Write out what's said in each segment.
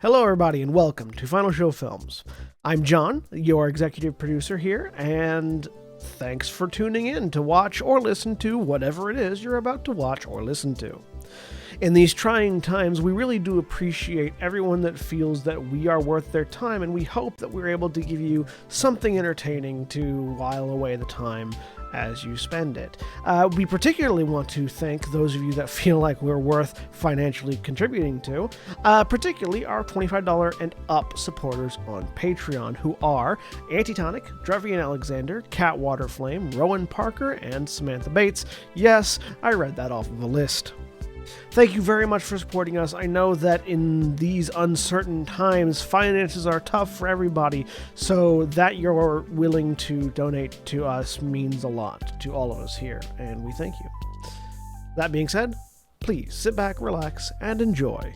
Hello, everybody, and welcome to Final Show Films. I'm John, your executive producer here, and thanks for tuning in to watch or listen to whatever it is you're about to watch or listen to. In these trying times, we really do appreciate everyone that feels that we are worth their time, and we hope that we're able to give you something entertaining to while away the time as you spend it. We particularly want to thank those of you that feel like we're worth financially contributing to, particularly our $25 and up supporters on Patreon, who are Antitonic, Drevian Alexander, Cat Waterflame, Rowan Parker, and Samantha Bates. Yes, I read that off of a list. Thank you very much for supporting us. I know that in these uncertain times, finances are tough for everybody, so that you're willing to donate to us means a lot to all of us here, and we thank you. That being said, please sit back, relax, and enjoy.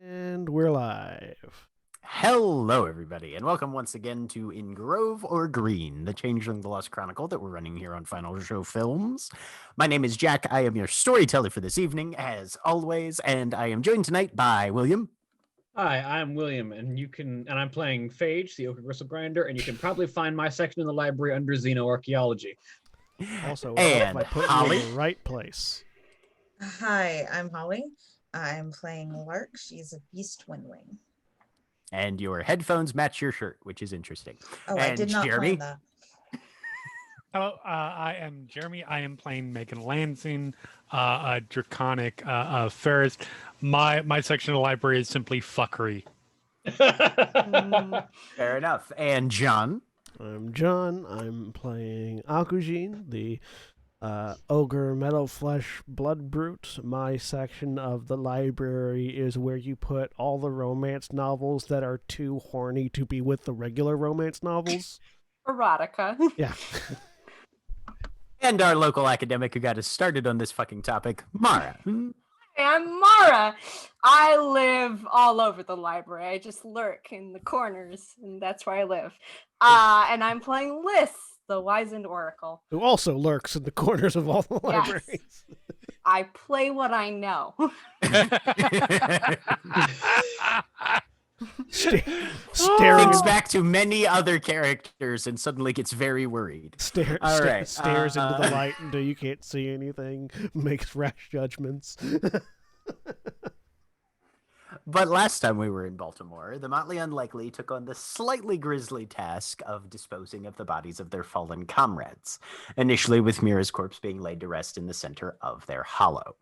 And we're live. Hello, everybody, and welcome once again to In Grove or Green, the Changeling the Lost Chronicle that we're running here on Final Show Films. My name is Jack. I am your storyteller for this evening, as always, and I am joined tonight by William. Hi, I'm William, and I'm playing Phage, the Ochre Gristle Grinder, and you can probably find my section in the library under Xenoarchaeology. Also, And I put Holly. you in the right place. Hi, I'm Holly. I'm playing Lark. She's a beast windwing. And your headphones match your shirt, which is interesting. Oh, and I did not Jeremy. plan that. Hello, I am Jeremy. I am playing Megan Lansing, a draconic ferret. My section of the library is simply fuckery. Fair enough. And John. I'm John. I'm playing Akujin, the ogre metal flesh blood brute. My section of the library is where you put all the romance novels that are too horny to be with the regular romance novels. Erotica. Yeah. And our local academic who got us started on this fucking topic, Mara. Hi, I'm Mara. I live all over the library. I just lurk in the corners, and that's where I live. And I'm playing Liz, the Wizened Oracle. Who also lurks in the corners of all the Yes. libraries. I play what I know. Staring Thinks back to many other characters and suddenly gets very worried. stares into the light until you can't see anything, makes rash judgments. But last time we were in Baltimore, the Motley Unlikely took on the slightly grisly task of disposing of the bodies of their fallen comrades, initially with Mira's corpse being laid to rest in the center of their hollow.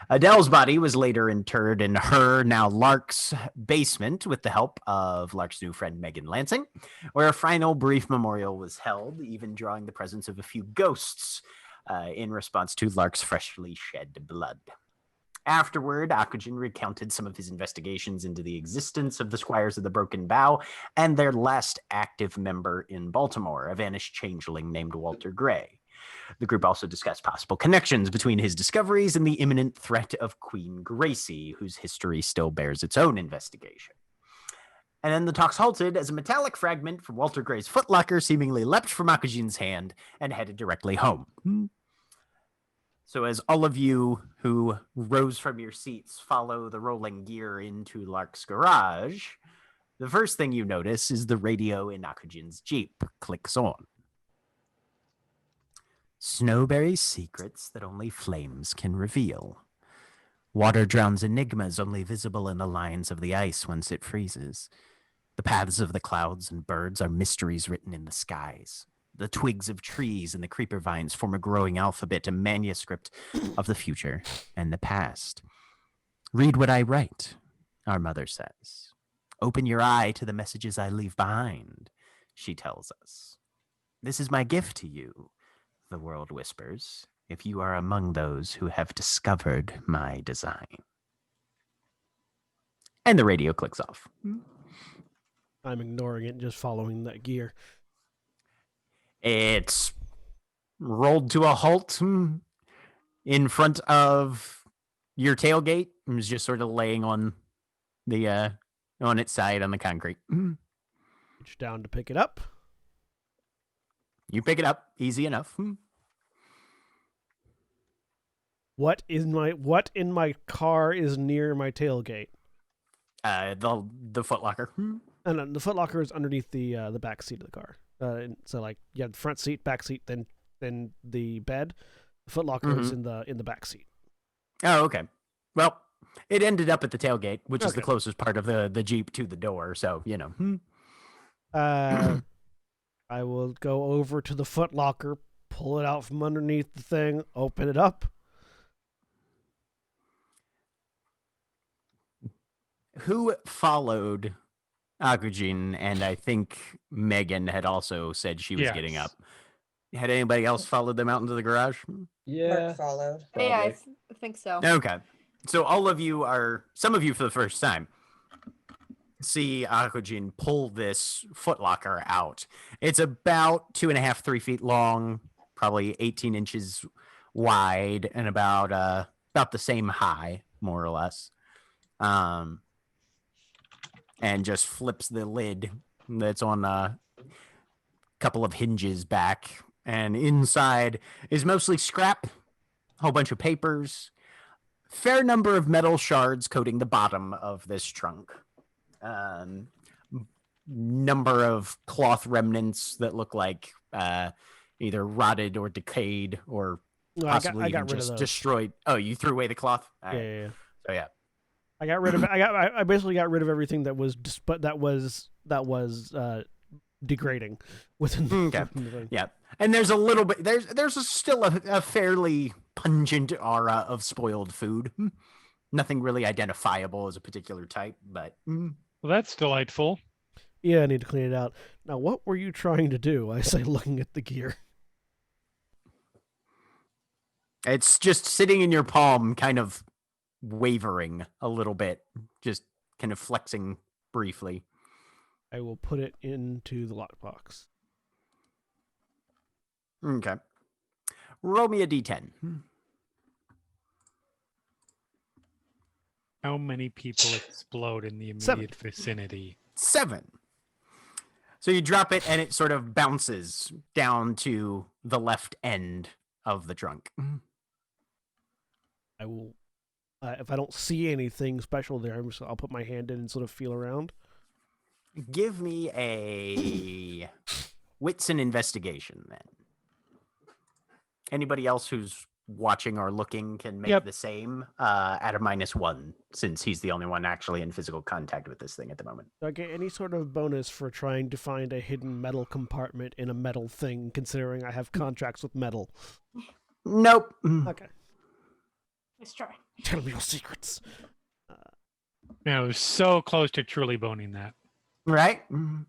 Adele's body was later interred in her, now Lark's, basement with the help of Lark's new friend Megan Lansing, where a final brief memorial was held, even drawing the presence of a few ghosts in response to Lark's freshly shed blood. Afterward, Akujin recounted some of his investigations into the existence of the Squires of the Broken Bow and their last active member in Baltimore, a vanished changeling named Walter Gray. The group also discussed possible connections between his discoveries and the imminent threat of Queen Gracie, whose history still bears its own investigation. And then the talks halted as a metallic fragment from Walter Gray's footlocker seemingly leapt from Akujin's hand and headed directly home. So as all of you who rose from your seats follow the rolling gear into Lark's garage, the first thing you notice is the radio in Akujin's Jeep clicks on. Snowberry secrets that only flames can reveal. Water drowns enigmas only visible in the lines of the ice once it freezes. The paths of the clouds and birds are mysteries written in the skies. The twigs of trees and the creeper vines form a growing alphabet, a manuscript of the future and the past. Read what I write, our mother says. Open your eye to the messages I leave behind, she tells us. This is my gift to you, the world whispers, if you are among those who have discovered my design. And the radio clicks off. I'm ignoring it and just following that gear. It's rolled to a halt in front of your tailgate. It's just sort of laying on the on its side on the concrete. Reach down to pick it up. You pick it up, easy enough. What in my car is near my tailgate? The footlocker. And then the footlocker is underneath the back seat of the car. So like you have the front seat, back seat, then the bed. The footlocker is in the back seat. Oh, okay. Well, it ended up at the tailgate, which is the Okay. closest part of the Jeep to the door. So, you know. I will go over to the footlocker, pull it out from underneath the thing, open it up. Who followed Akujin? And I think Megan had also said she was getting up. Yes. Had anybody else followed them out into the garage? Yeah. Mark followed. Yeah, I Probably. think so. Okay. So some of you for the first time, see Akujin pull this footlocker out. It's about 2.5, 3 feet long, probably 18 inches wide, and about the same high, more or less. And just flips the lid that's on a couple of hinges back, and inside is mostly scrap, a whole bunch of papers, fair number of metal shards coating the bottom of this trunk. Number of cloth remnants that look like either rotted or decayed or No, possibly I got even rid of just those. destroyed. Oh, you threw away the cloth? All right. Yeah. So yeah. I got rid of it. I basically got rid of everything that was degrading within the, Okay. within the thing. Yeah. And there's a little bit still a fairly pungent aura of spoiled food. Nothing really identifiable as a particular type, but Well, that's delightful. Yeah, I need to clean it out. Now, what were you trying to do? I say, looking at the gear. it's just sitting in your palm, kind of wavering a little bit, just kind of flexing briefly. I will put it into the lockbox. Okay. Roll me a d10. How many people explode in the Seven. immediate vicinity? 7. So you drop it and it sort of bounces down to the left end of the trunk. I will, if I don't see anything special there, I'll put my hand in and sort of feel around. Give me a wits and investigation then. Anybody else who's watching or looking can make Yep. the same at a -1, since he's the only one actually in physical contact with this thing at the moment. Do I get any sort of bonus for trying to find a hidden metal compartment in a metal thing, considering I have contracts with metal? Nope. Okay. Let's try. Tell me your secrets. Man, I was so close to truly boning that. Right? You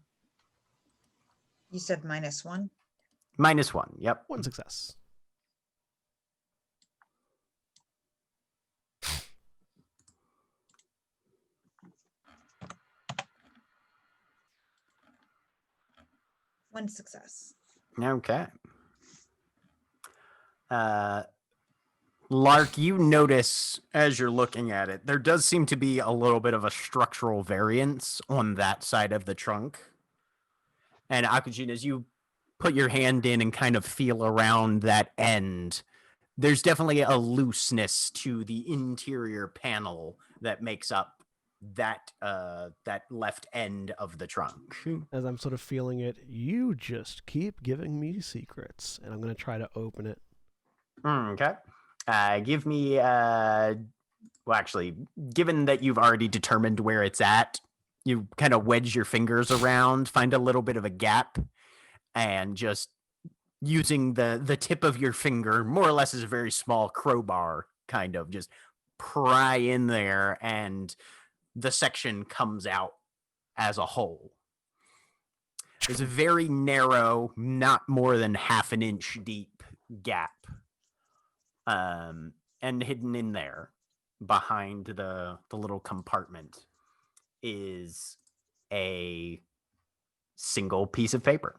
said -1? -1, yep. One success. One success. Okay. Lark, you notice as you're looking at it, there does seem to be a little bit of a structural variance on that side of the trunk. And Akujin, as you put your hand in and kind of feel around that end, there's definitely a looseness to the interior panel that makes up that left end of the trunk. As I'm sort of feeling it, you just keep giving me secrets, and I'm going to try to open it. Okay. Give me Well, actually, given that you've already determined where it's at, you kind of wedge your fingers around, find a little bit of a gap, and just using the tip of your finger, more or less as a very small crowbar, kind of just pry in there, and the section comes out as a whole. There's a very narrow, not more than half an inch deep gap, and hidden in there behind the little compartment is a single piece of paper.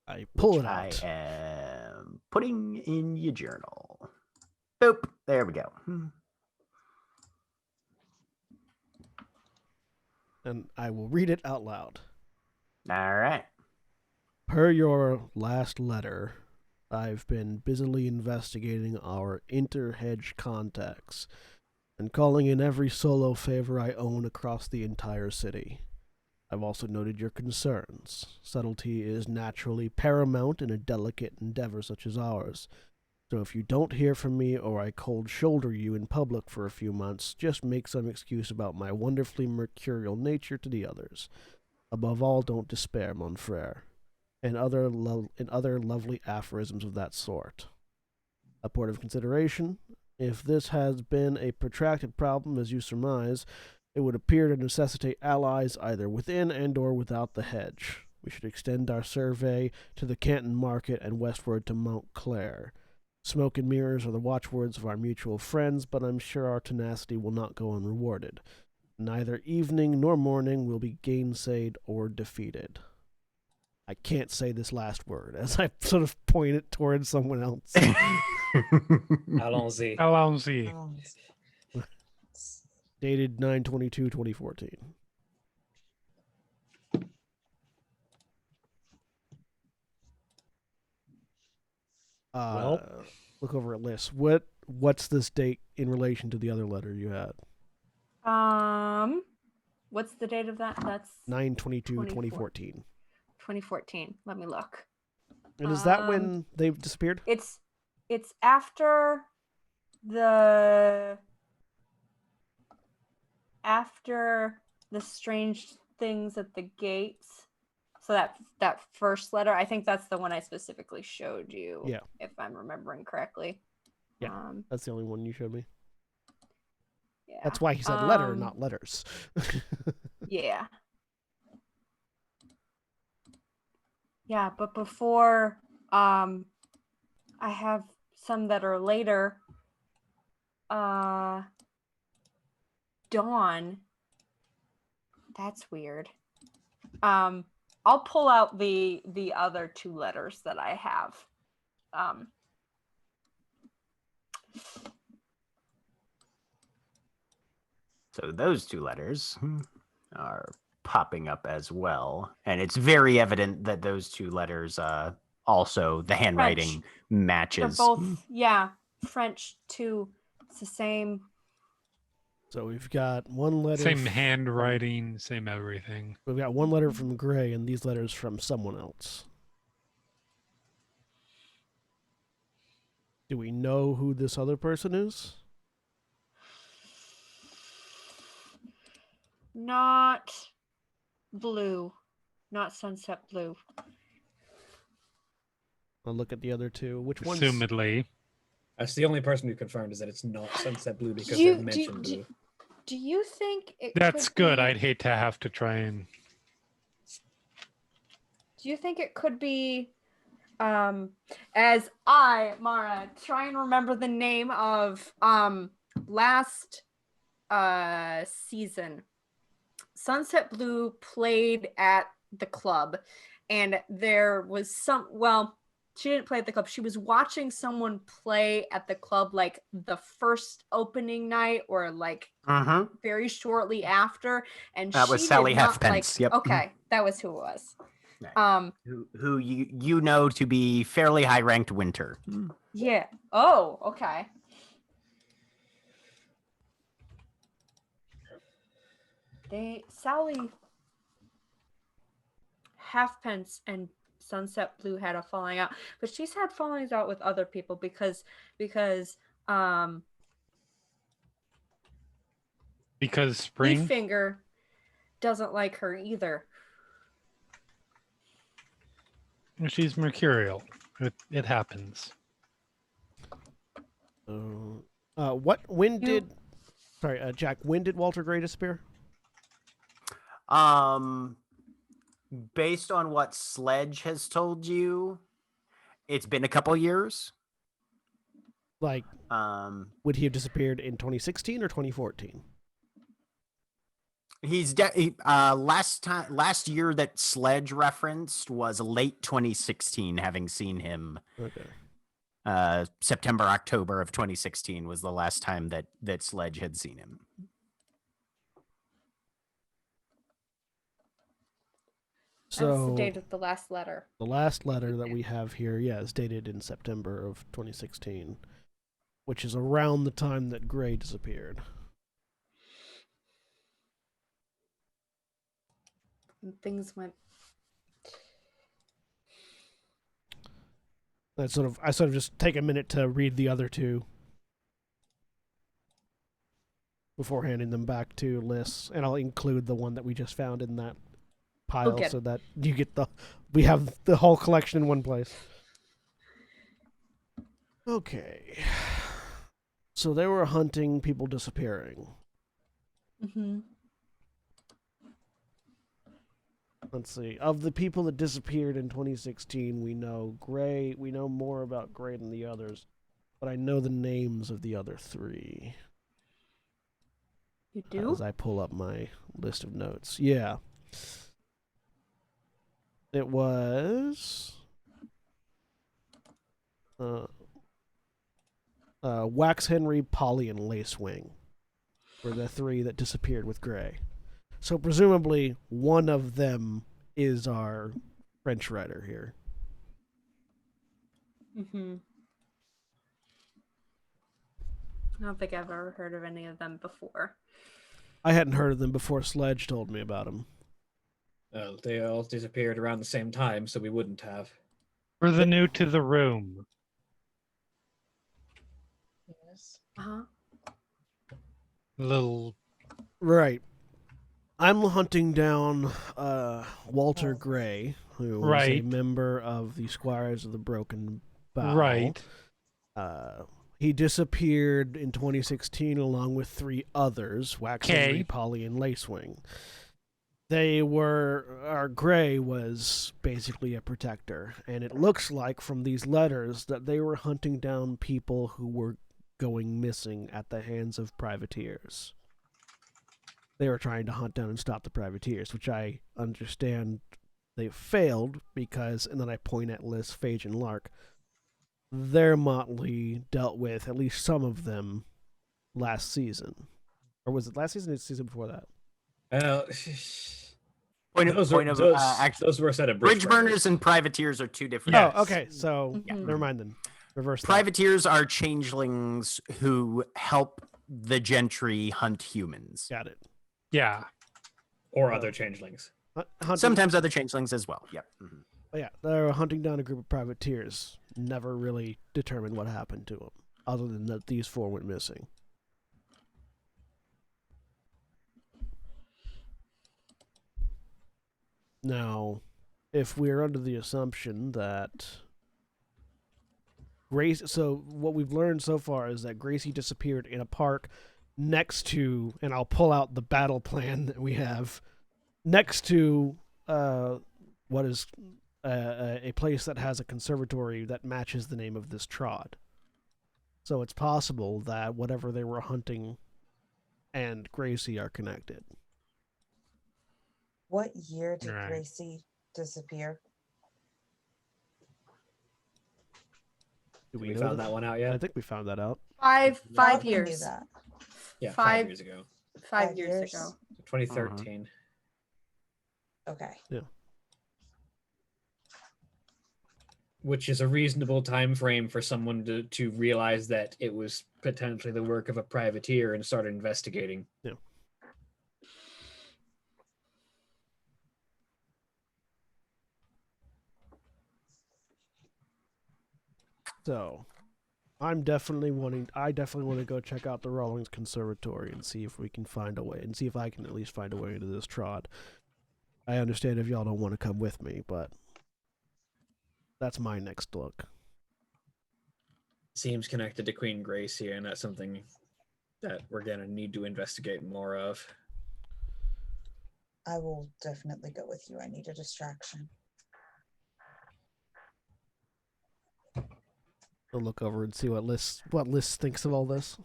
I pull which it out. I am putting in your journal. Boop. There we go. And I will read it out loud. All right. Per your last letter, I've been busily investigating our inter-hedge contacts and calling in every solo favor I own across the entire city. I've also noted your concerns. Subtlety is naturally paramount in a delicate endeavor such as ours. So if you don't hear from me or I cold shoulder you in public for a few months, just make some excuse about my wonderfully mercurial nature to the others. Above all, don't despair, mon frere, and other lovely aphorisms of that sort. A point of consideration, if this has been a protracted problem, as you surmise, it would appear to necessitate allies either within and or without the hedge. We should extend our survey to the Canton Market and westward to Montclair. Smoke and mirrors are the watchwords of our mutual friends, but I'm sure our tenacity will not go unrewarded. Neither evening nor morning will be gainsaid or defeated. I can't say this last word, as I sort of point it towards someone else. Allons-y. Allons-y. Dated 9/22/2014. Well. Look over at Liz. What's this date in relation to the other letter you had? What's the date of that? That's 9/22/2014. 2014. Let me look. And is that when they've disappeared? It's after the strange things at the gates. So that first letter, I think that's the one I specifically showed you. Yeah. If I'm remembering correctly. Yeah. That's the only one you showed me. Yeah. That's why he said letter, not letters. Yeah. Yeah, but before I have some that are later. Dawn. That's weird. I'll pull out the other two letters that I have. So those two letters are popping up as well. And it's very evident that those two letters also the handwriting French. matches. They're both, French too. It's the same. So we've got one letter. Same handwriting, same everything. We've got one letter from Gray and these letters from someone else. Do we know who this other person is? Not blue. Not sunset blue. I'll look at the other two. Which one's... Assumedly. That's the only person who confirmed is that it's not sunset blue because they mentioned blue. Do you think it That's could good. be... I'd hate to have to try and... Do you think it could be... as I, Mara, try and remember the name of last season. Sunset Blue played at the club, and there was she didn't play at the club. She was watching someone play at the club like the first opening night or like very shortly after. And that was Sally Halfpence. Yep. Okay, that was who it was. Right. Who you know to be fairly high ranked Winter. Yeah. Oh, okay. Sally Halfpence and Sunset Blue had a falling out, but she's had fallings out with other people because Because spring. Leaffinger doesn't like her either. She's mercurial. It happens. Jack, when did Walter Gray disappear? Based on what Sledge has told you, it's been a couple years. Like, would he have disappeared in 2016 or 2014? Last year that Sledge referenced was late 2016, having seen him. Okay. September, October of 2016 was the last time that Sledge had seen him. So That's the date of the last letter. The last letter that we have here, is dated in September of 2016, which is around the time that Gray disappeared. And things went. I sort of just take a minute to read the other two before handing them back to Liz, and I'll include the one that we just found in that pile so that you get we have the whole collection in one place. Okay. So they were hunting people disappearing. Mm-hmm. Let's see. Of the people that disappeared in 2016, we know more about Gray than the others, but I know the names of the other three. You do? As I pull up my list of notes. Yeah. It was Wax Henry, Polly, and Lacewing were the three that disappeared with Gray. So presumably one of them is our French writer here. Mm-hmm. I don't think I've ever heard of any of them before. I hadn't heard of them before Sledge told me about them. They all disappeared around the same time, so we wouldn't have. We're the new to the room. Yes. Uh-huh. Little. Right. I'm hunting down Walter Gray, who was a member of the Squires of the Broken Bow. Right. He disappeared in 2016 along with three others, Wax Henry, Polly, and Lacewing. Gray was basically a protector, and it looks like from these letters that they were hunting down people who were going missing at the hands of privateers. They were trying to hunt down and stop the privateers, which I understand they failed because, and then I point at Liz, Phage, and Lark, their motley dealt with at least some of them last season. Or was it last season or the season before that? Those were a set of bridge burners and privateers are two different. Yes. Oh, okay. So never mind then. Reverse. Privateers are changelings who help the gentry hunt humans. Got it. Yeah. Or other changelings. Sometimes other changelings as well. Yep. Mm-hmm. Yeah, they were hunting down a group of privateers. Never really determined what happened to them, other than that these four went missing. Now, if we're under the assumption that so what we've learned so far is that Gracie disappeared in a park next to, and I'll pull out the battle plan that we have, next to what is a place that has a conservatory that matches the name of this trod. So it's possible that whatever they were hunting and Gracie are connected. What year did Gracie disappear? Do we found that one out yet? I think we found that out. Five I years. knew that. Yeah, 5 years ago. 5 years ago. 2013. Okay. Yeah. Which is a reasonable time frame for someone to realize that it was potentially the work of a privateer and start investigating. Yeah. So, I definitely want to go check out the Rawlings Conservatory and see if we can find a way, and see if I can at least find a way into this trod. I understand if y'all don't want to come with me, but that's my next look. Seems connected to Queen Grace here, and that's something that we're gonna need to investigate more of. I will definitely go with you. I need a distraction. I'll look over and see what Liz thinks of all this.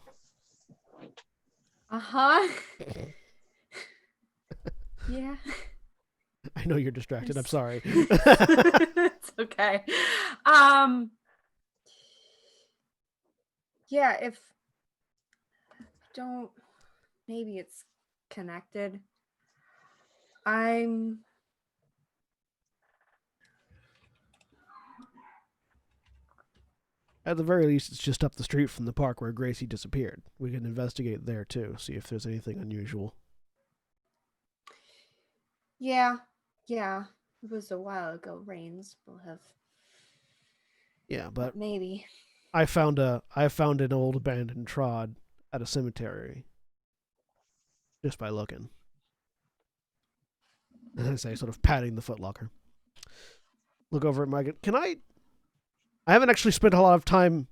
Uh-huh. Yeah. I know you're distracted. I'm sorry. It's okay. Yeah, if don't maybe it's connected. At the very least, it's just up the street from the park where Gracie disappeared. We can investigate there too, see if there's anything unusual. Yeah. It was a while ago. Rains will have Yeah, but maybe. I found an old abandoned trod at a cemetery just by looking. And I say, sort of patting the footlocker. Look over at Megan. I haven't actually spent a lot of time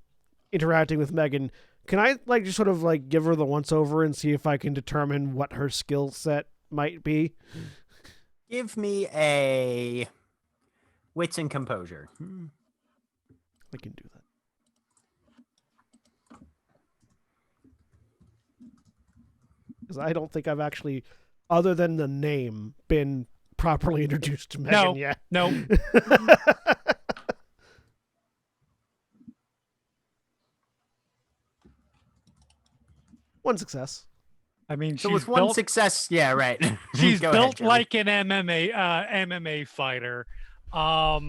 interacting with Megan. Can I just sort of give her the once over and see if I can determine what her skill set might be? Give me a wits and composure. I can do that. Because I don't think I've actually, other than the name, been properly introduced to Megan yet. No. One success. I mean, So she's with one built. success, yeah, right. She's Go built ahead, like an MMA fighter. Her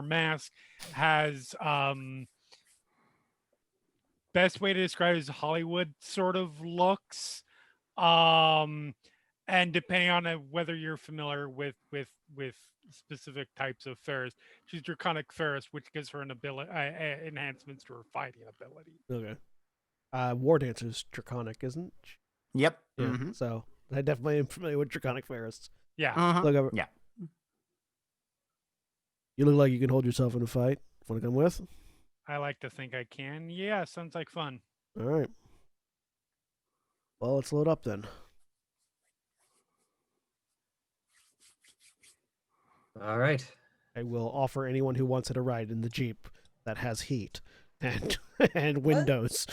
mask has best way to describe it is Hollywood sort of looks. And depending on whether you're familiar with specific types of Ferris, she's Draconic Ferris, which gives her an ability enhancements to her fighting ability. Okay. War Dancer's Draconic, isn't she? Yep. Yeah. Mhm. So I definitely am familiar with Draconic Ferris. Yeah. Mhm. Look over. Yeah. You look like you can hold yourself in a fight. Want to come with? I like to think I can. Yeah, sounds like fun. All right. Well, let's load up then. All right. I will offer anyone who wants it a ride in the Jeep that has heat and and windows.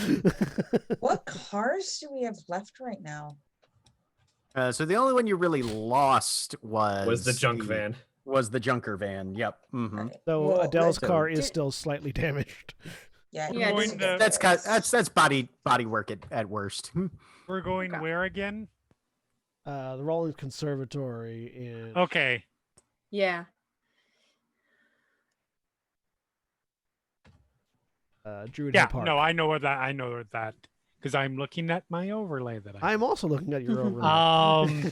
What cars do we have left right now? So the only one you really lost was the junk van. Was the junker van? Yep. Mm-hmm. Alright, So well, Adele's let's- car is Did- still slightly damaged. Yeah, Yeah, it going is- to- That's body work at worst. We're going Okay. where again? The Rawlings Conservatory in Okay. Yeah. Druid Yeah. Hill Park. No, I know where that. I know where that because I'm looking at my overlay that I. I'm also looking at your overlay.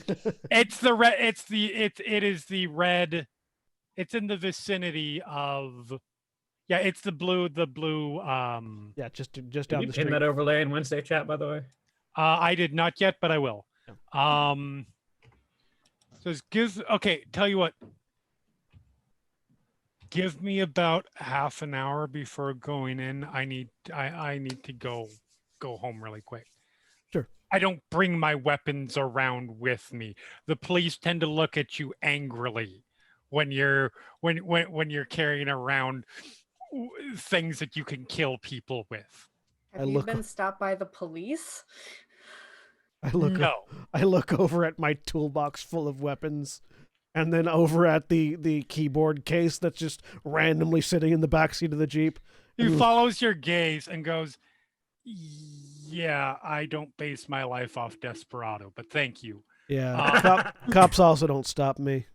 It's the red. It is the red. It's in the vicinity of. Yeah, it's the blue. The blue. Yeah, just Did down you the pin street. that overlay in Wednesday chat, by the way? I did not yet, but I will. Says okay, tell you what. Give me about half an hour before going in. I need to go home really quick. Sure. I don't bring my weapons around with me. The police tend to look at you angrily when you're carrying around things that you can kill people with. I Have you look- been stopped by the police? I look No. I look over at my toolbox full of weapons, and then over at the keyboard case that's just randomly sitting in the backseat of the Jeep. He Oof. follows your gaze and goes, "Yeah, I don't base my life off Desperado, but thank you." Yeah, cops also don't stop me.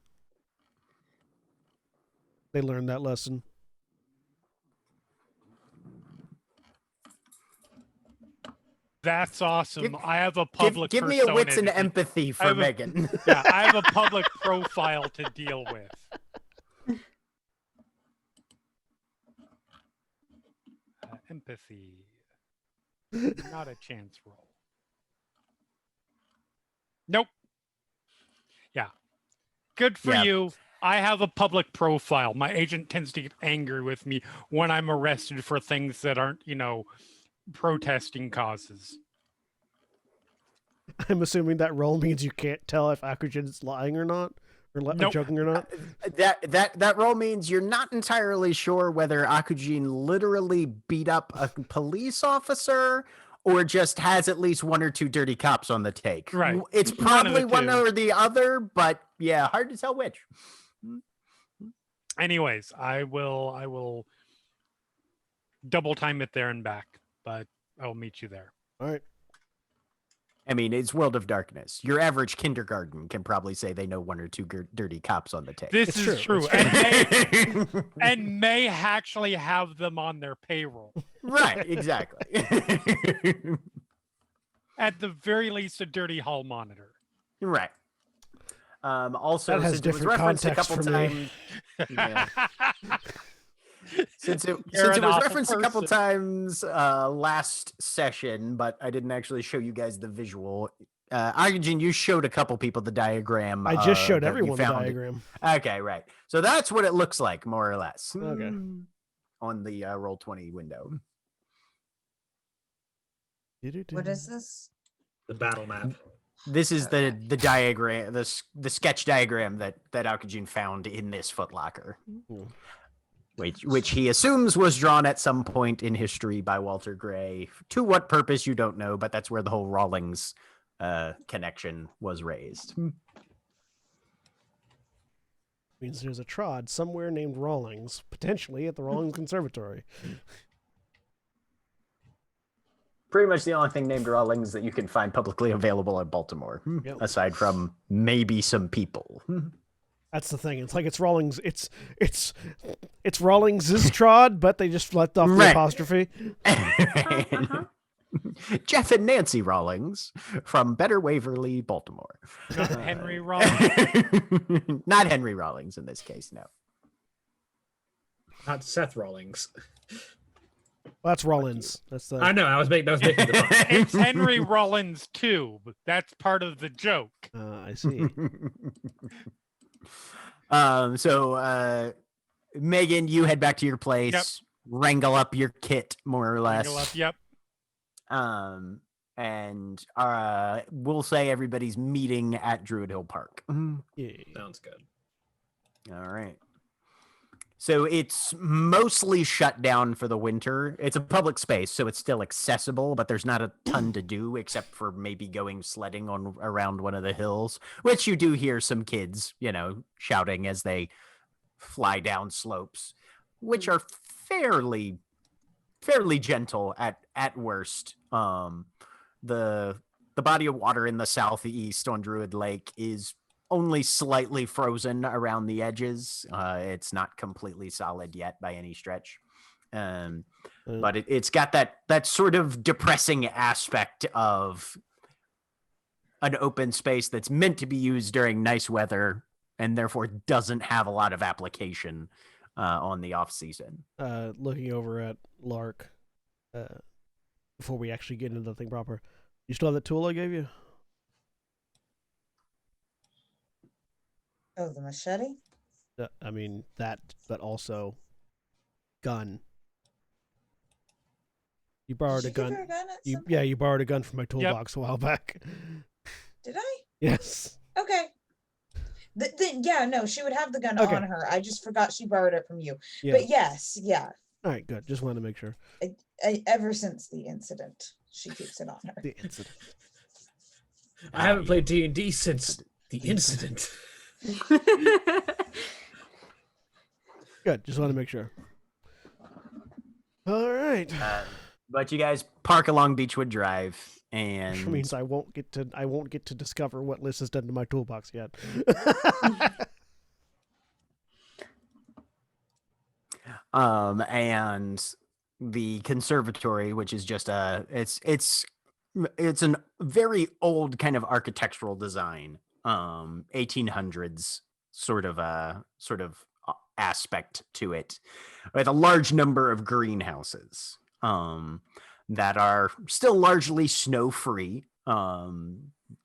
They learned that lesson. That's awesome. Give- I have a public Give me a wits and persona to- empathy I for have a- Megan. Yeah, I have a public profile to deal with. Empathy. Not a chance roll. Nope. Yeah. Good for Yeah. you. I have a public profile. My agent tends to get angry with me when I'm arrested for things that aren't, protesting causes. I'm assuming that roll means you can't tell if Akujin's lying or not, or Nope. joking or not. That roll means you're not entirely sure whether Akujin literally beat up a police officer or just has at least one or two dirty cops on the take. Right. It's One of the probably one two. or the other, but yeah, hard to tell which. Anyways, I will double time it there and back, but I'll meet you there. All right. I mean, it's World of Darkness. Your average kindergarten can probably say they know one or two dirty cops on the take. This It's is true. true. It's And may actually have them on their payroll. Right, exactly. At the very least, a dirty hall monitor. Right. Also, That has since it was different referenced a context couple for me. times, yeah. Since it You're was an awful referenced a couple person. times last session, but I didn't actually show you guys the visual. Arjun, you showed a couple people the diagram. I just showed that you everyone the found. diagram. Okay, right. So that's what it looks like, more or less. Okay. On the Roll20 window. What is this? The battle map. This is the diagram, the sketch diagram that Alkajin found in this footlocker. Which he assumes was drawn at some point in history by Walter Gray. To what purpose, you don't know, but that's where the whole Rawlings connection was raised. Means there's a trod somewhere named Rawlings, potentially at the Rawlings Conservatory. Pretty much the only thing named Rawlings that you can find publicly available in Baltimore, Yep. aside from maybe some people. That's the thing. It's like it's Rawlings. It's Rawlings' trod, but they just left off the Right. apostrophe. Jeff and Nancy Rawlings from Better Waverly, Baltimore. Not Henry Rollins. Not Henry Rawlings in this case, no. Not Seth Rollins. Well, that's Rollins. That's the. I know. I was making the fun. It's Henry Rollins too, but that's part of the joke. I see. So Megan, you head back to your place, Yep. wrangle up your kit, more or less. Go up, yep. And we'll say everybody's meeting at Druid Hill Park. Yeah. Sounds good. All right. So it's mostly shut down for the winter. It's a public space, so it's still accessible, but there's not a ton to do except for maybe going sledding around one of the hills, which you do hear some kids, shouting as they fly down slopes, which are fairly gentle at worst. The body of water in the southeast on Druid Lake is only slightly frozen around the edges. It's not completely solid yet by any stretch. But it's got that sort of depressing aspect of an open space that's meant to be used during nice weather and therefore doesn't have a lot of application on the off season. Looking over at Lark, before we actually get into the thing proper, you still have that tool I gave you? Oh, the machete? I mean that, but also gun. You borrowed a Did you give gun. her a gun at some Yeah, you borrowed a gun from my toolbox a while back. Did I? Yes. Okay. Yeah, no, she would have the gun Okay. on her. I just forgot she borrowed it from you. Yeah. But yes, yeah. All right, good. Just wanted to make sure. Ever since the incident, she keeps it on her. The incident. I haven't played D&D since the incident. Good. Just wanted to make sure. All right. But you guys park along Beechwood Drive, Which and means I won't get to discover what Liz has done to my toolbox yet. and the conservatory, which is just it's a very old kind of architectural design, 1800s sort of aspect to it, with a large number of greenhouses. that are still largely snow-free,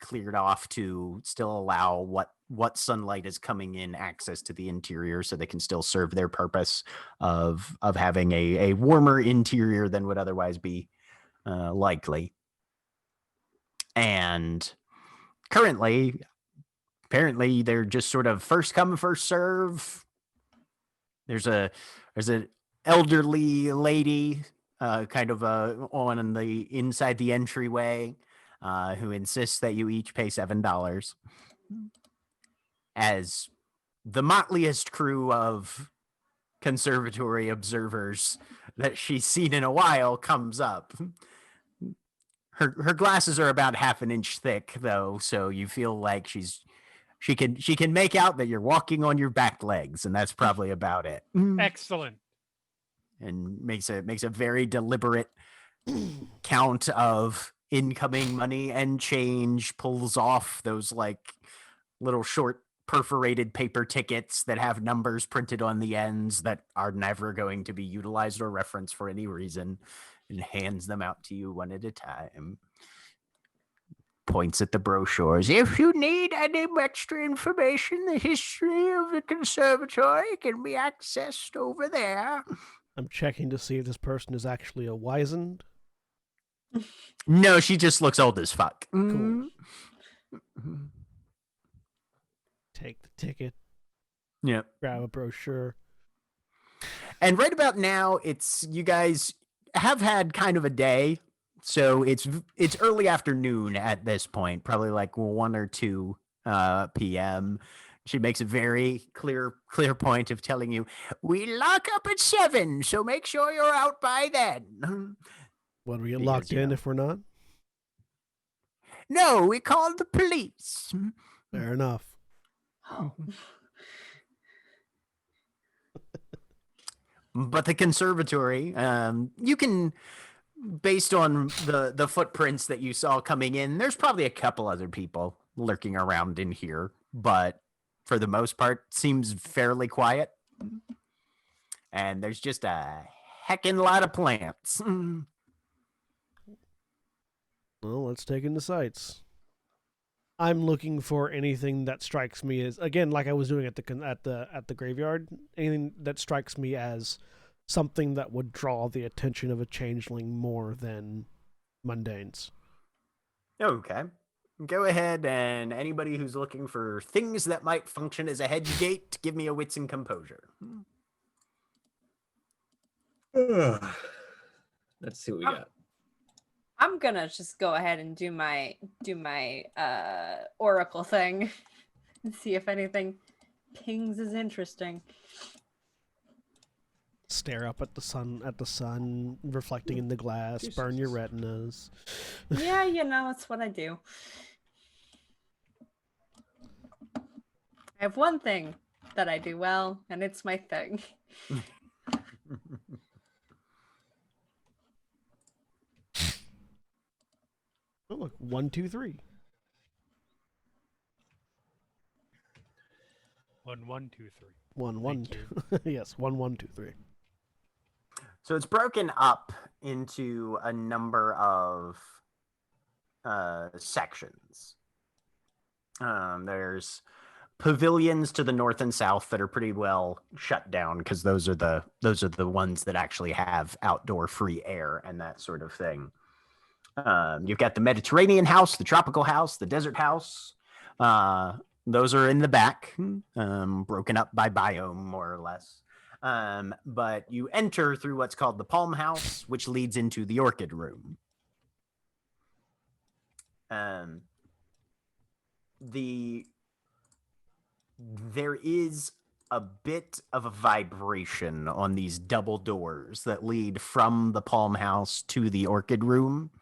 cleared off to still allow what sunlight is coming in access to the interior, so they can still serve their purpose of having a warmer interior than would otherwise be likely. And currently, apparently, they're just sort of first come, first serve. There's an elderly lady, kind of on the inside the entryway, who insists that you each pay $7. As the motliest crew of conservatory observers that she's seen in a while comes up. Her glasses are about half an inch thick, though, so you feel like she can make out that you're walking on your back legs, and that's probably about it. Excellent. And makes a very deliberate count of incoming money and change, pulls off those like little short perforated paper tickets that have numbers printed on the ends that are never going to be utilized or referenced for any reason, and hands them out to you one at a time. Points at the brochures. If you need any extra information, the history of the conservatory can be accessed over there. I'm checking to see if this person is actually a wizened. No, she just looks old as fuck. Cool. Take the ticket. Yep. Grab a brochure. And right about now, you guys have had kind of a day, so it's early afternoon at this point, probably like 1 or 2 p.m. She makes a very clear point of telling you, we lock up at 7, so make sure you're out by then. What, we get Because, locked you in know. if we're not? No, we called the police. Fair enough. But the conservatory, you can, based on the footprints that you saw coming in, there's probably a couple other people lurking around in here, but for the most part, seems fairly quiet. And there's just a heckin' lot of plants. Well, let's take in the sights. I'm looking for anything that strikes me as, again, like I was doing at the graveyard, anything that strikes me as something that would draw the attention of a changeling more than mundanes. Okay. Go ahead, and anybody who's looking for things that might function as a hedge gate, give me a wits and composure. Let's see what we got. I'm gonna just go ahead and do my oracle thing and see if anything pings is interesting. Stare up at the sun reflecting in the glass, burn your retinas. Yeah, that's what I do. I have one thing that I do well, and it's my thing. Oh, look, 1, 2, 3. 1, 1, 2, 3. 1, 1, Thank 2. Yes, 1, 1, 2, 3. So it's broken up into a number of sections. There's pavilions to the north and south that are pretty well shut down because those are the ones that actually have outdoor free air and that sort of thing. You've got the Mediterranean house, the tropical house, the desert house. Those are in the back, broken up by biome, more or less. But you enter through what's called the Palm House, which leads into the Orchid Room. There is a bit of a vibration on these double doors that lead from the Palm House to the Orchid Room.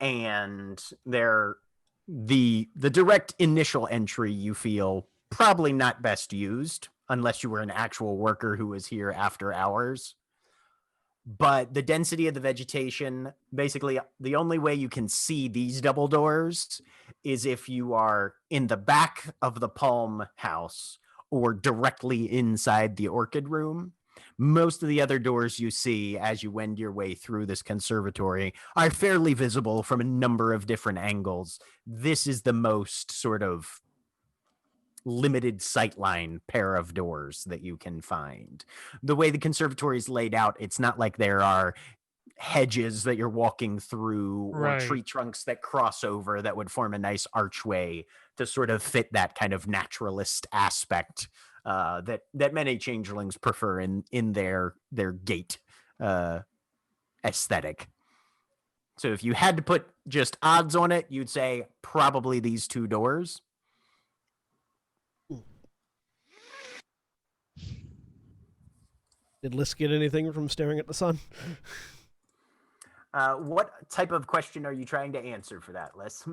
And the direct initial entry, you feel, probably not best used unless you were an actual worker who was here after hours. But the density of the vegetation, basically the only way you can see these double doors is if you are in the back of the Palm House or directly inside the Orchid Room, Most of the other doors you see as you wend your way through this conservatory are fairly visible from a number of different angles. This is the most sort of limited sightline pair of doors that you can find. The way the conservatory is laid out, it's not like there are hedges that you're walking through or Right. tree trunks that cross over that would form a nice archway to sort of fit that kind of naturalist aspect that many changelings prefer in their gate aesthetic. So if you had to put just odds on it, you'd say probably these two doors. Did Liz get anything from staring at the sun? What type of question are you trying to answer for that, Liz?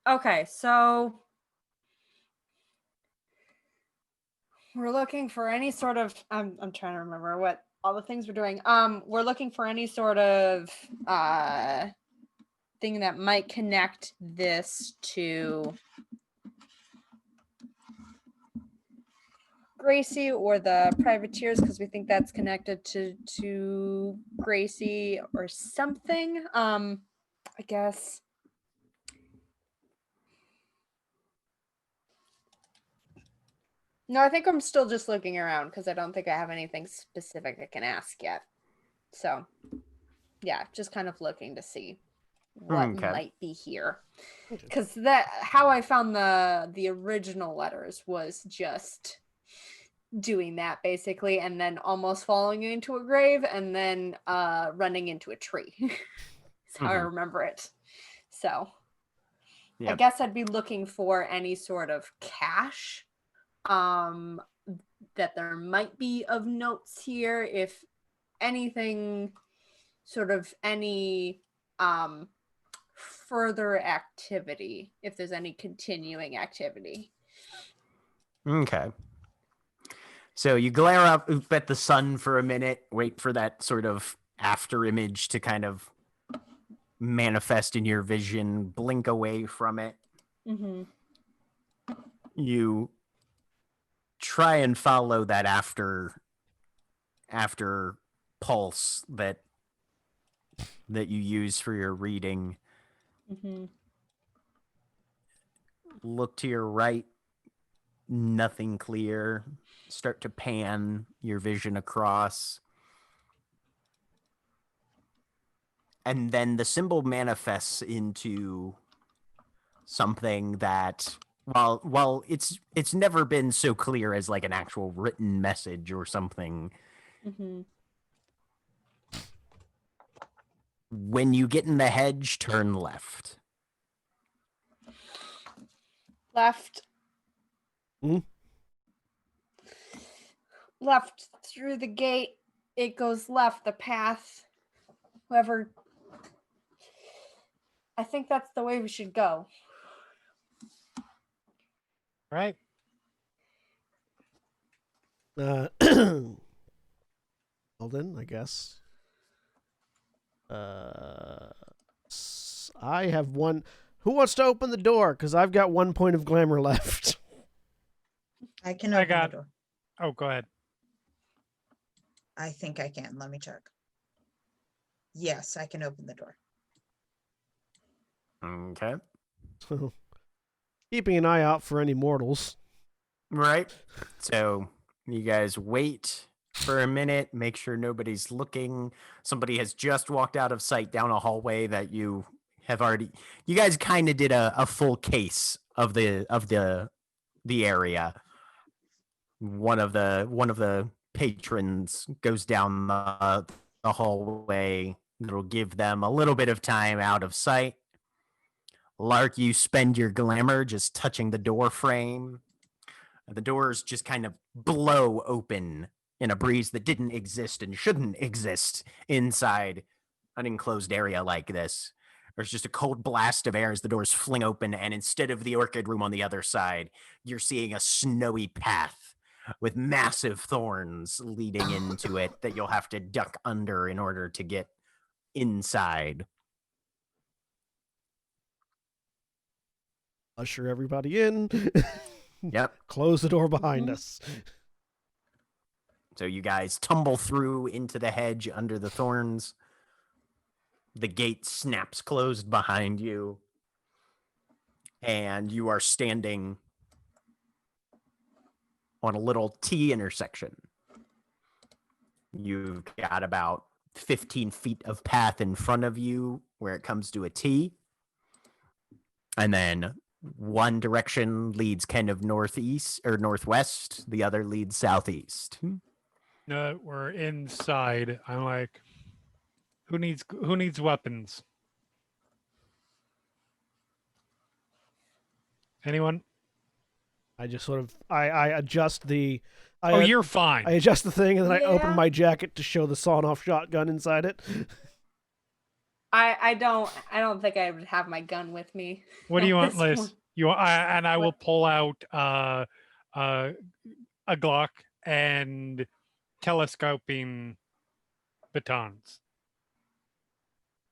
Okay, so we're looking for any sort of I'm trying to remember what all the things we're doing. We're looking for any sort of thing that might connect this to Gracie or the privateers, because we think that's connected to Gracie or something. I guess. No, I think I'm still just looking around because I don't think I have anything specific I can ask yet. So, yeah, just kind of looking to see what Okay. might be here. Because that how I found the original letters was just doing that basically, and then almost falling into a grave, and then running into a tree. That's how I remember it. So, I Yep. guess I'd be looking for any sort of cache that there might be of notes here, if anything, sort of any further activity, if there's any continuing activity. Okay. So you glare up at the sun for a minute, wait for that sort of after image to kind of manifest in your vision, blink away from it. Mm-hmm. You try and follow that after pulse that you use for your reading. Mm-hmm. Look to your right, nothing clear. Start to pan your vision across. And then the symbol manifests into something that while it's never been so clear as like an actual written message or something. Mm-hmm. When you get in the hedge, turn left. Left. Hmm? Left through the gate. It goes left. The path. Whoever. I think that's the way we should go. Right. Well then, I guess. I have one. Who wants to open the door? Because I've got 1 point of glamour left. I can I open got- the door. Oh, go ahead. I think I can. Let me check. Yes, I can open the door. Okay. So, keeping an eye out for any mortals. Right. So you guys wait for a minute, make sure nobody's looking. Somebody has just walked out of sight down a hallway that you have already. You guys kind of did a full case of the area. One of the patrons goes down the hallway. It'll give them a little bit of time out of sight. Lark, you spend your glamour just touching the door frame. The doors just kind of blow open in a breeze that didn't exist and shouldn't exist inside an enclosed area like this. There's just a cold blast of air as the doors fling open, and instead of the orchid room on the other side, you're seeing a snowy path with massive thorns leading into it that you'll have to duck under in order to get inside. Usher everybody in. Yep. Close the door behind us. So you guys tumble through into the hedge under the thorns. The gate snaps closed behind you. And you are standing on a little T intersection. You've got about 15 feet of path in front of you where it comes to a T. And then one direction leads kind of northeast or northwest. The other leads southeast. No, we're inside. I'm like, who needs weapons? Anyone? I just sort of I adjust the. Oh, you're fine. I adjust the thing and then I open Yeah. my jacket to show the sawn-off shotgun inside it. I don't think I would have my gun with me. What do you want, This Liz? one. I will What? pull out a Glock and telescoping batons.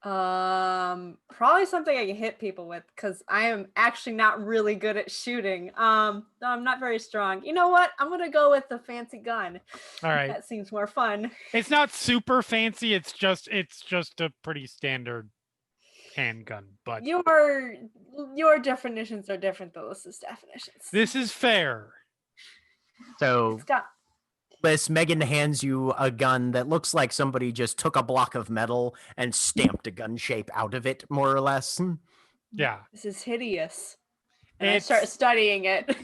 Probably something I can hit people with because I am actually not really good at shooting. No, I'm not very strong. You know what? I'm gonna go with the fancy gun. All right. That seems more fun. It's not super fancy. It's just a pretty standard handgun. But Your definitions are different than Alyssa's definitions. this is fair. So It's got Liz, Megan hands you a gun that looks like somebody just took a block of metal and stamped a gun shape out of it, more or less. Yeah. this is hideous. And I It's- start studying it.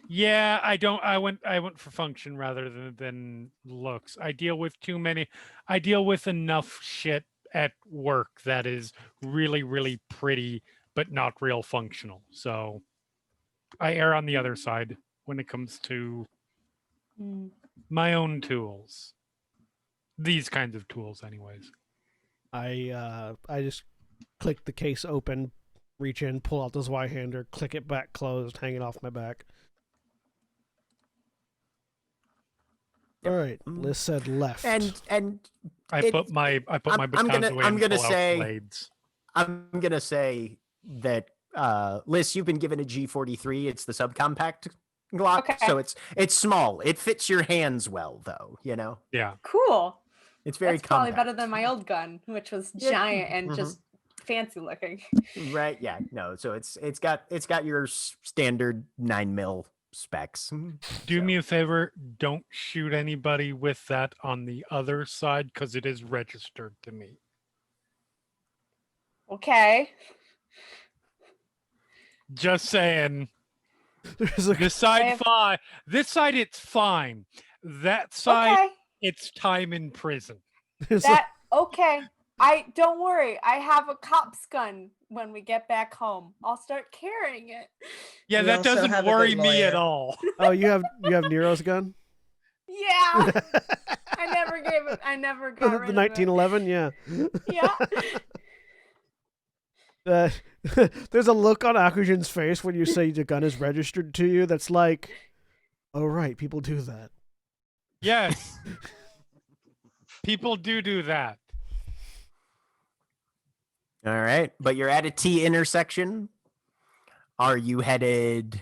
Yeah, I went for function rather than looks. I deal with enough shit at work that is really, really pretty, but not real functional. So I err on the other side when it comes to Mm. my own tools. These kinds of tools, anyways. I just click the case open, reach in, pull out the Zweihander, click it back closed, hang it off my back. Yep. All right, Liz said left. And I It- put my I'm batons gonna- away I'm and gonna pull out say- blades. I'm gonna say that Liz, you've been given a G43. It's the subcompact Glock, Okay. so it's small. It fits your hands well, though. You know, Yeah. Cool. it's very That's probably compact. better than my old gun, which was Yeah. giant and Mhm. just fancy looking. Right? Yeah. No. So it's got your standard 9mm specs. Do So- me a favor, don't shoot anybody with that on the other side because it is registered to me. Okay. Just saying. There's a This side have- fine. This side it's fine. That side Okay. it's time in prison. there's a- That okay. I don't worry. I have a cop's gun when we get back home. I'll start carrying it. Yeah, We that also doesn't have a good worry me at lawyer. all. oh, you have Nero's gun? Yeah. I never gave it. I never got The rid of 1911, yeah. it. Yeah. There's a look on Akujin's face when you say the gun is registered to you that's like, oh right, people do that. Yes. People do that. All right, but you're at a T intersection. Are you headed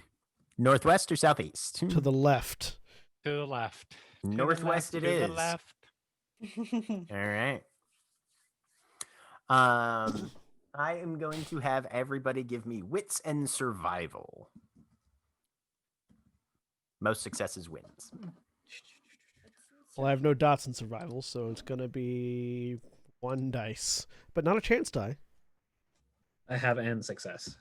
northwest or southeast? To the left. To the left. To the Northwest left, it to is. the left. All right. I am going to have everybody give me wits and survival. Most successes wins. Well, I have no dots in survival, so it's gonna be 1 dice, but not a chance die. I have an success.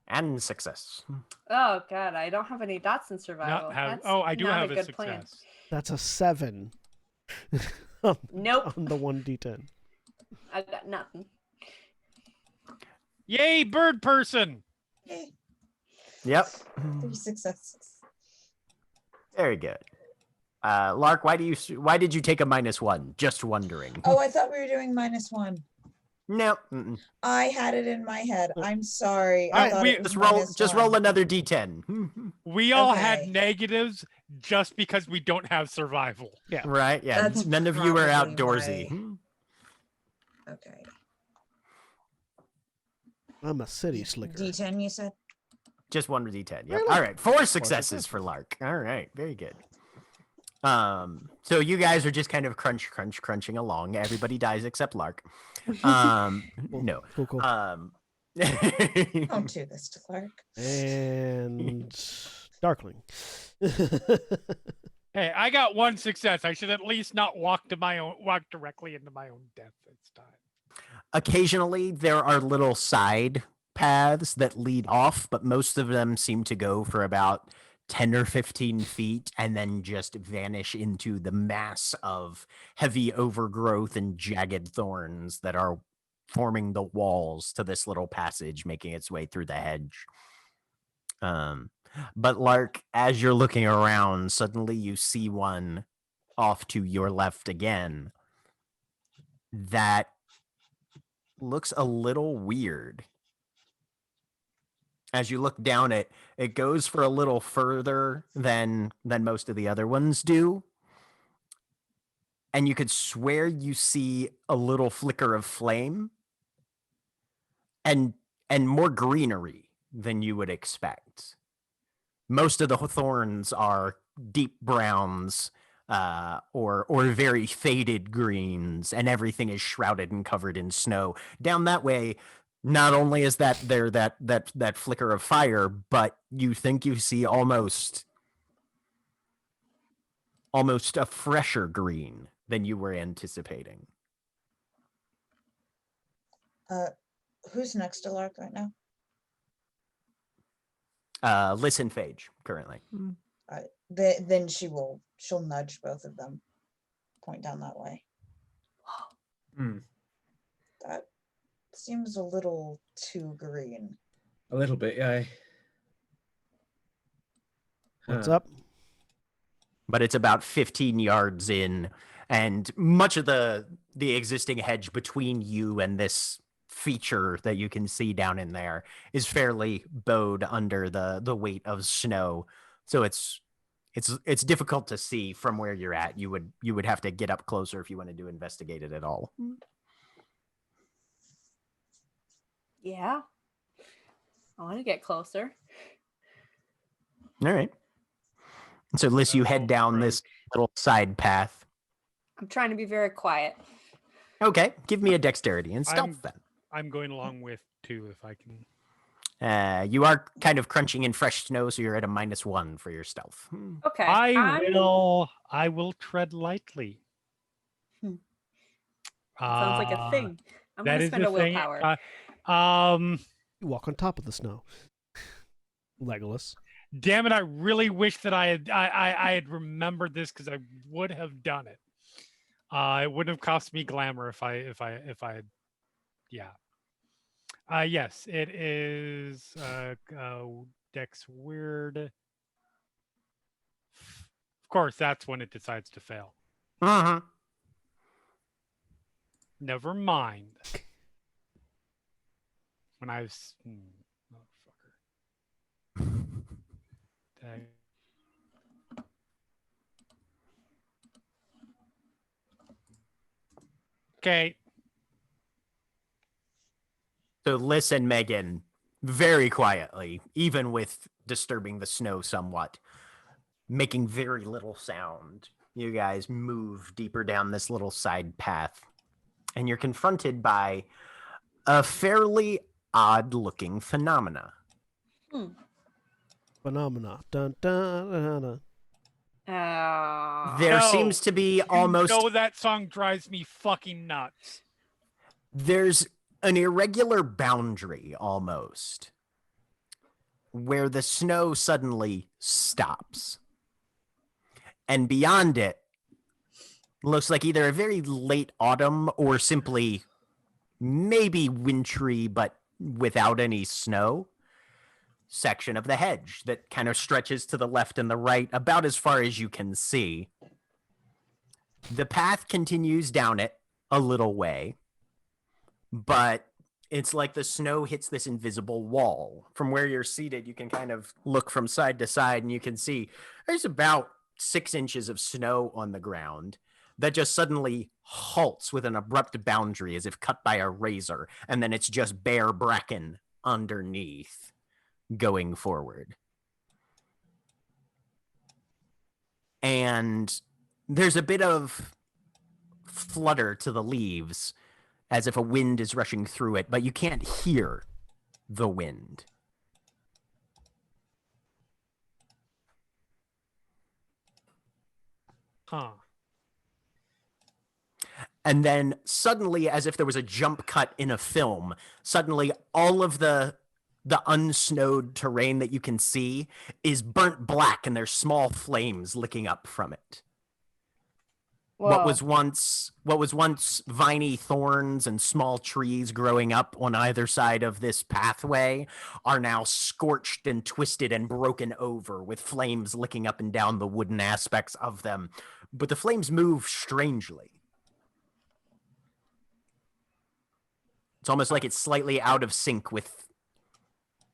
And success. Oh god, I don't have any dots in survival. Not have, That's oh, I do not have a good success. plan. That's a 7 on Nope. the 1d10. I got nothing. Yay, bird person! Yay, Yep. 3 successes. Very good. Lark, why did you take a -1? Just wondering. Oh, I thought we were doing -1. No. Mm-mm. I had it in my head. I'm sorry. I- I thought we- it was Just roll -1. another D10. We all had Okay. negatives just because we don't have survival. Right? Yeah. That's None of you are probably outdoorsy. Okay. I'm a city slicker. D10, you said? Just one D10. Yep. Really? All right. 4 successes for Lark. All right. Very good. So you guys are just kind of crunching along. Everybody dies except Lark. No. Cool. Don't do this to Clark. And Darkling. Hey, I got one success. I should at least not walk directly into my own death this time. Occasionally, there are little side paths that lead off, but most of them seem to go for about 10 or 15 feet and then just vanish into the mass of heavy overgrowth and jagged thorns that are forming the walls to this little passage, making its way through the hedge. But Lark, as you're looking around, suddenly you see one off to your left again that looks a little weird. As you look down it, it goes for a little further than most of the other ones do. And you could swear you see a little flicker of flame and more greenery than you would expect. Most of the thorns are deep browns or very faded greens, and everything is shrouded and covered in snow. Down that way, not only is that flicker of fire, but you think you see almost a fresher green than you were anticipating. Who's next to Lark right now? Listen, Phage, currently. Then she'll nudge both of them, point down that way. That seems a little too green. A little bit, yeah. What's up? But it's about 15 yards in, and much of the existing hedge between you and this feature that you can see down in there is fairly bowed under the weight of snow. So it's difficult to see from where you're at. You would have to get up closer if you wanted to investigate it at all. Yeah. I want to get closer. All right. So, Liz, you head down this little side path. I'm trying to be very quiet. Okay, give me a dexterity and stealth then. I'm going along with 2 if I can. You are kind of crunching in fresh snow, so you're at a -1 for your stealth. Okay. I will tread lightly. Sounds like a thing. I'm That going to is spend a a thing. willpower. You walk on top of the snow. Legolas. Damn it! I really wish that I had remembered this because I would have done it. It wouldn't have cost me glamour if I had. Yeah. Yes, it is Dex weird. Of course, that's when it decides to fail. Never mind. When I was motherfucker. Okay. So listen, Megan, very quietly, even with disturbing the snow somewhat, making very little sound. You guys move deeper down this little side path, and you're confronted by a fairly odd-looking phenomena. Phenomena. Dun, dun, dun, dun. There seems to be almost... You know that song drives me fucking nuts. There's an irregular boundary, almost, where the snow suddenly stops. And beyond it, looks like either a very late autumn or simply maybe wintry, but without any snow, section of the hedge that kind of stretches to the left and the right about as far as you can see. The path continues down it a little way, but it's like the snow hits this invisible wall. From where you're seated, you can kind of look from side to side and you can see there's about 6 inches of snow on the ground that just suddenly halts with an abrupt boundary as if cut by a razor, and then it's just bare bracken underneath going forward. And There's a bit of flutter to the leaves as if a wind is rushing through it, but you can't hear the wind. Huh. And then suddenly, as if there was a jump cut in a film, suddenly all of the unsnowed terrain that you can see is burnt black, and there's small flames licking up from it. What was once viney thorns and small trees growing up on either side of this pathway are now scorched and twisted and broken over, with flames licking up and down the wooden aspects of them. But the flames move strangely. It's almost like it's slightly out of sync with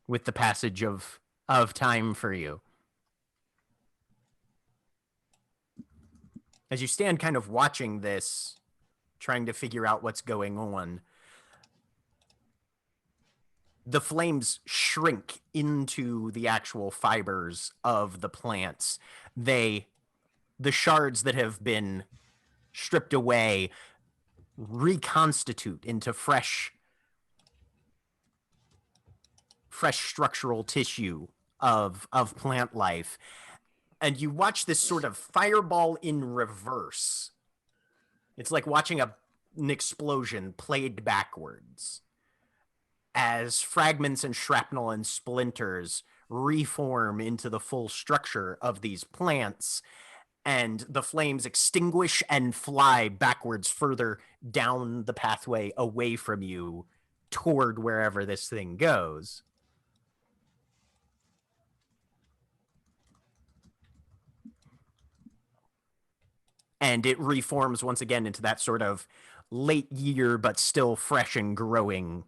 the passage of time for you. As you stand kind of watching this, trying to figure out what's going on, the flames shrink into the actual fibers of the plants. The shards that have been stripped away reconstitute into fresh structural tissue of plant life. And you watch this sort of fireball in reverse. It's like watching an explosion played backwards as fragments and shrapnel and splinters reform into the full structure of these plants, and the flames extinguish and fly backwards further down the pathway away from you toward wherever this thing goes. And it reforms once again into that sort of late year but still fresh and growing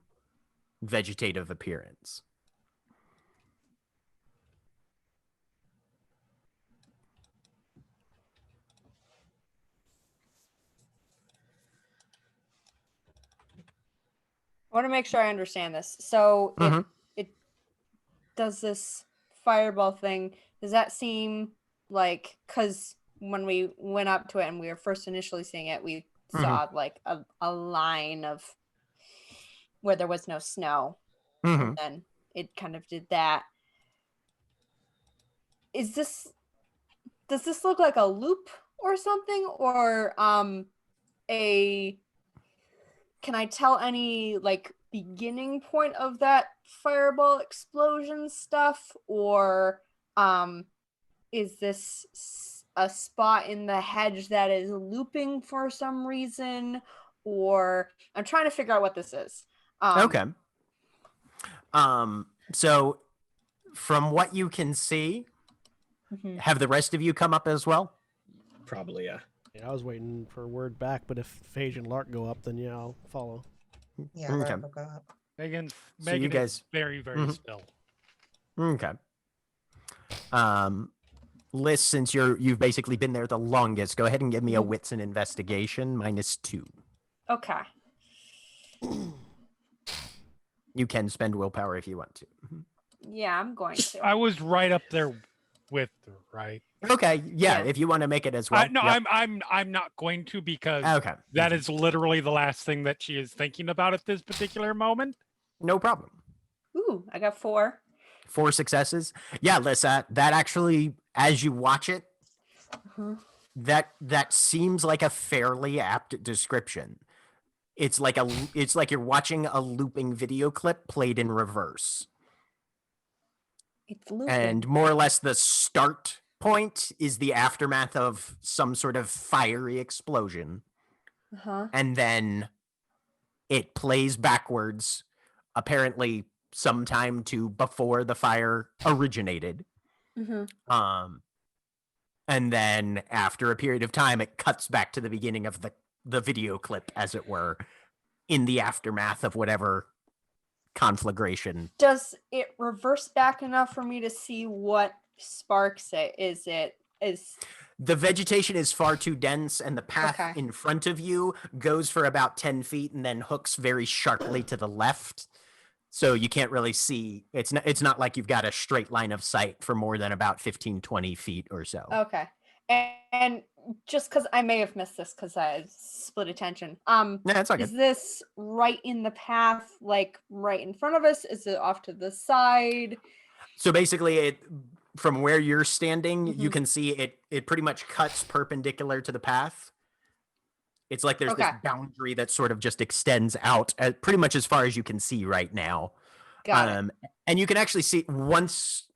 vegetative appearance. I want to make sure I understand this. So it does this fireball thing. Does that seem like, because when we went up to it and we were first initially seeing it, we saw like a line of where there was no snow. And then it kind of did that. Does this look like a loop or something, or can I tell any like beginning point of that fireball explosion stuff, or is this a spot in the hedge that is looping for some reason, or I'm trying to figure out what this is. Okay. So from what you can see, have the rest of you come up as well? Probably, yeah. Yeah, I was waiting for a word back, but if Phage and Lark go up, then yeah, I'll follow. Yeah, Okay. Lark will go up. Megan you guys- is very, very still. Okay. Liz, since you've basically been there the longest, go ahead and give me a wits and investigation -2. Okay. You can spend willpower if you want to. Yeah, I'm going to. I was right up there with her, right? Okay, yeah, Yeah. if you want to make it as well. No, Yep. I'm not going to, because Okay. that is literally the last thing that she is thinking about at this particular moment. No problem. Ooh, I got 4. 4 successes. Yeah, Liz, that actually, as you watch it, that seems like a fairly apt description. It's like you're watching a looping video clip played in reverse. It's looping. And more or less the start point is the aftermath of some sort of fiery explosion. And then it plays backwards, apparently sometime to before the fire originated. And then after a period of time, it cuts back to the beginning of the video clip, as it were, in the aftermath of whatever conflagration. Does it reverse back enough for me to see what sparks it? Is The vegetation is far too dense, and the path in front of you goes for about 10 feet and then hooks very sharply to the left. So you can't really see. It's not like you've got a straight line of sight for more than about 15, 20 feet or so. okay. And just because I may have missed this because I split attention. Yeah, it's all Is good. this right in the path, like right in front of us? Is it off to the side? So basically, from where you're standing, you Mhm. can see it pretty much cuts perpendicular to the path. It's like there's this Okay. boundary that sort of just extends out pretty much as far as you can see right now. Got it. And you can actually see once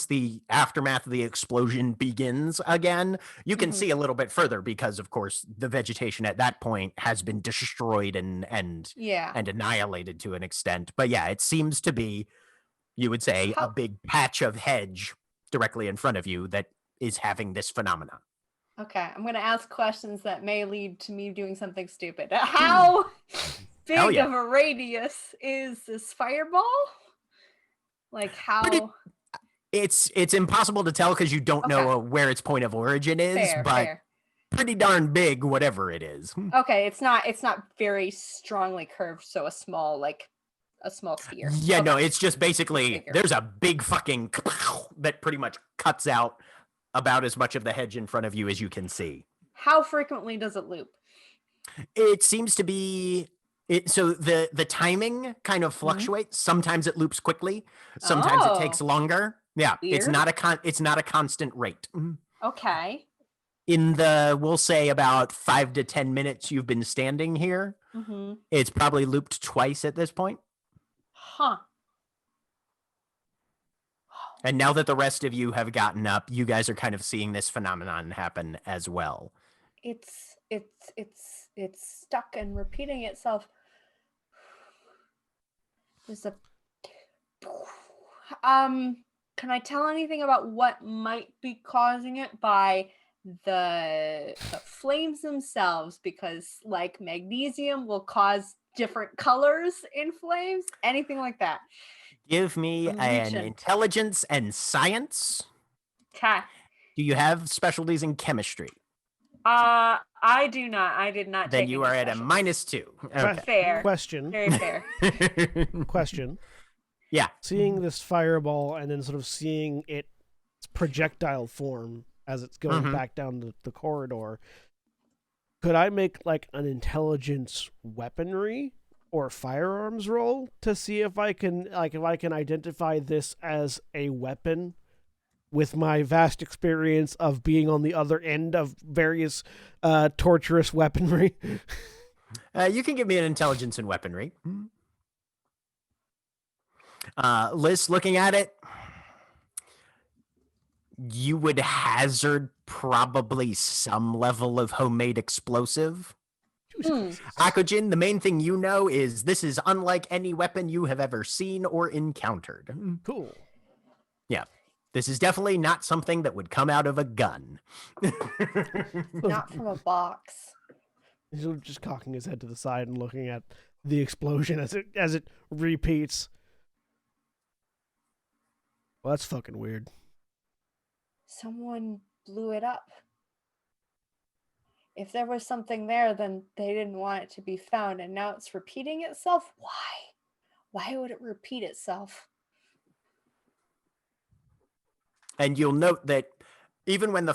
the aftermath of the explosion begins again, you can Mhm. see a little bit further because, of course, the vegetation at that point has been destroyed and Yeah. annihilated to an extent. But yeah, it seems to be, you would say, a How- big patch of hedge directly in front of you that is having this phenomena. Okay, I'm gonna ask questions that may lead to me doing something stupid. How Hell big yeah. of a radius is this fireball? Like Pretty- how It's impossible to tell because you don't know Okay. where its point of origin is, fair, but fair. pretty darn big, whatever it is. Okay, it's not very strongly curved, so a small sphere. Yeah, no, Okay. it's just basically Figure. there's a big fucking that pretty much cuts out about as much of the hedge in front of you as you can see. How frequently does it loop? It seems to be so the timing kind of fluctuates. Sometimes it loops quickly, sometimes it takes Oh. longer. Yeah, it's Weird. not a constant rate. Okay. In the, we'll say, about 5 to 10 minutes you've been standing here, Mm-hmm. it's probably looped twice at this point. Huh. And now that the rest of you have gotten up, you guys are kind of seeing this phenomenon happen as well. It's stuck and repeating itself. There's a can I tell anything about what might be causing it by the flames themselves? Because like magnesium will cause different colors in flames. Anything like that. Give me I'm an reaching. intelligence and science. Okay. Do you have specialties in chemistry? I do not. I did not. Then take you any are at a specials. -2. Que- Okay. Fair. Question. Very fair. Question. Yeah. Seeing this fireball and then sort of seeing its projectile form as it's going Mhm. back down the corridor, could I make like an intelligence weaponry or firearms roll to see if I can identify this as a weapon with my vast experience of being on the other end of various torturous weaponry? You can give me an intelligence and weaponry. Liz, looking at it, you would hazard probably some level of homemade explosive. Akujin, the main thing you know is this is unlike any weapon you have ever seen or encountered. Cool. Yeah. This is definitely not something that would come out of a gun. Not from a box. He's sort of just cocking his head to the side and looking at the explosion as it repeats. Well, that's fucking weird. Someone blew it up. If there was something there, then they didn't want it to be found, and now it's repeating itself? Why? Why would it repeat itself? And you'll note that even when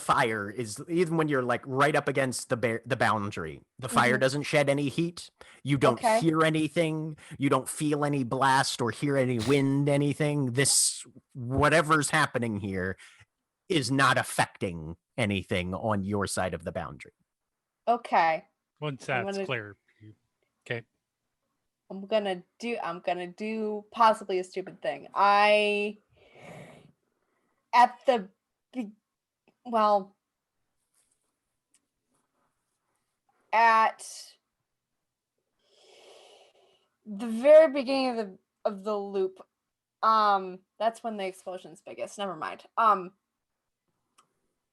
you're like right up against the boundary, the fire doesn't shed any heat. You don't hear anything. You don't feel any blast or hear any wind, anything. Whatever's happening here is not affecting anything on your side of the boundary. Okay. Once that's clear. Okay. I'm gonna do possibly a stupid thing. At the very beginning of the loop, that's when the explosion's biggest. Never mind.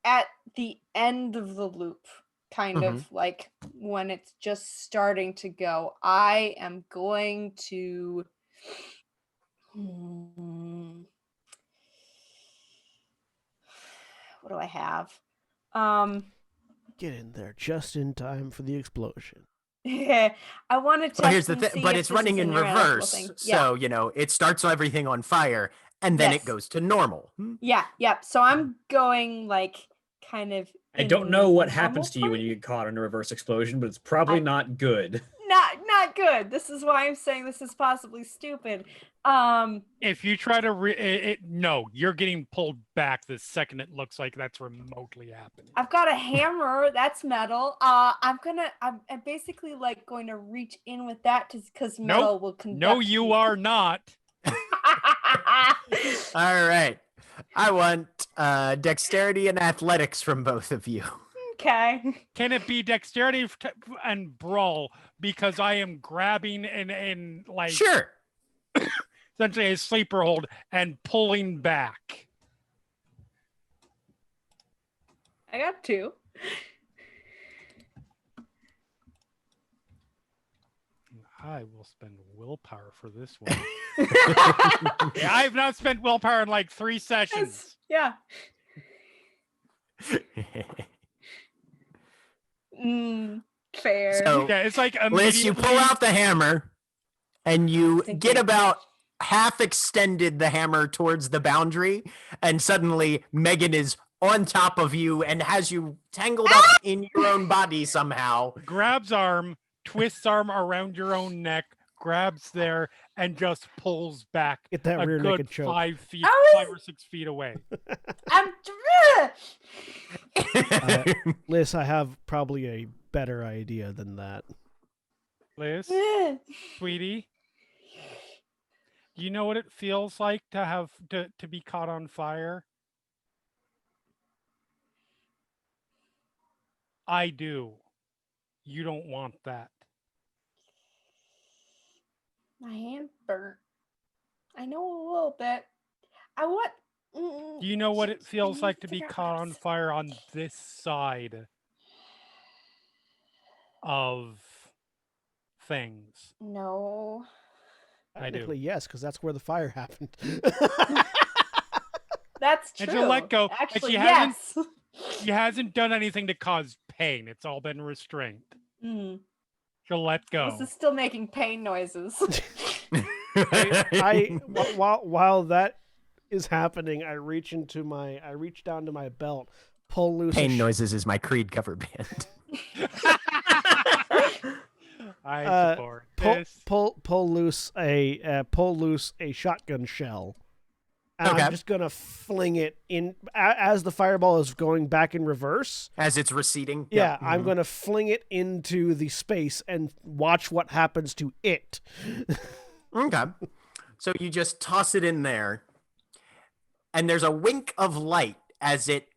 At the end of the loop, kind of like when it's just starting to go, I am going to what do I have? Get in there just in time for the explosion. Yeah, I want to test. Well, here's the thing, but it's running in reverse, so it starts everything on fire, and then it goes to normal. Yeah. So I'm going like kind of I don't know what in happens to you when normal you get caught in a reverse explosion, but it's probably not good. Not good. This is why I'm saying this is possibly stupid. If you try to no, you're getting pulled back the second it looks like that's remotely happening. I've got a hammer that's metal. I'm basically like going to reach in with that because metal will conduct. No, you are not. All right. I want dexterity and athletics from both of you. Okay. Can it be dexterity and brawl because I am grabbing and like Sure. essentially a sleeper hold and pulling back? I got 2. I will spend willpower for this one. Yeah, I've not spent willpower in like 3 sessions. Yeah. Fair. So, Yeah, it's like Liz, you pull out the hammer and you get about half extended the hammer towards the boundary, and suddenly Megan is on top of you and has you tangled up in your own body somehow. grabs arm, twists arm around your own neck, grabs there, and just pulls back Get that a rear good naked choke. 5 feet, I 5 was- or 6 feet away. I'm. Liz, I have probably a better idea than that. Liz, sweetie, you know what it feels like to have to be caught on fire? I do. You don't want that. My hand burnt. I know a little bit. I want. Do you know what it feels need like to to be figure out caught what on I'm fire on this side of things? No. I do. Technically, yes, because that's where the fire happened. That's true. And she'll let go, and Actually, she hasn't- yes. She hasn't done anything to cause pain. It's all been restraint. Mm. She'll let go. This is still making pain noises. While that is happening, I reach down to my belt, pull loose. Pain noises is my Creed cover band. I support this. pull loose a shotgun shell. And Okay. I'm just gonna fling it in as the fireball is going back in reverse. As it's receding. Yeah, Yep. I'm gonna fling it into the space and watch what happens to it. Okay. So you just toss it in there, and there's a wink of light as it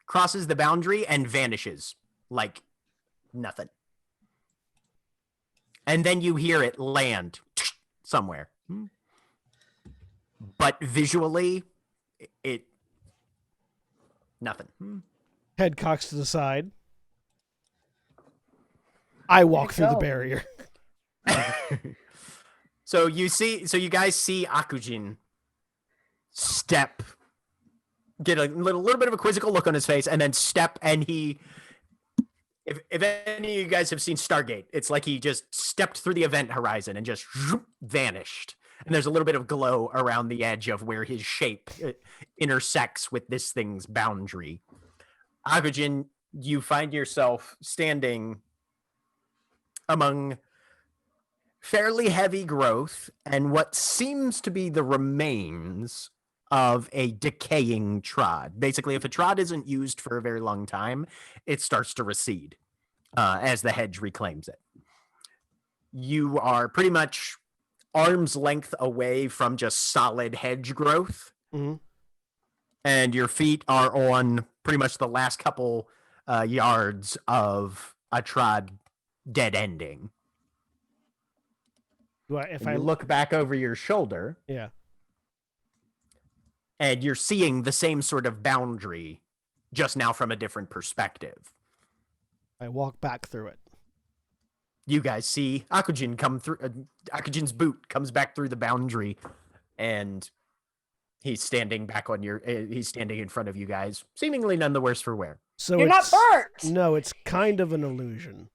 crosses the boundary and vanishes like nothing. And then you hear it land somewhere. But visually, it nothing. Head cocks to the side. I walk through the go. barrier. So you guys see Akujin get a little bit of a quizzical look on his face, and then step, and he, if any of you guys have seen Stargate, it's like he just stepped through the event horizon and just vanished. And there's a little bit of glow around the edge of where his shape intersects with this thing's boundary. Akujin, you find yourself standing among fairly heavy growth and what seems to be the remains of a decaying trod. Basically, if a trod isn't used for a very long time, it starts to recede as the hedge reclaims it. You are pretty much arm's length away from just solid hedge growth. Mhm. And your feet are on pretty much the last couple yards of a trod dead ending. If And I you look back over your shoulder, yeah. and you're seeing the same sort of boundary, just now from a different perspective. I walk back through it. You guys see Akujin come through. Akujin's boot comes back through the boundary, and he's standing back on he's standing in front of you guys, seemingly none the worse for wear. So You're not burnt. No, it's kind of an illusion.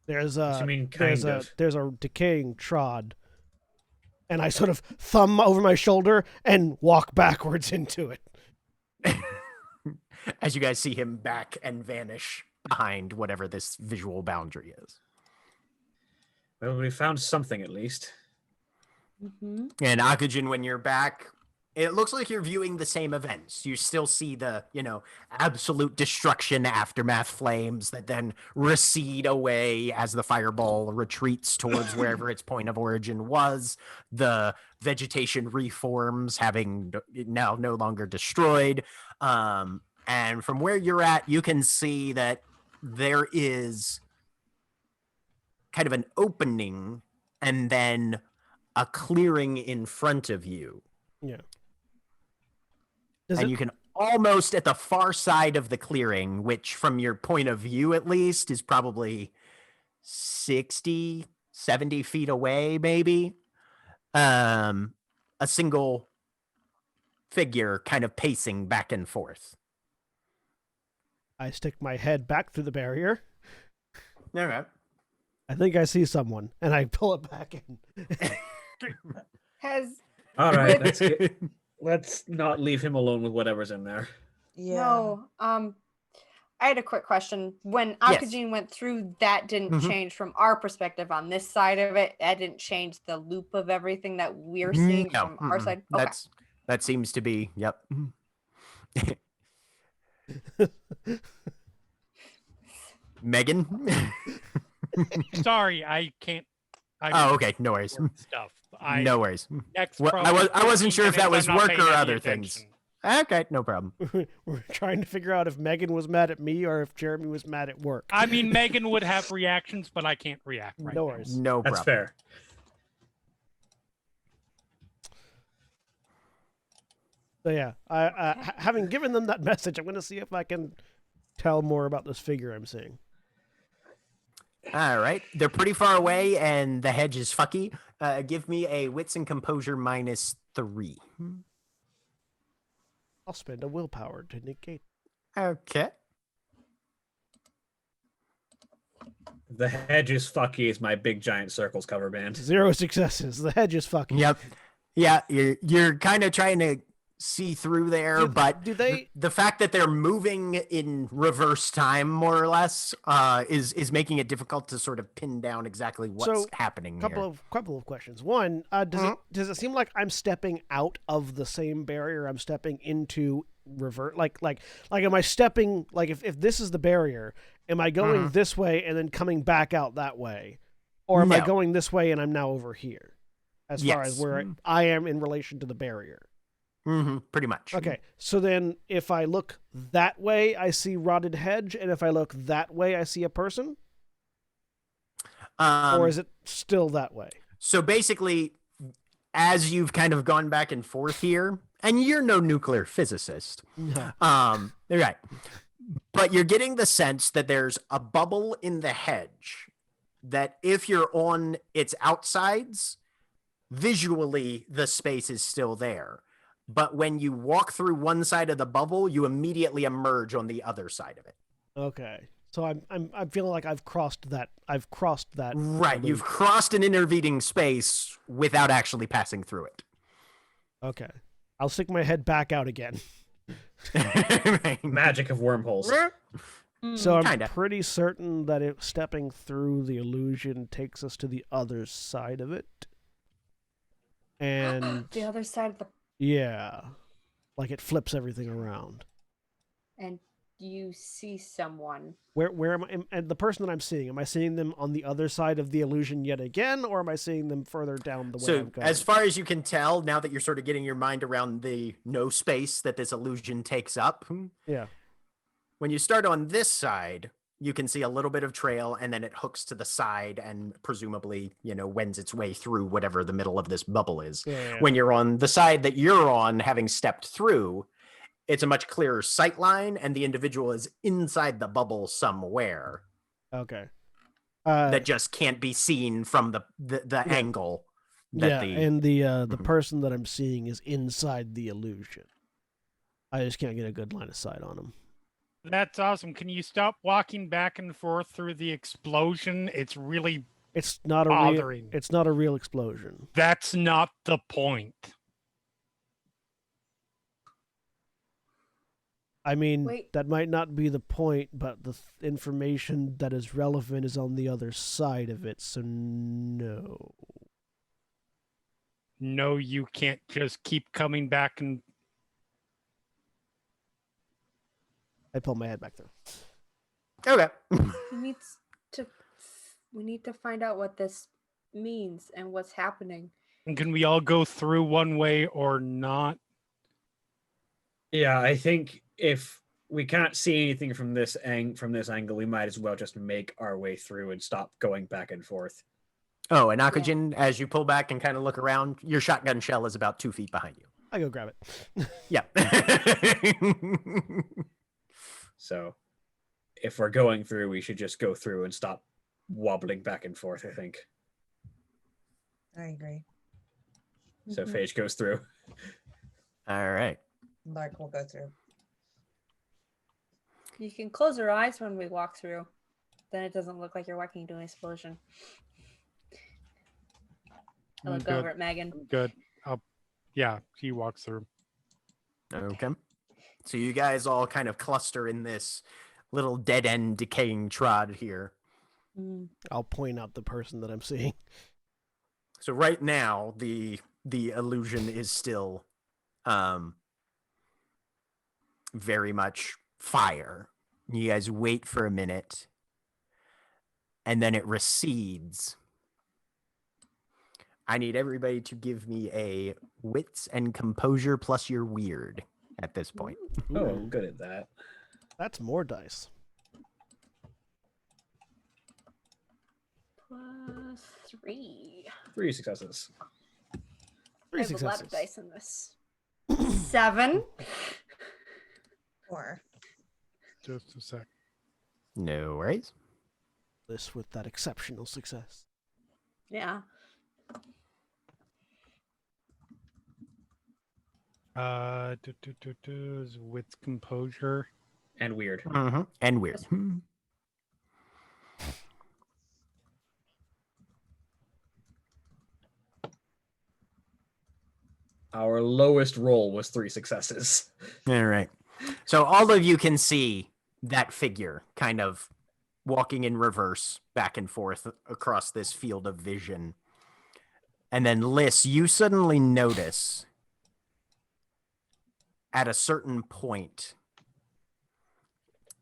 There's you mean kind of? there's a decaying trod, and I sort of thumb over my shoulder and walk backwards into it. as you guys see him back and vanish behind whatever this visual boundary is. Well, we found something at least. Mm-hmm. And Akujin, when you're back, it looks like you're viewing the same events. You still see the, absolute destruction, aftermath flames that then recede away as the fireball retreats towards wherever its point of origin was. The vegetation reforms, having now no longer destroyed. And from where you're at, you can see that there is kind of an opening and then a clearing in front of you. Yeah. You can almost at the far side of the clearing, which from your point of view at least is probably 60, 70 feet away, maybe. A single figure kind of pacing back and forth. I stick my head back through the barrier. All right. I think I see someone, and I pull it back in. All right, let's not leave him alone with whatever's in there. Yeah. No, I had a quick question. When Akujin went through, that didn't change from our perspective on this side of it. That didn't change the loop of everything that we're seeing from our side. Okay. That seems to be, yep. Megan? Sorry, I can't. Okay, no worries. Stuff. No worries. Next Well, I wasn't sure if that was I'm not work paying or any other attention. things. Okay, no problem. We're trying to figure out if Megan was mad at me or if Jeremy was mad at work. I mean, Megan would have reactions, but I can't react right No now. worries. No That's problem. fair. So yeah, having given them that message, I'm going to see if I can tell more about this figure I'm seeing. All right. They're pretty far away, and the hedge is fucky. Give me a wits and composure -3. I'll spend a willpower to negate. Okay. The hedge is fucky is my big giant circles cover band. 0 successes. The hedge is fucking. Yep. Yeah, you're kind of trying to see through there, but do they? The fact that they're moving in reverse time, more or less, is making it difficult to sort of pin down exactly what's happening here. Couple of questions. One, does it seem like I'm stepping out of the same barrier I'm stepping into revert? Like am I stepping, like if this is the barrier, am I going this way and then coming back out that way? Or am I going this way and I'm now over here? As far as where I am in relation to the barrier. Pretty much. Okay, so then if I look that way, I see rotted hedge, and if I look that way, I see a person? Or is it still that way? So basically, as you've kind of gone back and forth here, and you're no nuclear physicist, No. right, but you're getting the sense that there's a bubble in the hedge that if you're on its outsides, visually the space is still there. But when you walk through one side of the bubble, you immediately emerge on the other side of it. Okay. So I'm feeling like I've crossed that. Right. You've crossed an intervening space without actually passing through it. Okay. I'll stick my head back out again. Magic of wormholes. So I'm Kinda. pretty certain that stepping through the illusion takes us to the other side of it. And The other side of the. yeah, like it flips everything around. And you see someone. Where am I? And the person that I'm seeing, am I seeing them on the other side of the illusion yet again, or am I seeing them further down the way I'm So going? as far as you can tell, now that you're sort of getting your mind around the no space that this illusion takes up, Yeah. when you start on this side, you can see a little bit of trail, and then it hooks to the side and presumably, wends its way through whatever the middle of this bubble is. Yeah. When you're on the side that you're on, having stepped through, it's a much clearer sight line, and the individual is inside the bubble somewhere Okay. that just can't be seen from the angle. That and the person that I'm seeing is inside the illusion. I just can't get a good line of sight on him. That's awesome. Can you stop walking back and forth through the explosion? It's really It's not a bothering. It's not a real explosion. That's not the point. I mean, Wait. that might not be the point, but the information that is relevant is on the other side of it, so no. No, you can't just keep coming back and I pull my head back through. Okay. We need to find out what this means and what's happening. can we all go through one way or not? Yeah, I think if we can't see anything from this angle, we might as well just make our way through and stop going back and forth. Oh, and Akujin, as you pull back and kind of look around, your shotgun shell is about 2 feet behind you. I go grab it. Yeah. So if we're going through, we should just go through and stop wobbling back and forth, I think. I agree. So Mhm. Phage goes through. All right. Lark will go through. You can close your eyes when we walk through. Then it doesn't look like you're walking into an explosion. I look Good. over at Megan. Good. Yeah, he walks through. Okay. So you guys all kind of cluster in this little dead end decaying trod here. Mm. I'll point out the person that I'm seeing. So right now the illusion is still very much fire. You guys wait for a minute and then it recedes. I need everybody to give me a wits and composure plus your weird at this point. Oh, Ooh, I'm good at that. that's more dice. +3. 3 successes. Three I have a lot successes. of dice in this. 7. 4. Just a sec. No worries. This with that exceptional success. Yeah. Is with composure. And weird. Mm-hmm. And weird. Our lowest roll was 3 successes. All right. So all of you can see that figure kind of walking in reverse back and forth across this field of vision. And then Liz, you suddenly notice at a certain point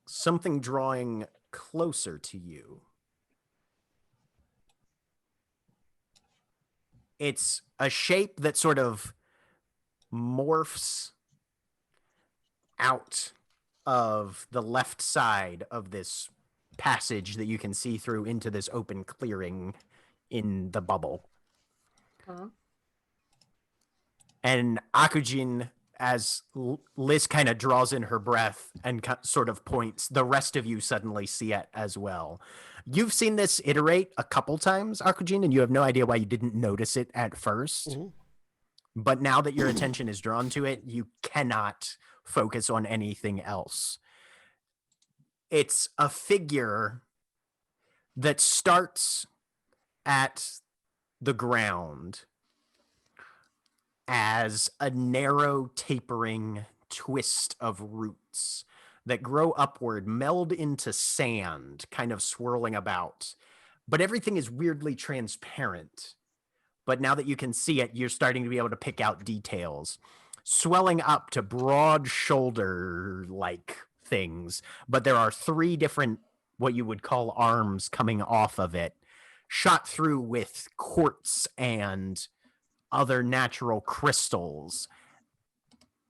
something drawing closer to you. It's a shape that sort of morphs out of the left side of this passage that you can see through into this open clearing in the bubble. Huh? And Akujin, as Liz kind of draws in her breath and sort of points, the rest of you suddenly see it as well. You've seen this iterate a couple times, Akujin, and you have no idea why you didn't notice it at first. Mhm. But now that your attention is drawn to it, you cannot focus on anything else. It's a figure that starts at the ground as a narrow, tapering twist of roots that grow upward, meld into sand, kind of swirling about. But everything is weirdly transparent. But now that you can see it, you're starting to be able to pick out details. Swelling up to broad shoulder-like things, but there are 3 different, what you would call arms coming off of it, shot through with quartz and other natural crystals.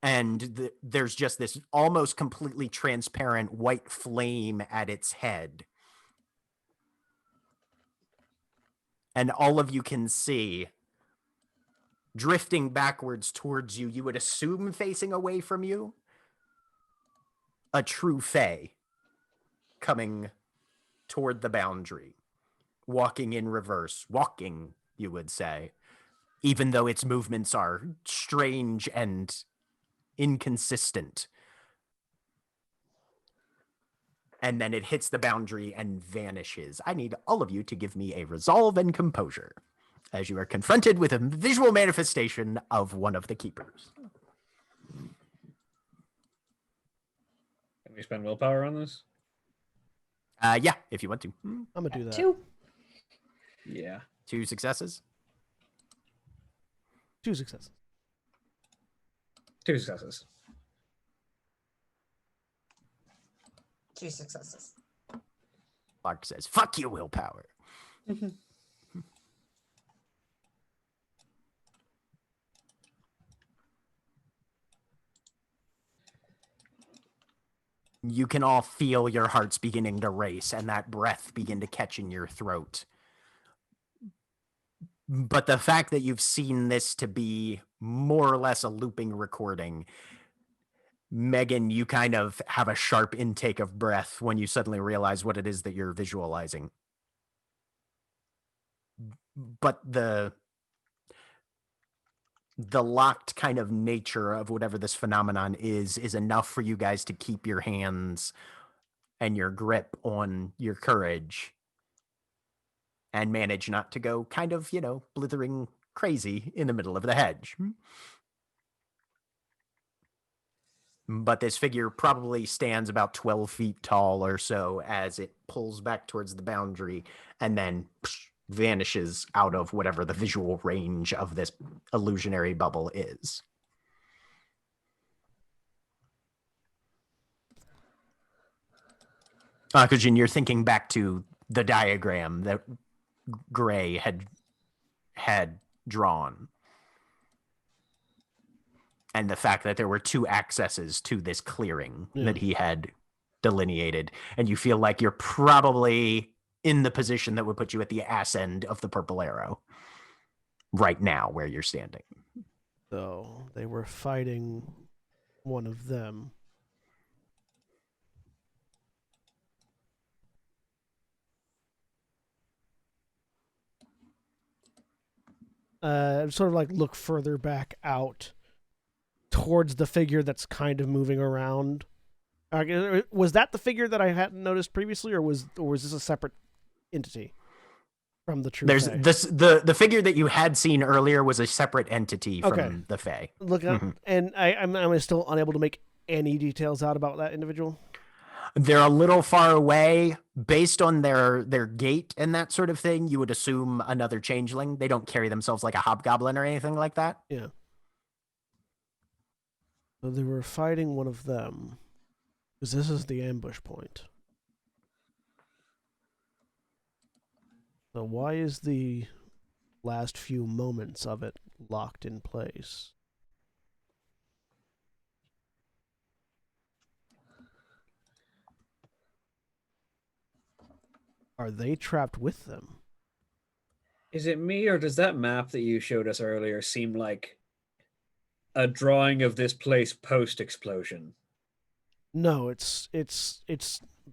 And there's just this almost completely transparent white flame at its head. And all of you can see, drifting backwards towards you, you would assume facing away from you, a true fae coming toward the boundary, walking in reverse, walking, you would say, even though its movements are strange and inconsistent. And then it hits the boundary and vanishes. I need all of you to give me a resolve and composure as you are confronted with a visual manifestation of one of the keepers. We spend willpower on this? Yeah, if you want to. I'm gonna do that. 2. Yeah. 2 successes. 2 successes. 2 successes. 2 successes. Lark says, "Fuck you, willpower." You can all feel your hearts beginning to race and that breath begin to catch in your throat. But the fact that you've seen this to be more or less a looping recording, Megan, you kind of have a sharp intake of breath when you suddenly realize what it is that you're visualizing. But the locked kind of nature of whatever this phenomenon is enough for you guys to keep your hands and your grip on your courage and manage not to go kind of, blithering crazy in the middle of the hedge. But this figure probably stands about 12 feet tall or so as it pulls back towards the boundary and then vanishes out of whatever the visual range of this illusionary bubble is. Kujin, you're thinking back to the diagram that Gray had drawn. And the fact that there were 2 accesses to this clearing that he had delineated. And you feel like you're probably in the position that would put you at the ass end of the purple arrow right now where you're standing. So they were fighting one of them. Sort of like look further back out towards the figure that's kind of moving around. Was that the figure that I hadn't noticed previously, or was this a separate entity from the true There's Fae? the figure that you had seen earlier was a separate entity from the Fae. Look, and I'm still unable to make any details out about that individual. They're a little far away. Based on their gait and that sort of thing, you would assume another changeling. They don't carry themselves like a hobgoblin or anything like that. Yeah. So they were fighting one of them. Because this is the ambush point. So why is the last few moments of it locked in place? Are they trapped with them? Is it me, or does that map that you showed us earlier seem like a drawing of this place post-explosion? No, it's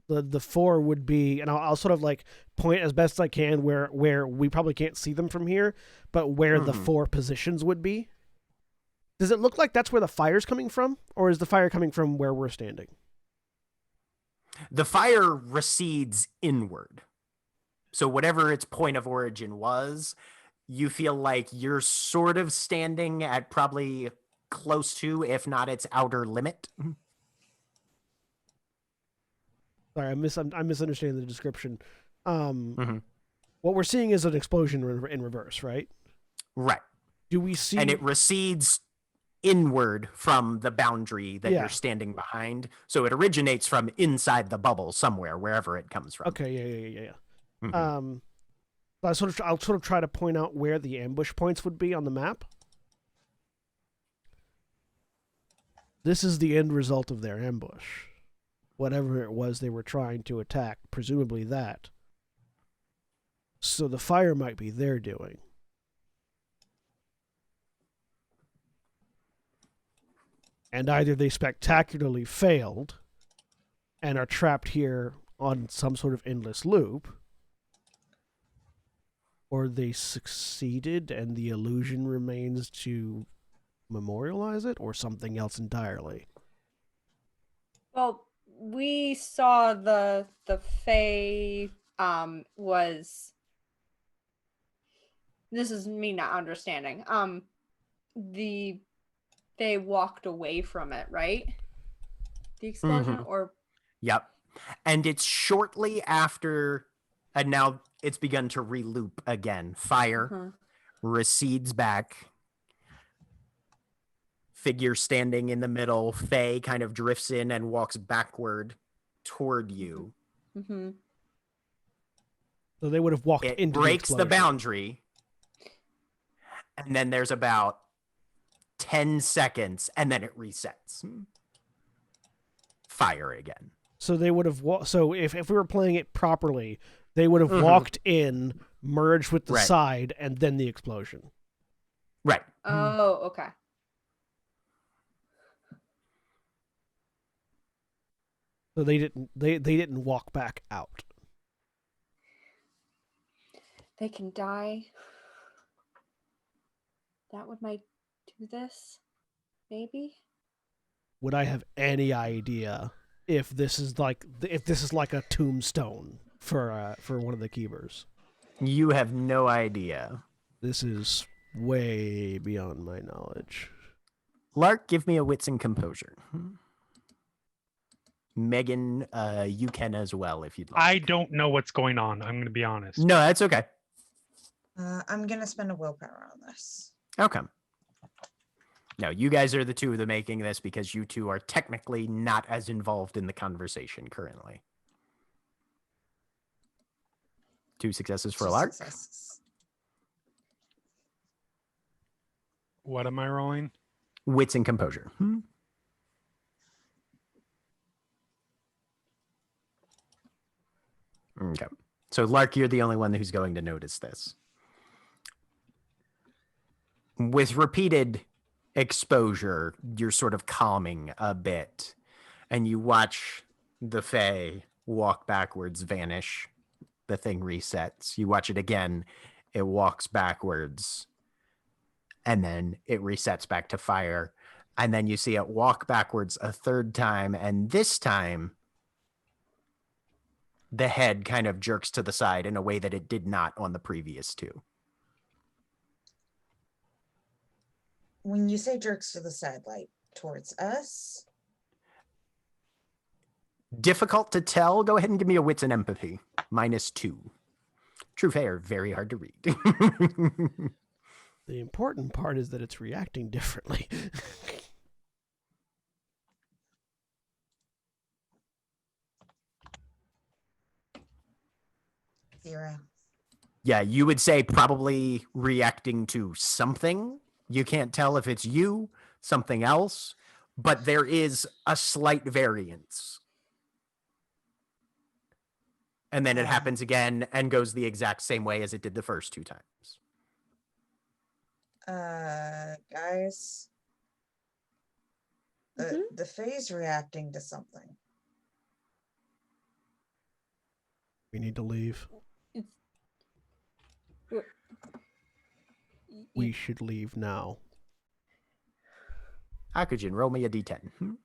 the 4 would be, and I'll sort of like point as best I can where we probably can't see them from here, but where the 4 positions would be. Does it look like that's where the fire's coming from, or is the fire coming from where we're standing? The fire recedes inward. So whatever its point of origin was, you feel like you're sort of standing at probably close to, if not its outer limit. Sorry, I'm misunderstanding the description. What we're seeing is an explosion in reverse, right? Right. Do we see? And it recedes inward from the boundary that you're standing behind. So it originates from inside the bubble somewhere, wherever it comes from. Okay, yeah. I'll sort of try to point out where the ambush points would be on the map. This is the end result of their ambush. Whatever it was they were trying to attack, presumably that. So the fire might be their doing. And either they spectacularly failed and are trapped here on some sort of endless loop, or they succeeded and the illusion remains to memorialize it, or something else entirely. Well, we saw the Fae was, this is me not understanding. The Fae walked away from it, right? The explosion, or Yep. And it's shortly after, and now it's begun to reloop again. Fire recedes back. Figure standing in the middle. Faye kind of drifts in and walks backward toward you. Mm-hmm. So they would have walked It into breaks the explosion. boundary. And then there's about 10 seconds, and then it resets. Fire again. So they would have so if we were playing it properly, they would have walked in, merged with the Right. side, and then the explosion. Right. Oh, okay. So they didn't walk back out. They can die. That would might do this, maybe. Would I have any idea if this is like a tombstone for one of the keepers? You have no idea. This is way beyond my knowledge. Lark, give me a wits and composure. Megan, you can as well if you'd like. I don't know what's going on. I'm going to be honest. No, that's okay. I'm gonna spend a willpower on this. Okay. No, you guys are the two of the making this because you two are technically not as involved in the conversation currently. 2 successes for Two Lark. successes. What am I rolling? Wits and composure. Okay. So Lark, you're the only one who's going to notice this. With repeated exposure, you're sort of calming a bit, and you watch the Fae walk backwards, vanish. The thing resets. You watch it again, it walks backwards, and then it resets back to fire. And then you see it walk backwards a third time, and this time the head kind of jerks to the side in a way that it did not on the previous two. When you say jerks to the side, like towards us, Difficult to tell. Go ahead and give me a wits and empathy. -2. True Fae are very hard to read. The important part is that it's reacting differently. 0. Yeah, you would say probably reacting to something. You can't tell if it's you, something else, but there is a slight variance. And then it happens again and goes the exact same way as it did the first 2 times. Guys, the Fae's reacting to something. We need to leave. It's- We should leave now. Akujin, roll me a d10.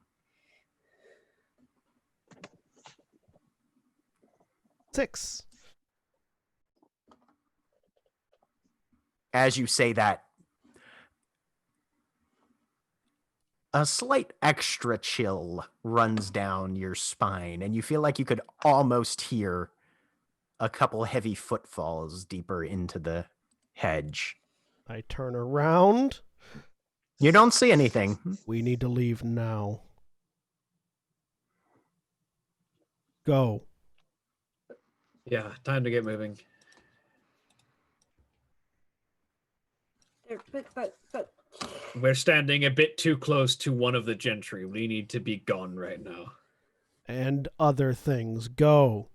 6. As you say that, a slight extra chill runs down your spine, and you feel like you could almost hear a couple heavy footfalls deeper into the hedge. I turn around. You don't see anything. We need to leave now. Go. Yeah, time to get moving. But We're standing a bit too close to one of the gentry. We need to be gone right now. And other things. Go.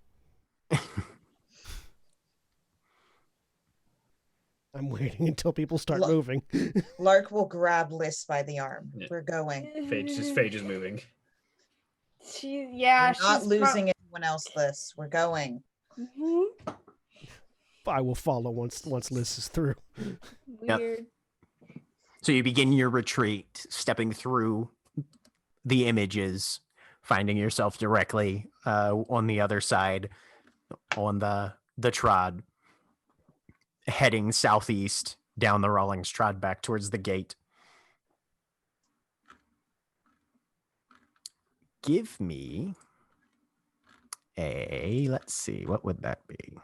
I'm waiting until people start Look. moving. Lark will grab Liz by the arm. Yeah. We're going. Phage is moving. We're We're not losing anyone else, Liz. We're going. I will follow once Liz is through. Yep. Weird. So you begin your retreat, stepping through the images, finding yourself directly on the other side, on the trod, heading southeast down the Rawlings Trod back towards the gate. Give me let's see, what would that be?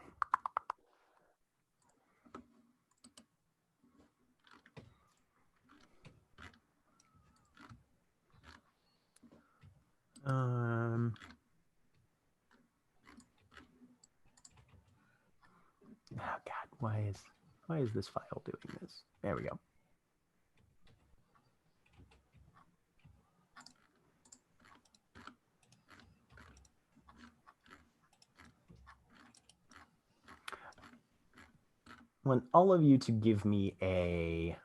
Oh God, why is this file doing this? There we go. I want all of you to give me a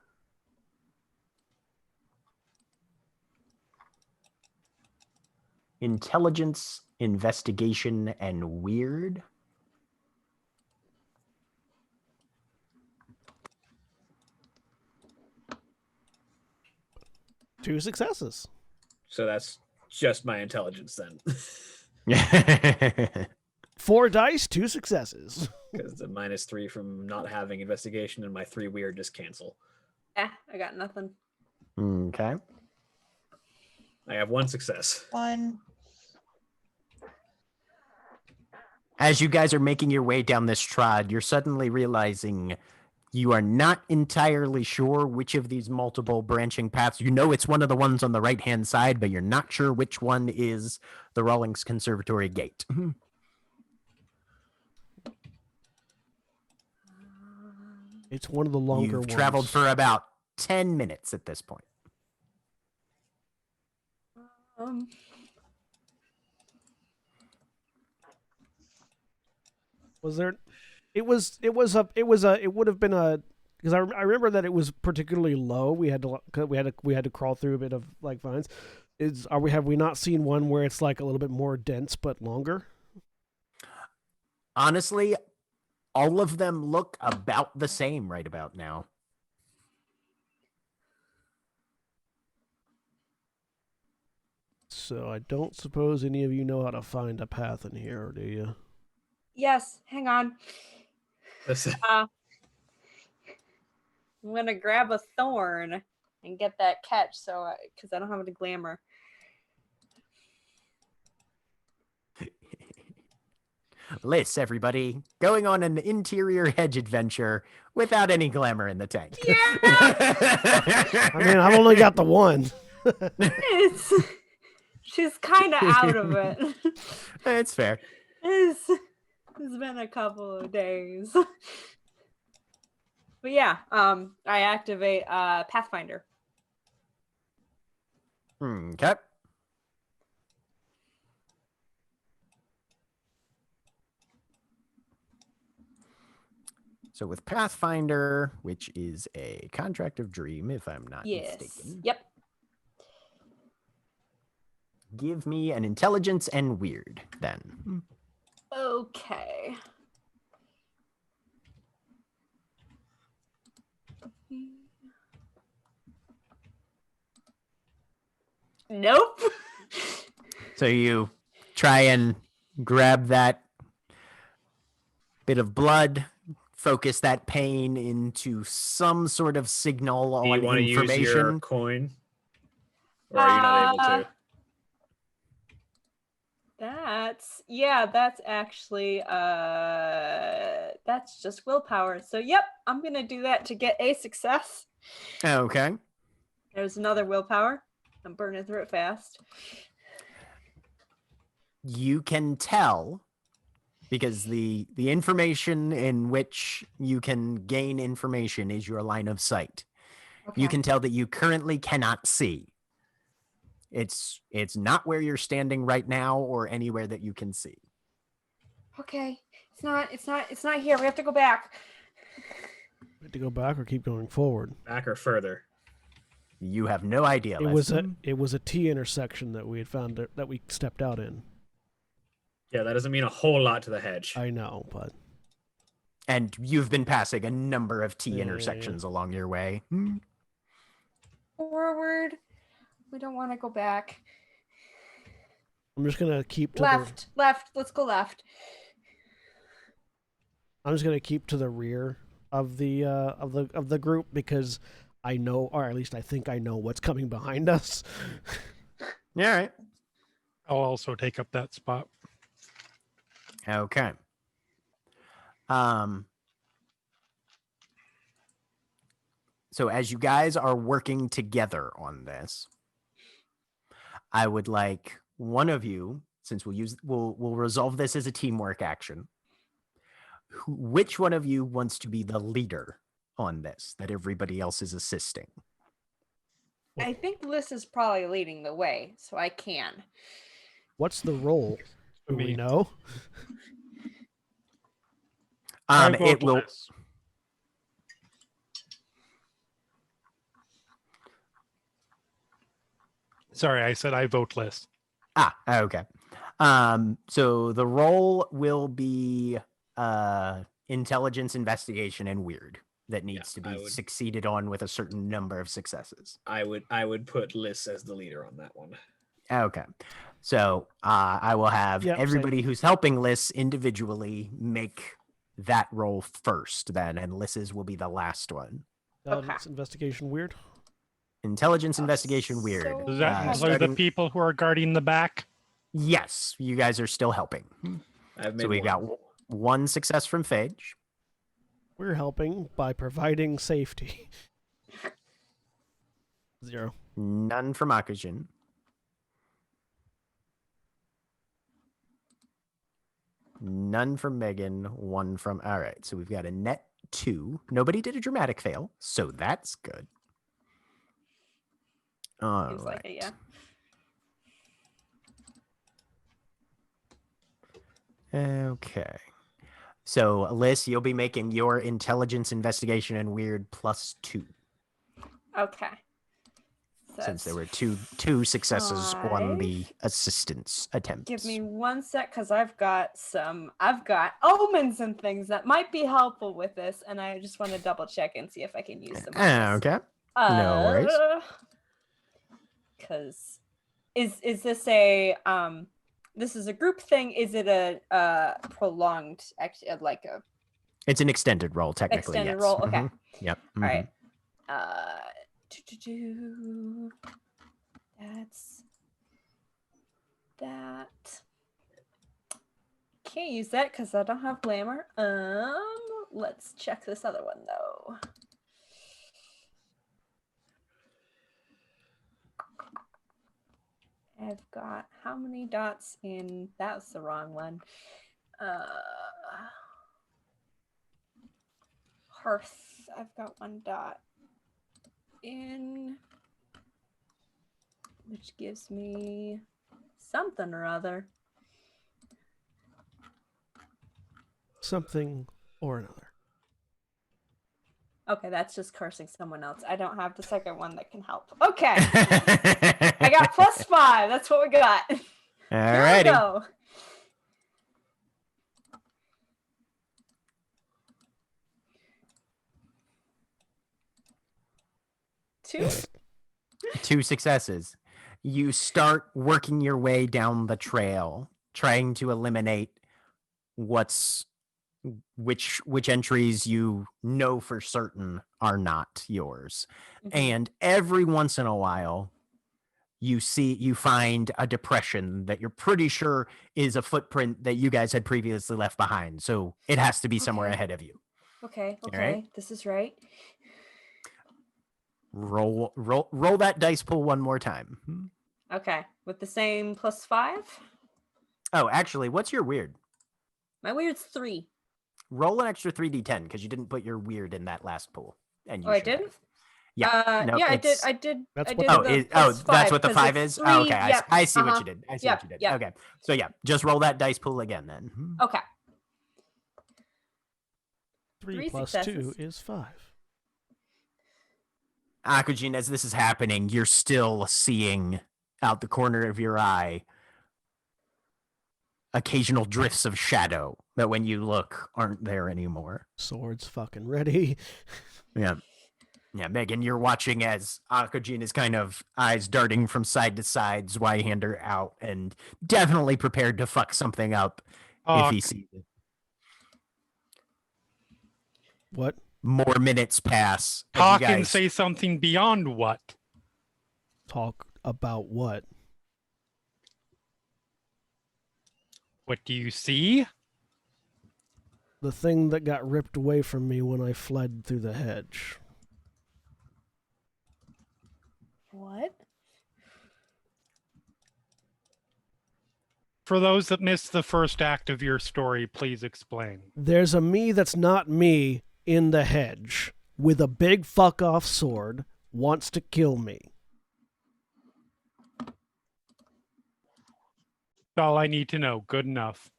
intelligence, investigation, and weird. Two successes. So that's just my intelligence then. 4 dice, 2 successes. Because the -3 from not having investigation and my 3 weird just cancel. I got nothing. Okay. I have 1 success. 1. As you guys are making your way down this trod, you're suddenly realizing you are not entirely sure which of these multiple branching paths. You know it's one of the ones on the right-hand side, but you're not sure which one is the Rawlings Conservatory gate. It's one of the longer You've ones. traveled for about 10 minutes at this point. Was there? It would have been a, because I remember that it was particularly low. We had to crawl through a bit of like vines. Have we not seen one where it's like a little bit more dense but longer? Honestly, all of them look about the same right about now. So I don't suppose any of you know how to find a path in here, do you? Yes, hang on. I'm gonna grab a thorn and get that catch, so because I don't have any glamour. Liz, everybody, going on an interior hedge adventure without any glamour in the tank. Yeah! I mean, I've only got the one. She's kind of out of it. It's fair. It's been a couple of days. But yeah, I activate Pathfinder. Okay. So with Pathfinder, which is a contract of dream, if I'm not mistaken. Yep. Give me an intelligence and weird, then. Okay. Nope. So you try and grab that bit of blood, focus that pain into some sort of signal Do you on want to use your information. coin? Or are you not able to? That's actually that's just willpower. So yep, I'm gonna do that to get a success. Okay. There's another willpower. I'm burning through it fast. You can tell, because the information in which you can gain information is your line of sight. Okay. You can tell that you currently cannot see. It's not where you're standing right now or anywhere that you can see. Okay. It's not here. We have to go back. We have to go back or keep going forward. Back or further? You have no idea. It was a T intersection that we had found that we stepped out in. Yeah, that doesn't mean a whole lot to the hedge. I know, but And you've been passing a number of T intersections along your way. Forward. We don't want to go back. I'm just gonna keep to Left. Let's go left. I'm just gonna keep to the rear of the group because I know, or at least I think I know what's coming behind us. Yeah, all right. I'll also take up that spot. Okay. So as you guys are working together on this, I would like one of you, since we'll resolve this as a teamwork action. Which one of you wants to be the leader on this that everybody else is assisting? I think Liz is probably leading the way, so I can. What's the role? Do we Me. know? I It vote will. Liz. Sorry, I said I vote Liz. Okay. So the role will be intelligence, investigation, and weird that needs to I be would- succeeded on with a certain number of successes. I would put Liz as the leader on that one. Okay. So I will have Yep, same. everybody who's helping Liz individually make that role first, then, and Liz's will be the last one. Intelligence, investigation, weird. Intelligence, investigation, weird. so- Does that Uh, include the starting- people who are guarding the back? Yes, you guys are still helping. I've made So we one. got one success from Phage. We're helping by providing safety. 0. None from Akujin. None from Megan. One from. All right. So we've got a net 2. Nobody did a dramatic fail. So that's good. All Seems like it, yeah. Okay. So, Liz, you'll be making your intelligence, investigation, and weird +2. Okay. So Since there that's- were two successes on the 5. assistance attempts. Give me one sec, because I've got omens and things that might be helpful with this, and I just want to double check and see if I can use them. on this. Okay. No worries. Because is this a this is a group thing? Is it a prolonged like a It's an extended roll, technically. extended yes. roll? Okay. Mhm. Yep. All right. That's that. Can't use that because I don't have glamour. Let's check this other one though. I've got how many dots in? That's the wrong one. Hearth. I've got 1 dot in, which gives me something or other. Something or another. Okay, that's just cursing someone else. I don't have the second one that can help. Okay, I got +5. That's what we got. Here we Alrighty. go. Two. 2 successes. You start working your way down the trail, trying to eliminate which entries you know for certain are not yours. Mhm. And every once in a while, you find a depression that you're pretty sure is a footprint that you guys had previously left behind. So it has to be somewhere Okay. ahead of you. Okay, All okay, right. this is right. Roll that dice pool one more time. Okay, with the same +5. Oh, actually, what's your weird? My weird's 3. Roll an extra 3d10 because you didn't put your weird in that last pool. And you Oh, I should did? have. Yeah. No, yeah, I it's- did. That's I what did the- the that's +5, what the 'cause 5 it's is? 3, Oh, okay. Yep. I see what uh-huh. you did. I see Yep, what you did. yep. Okay. So yeah, just roll that dice pool again then. Okay. 3 3 plus successes. 2 is 5. Akujin, as this is happening, you're still seeing out the corner of your eye occasional drifts of shadow that when you look aren't there anymore. Swords fucking ready. Yeah. Yeah, Megan, you're watching as Akujin is kind of eyes darting from side to side, Zweihander out, and definitely prepared to fuck something up if he sees it. What? More minutes pass. as you Talk and guys- say something beyond what? Talk about what? What do you see? The thing that got ripped away from me when I fled through the hedge. What? For those that missed the first act of your story, please explain. There's a me that's not me in the hedge with a big fuck off sword, wants to kill me. That's all I need to know. Good enough.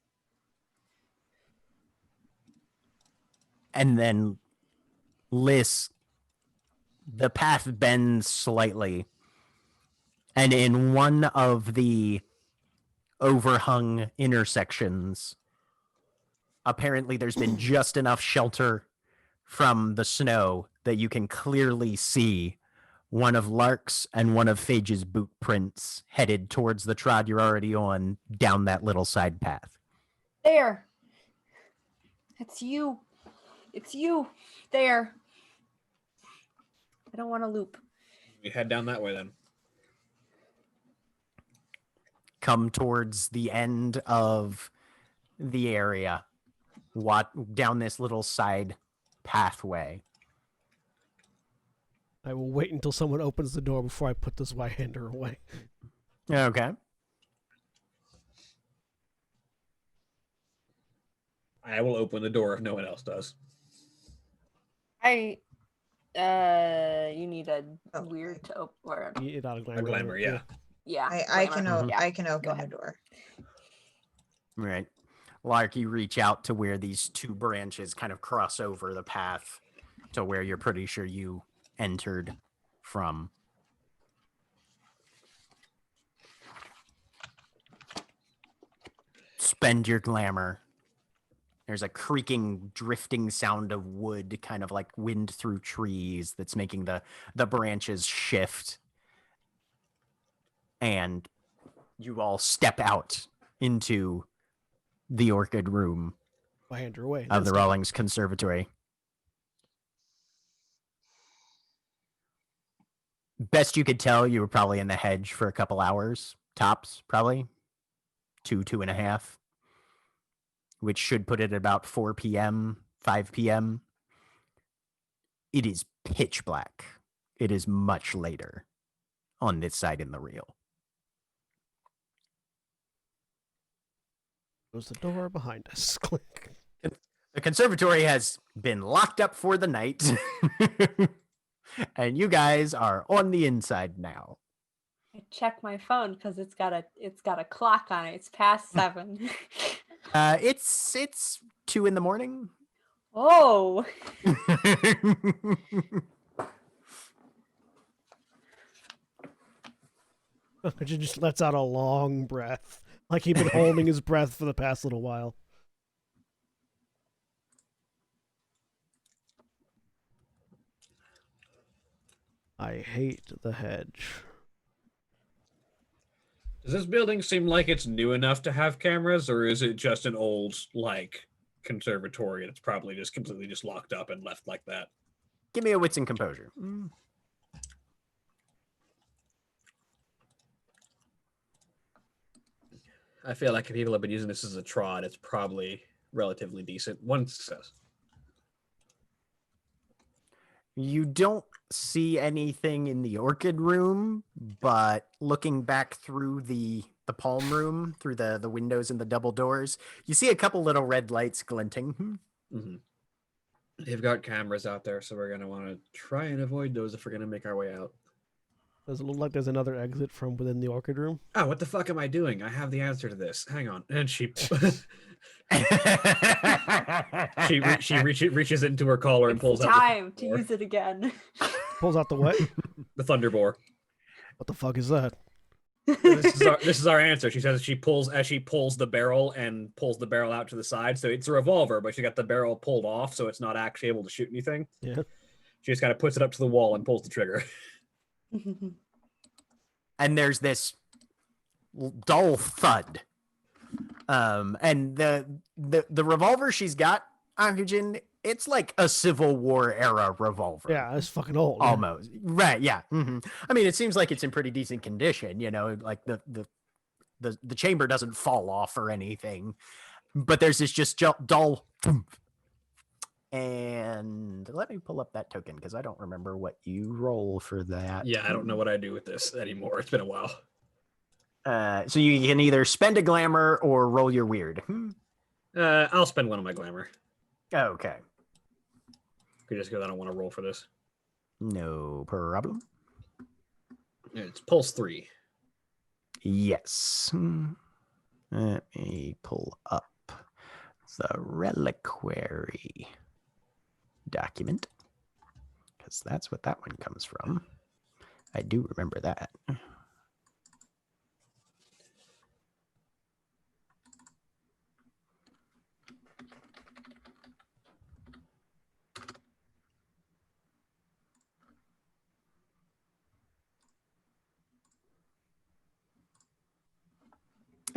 And then Liz, the path bends slightly. And in one of the overhung intersections, apparently there's been just enough shelter from the snow that you can clearly see one of Lark's and one of Phage's boot prints headed towards the trod you're already on down that little side path. There. It's you. It's you. There. I don't want to loop. We head down that way then. Come towards the end of the area, down this little side pathway. I will wait until someone opens the door before I put this Y-hander away. Okay. I will open the door if no one else does. You need a weird to open. Or, A glamour, yeah. yeah. I glamour. can Yeah. I can open the ahead. door. Right. Lark, you reach out to where these two branches kind of cross over the path to where you're pretty sure you entered from. Spend your glamour. There's a creaking, drifting sound of wood, kind of like wind through trees, that's making the branches shift. And you all step out into the orchid room Y-hander away. of the Rawlings Conservatory. Best you could tell, you were probably in the hedge for a couple hours, tops, probably. 2.5, which should put it at about 4 p.m., 5 p.m. It is pitch black. It is much later on this side in the reel. Close the door behind us. Click. The conservatory has been locked up for the night. And you guys are on the inside now. I check my phone because it's got a clock on it. It's past 7. It's 2 a.m. Oh. He just lets out a long breath, like he'd been holding his breath for the past little while. I hate the hedge. Does this building seem like it's new enough to have cameras, or is it just an old, like, conservatory and it's probably just completely just locked up and left like that? Give me a wits and composure. I feel like if people have been using this as a trod, it's probably relatively decent. 1 success. You don't see anything in the orchid room, but looking back through the palm room, through the windows and the double doors, you see a couple little red lights glinting. Mm-hmm. They've got cameras out there, so we're going to want to try and avoid those if we're going to make our way out. Does it look like there's another exit from within the orchid room? Oh, what the fuck am I doing? I have the answer to this. Hang on. And she reaches into her collar and pulls out time to use it again. Pulls out the what? the thunder bore. What the fuck is that? This is our answer. She says she pulls the barrel and pulls the barrel out to the side. So it's a revolver, but she got the barrel pulled off, so it's not actually able to shoot anything. Yeah. She just kind of puts it up to the wall and pulls the trigger. And there's this dull thud. And the revolver she's got, Ahujin, it's like a Civil War era revolver. Yeah, it's fucking old. Almost. Yeah. Right, yeah. Mm-hmm. I mean, it seems like it's in pretty decent condition, like the chamber doesn't fall off or anything. But there's this just dull thump And let me pull up that token because I don't remember what you roll for that. Yeah, I don't know what I do with this anymore. It's been a while. So you can either spend a glamour or roll your weird. I'll spend one of my glamour. Okay. Just because I don't want to roll for this. No problem. It's pulse 3. Yes. Let me pull up the reliquary document because that's what that one comes from. I do remember that.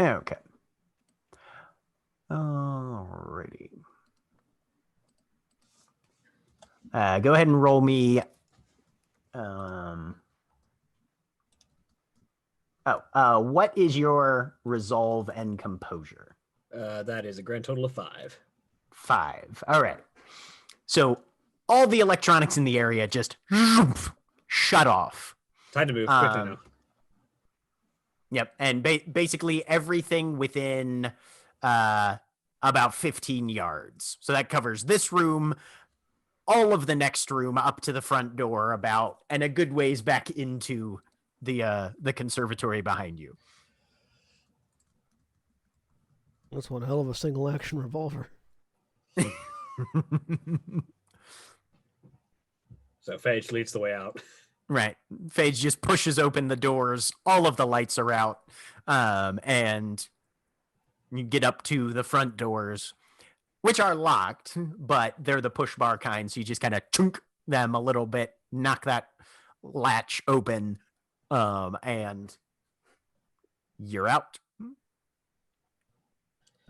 Okay. Alrighty. Go ahead and roll me. What is your resolve and composure? That is a grand total of 5. 5. All right. So all the electronics in the area just shut off. Time to move quickly now. Yep. And basically everything within about 15 yards. So that covers this room, all of the next room up to the front door and a good ways back into the conservatory behind you. That's one hell of a single action revolver. So Phage leads the way out. Right. Phage just pushes open the doors. All of the lights are out. And you get up to the front doors, which are locked, but they're the push bar kind. So you just kind of chunk them a little bit, knock that latch open, and you're out.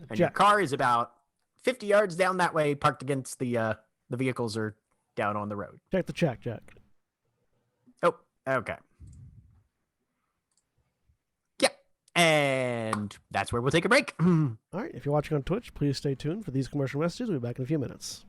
And your car is about 50 yards down that way, parked against the vehicles are down on the road. Check the check, Jack. Oh, okay. Yeah. And that's where we'll take a break. All right. If you're watching on Twitch, please stay tuned for these commercial messages. We'll be back in a few minutes.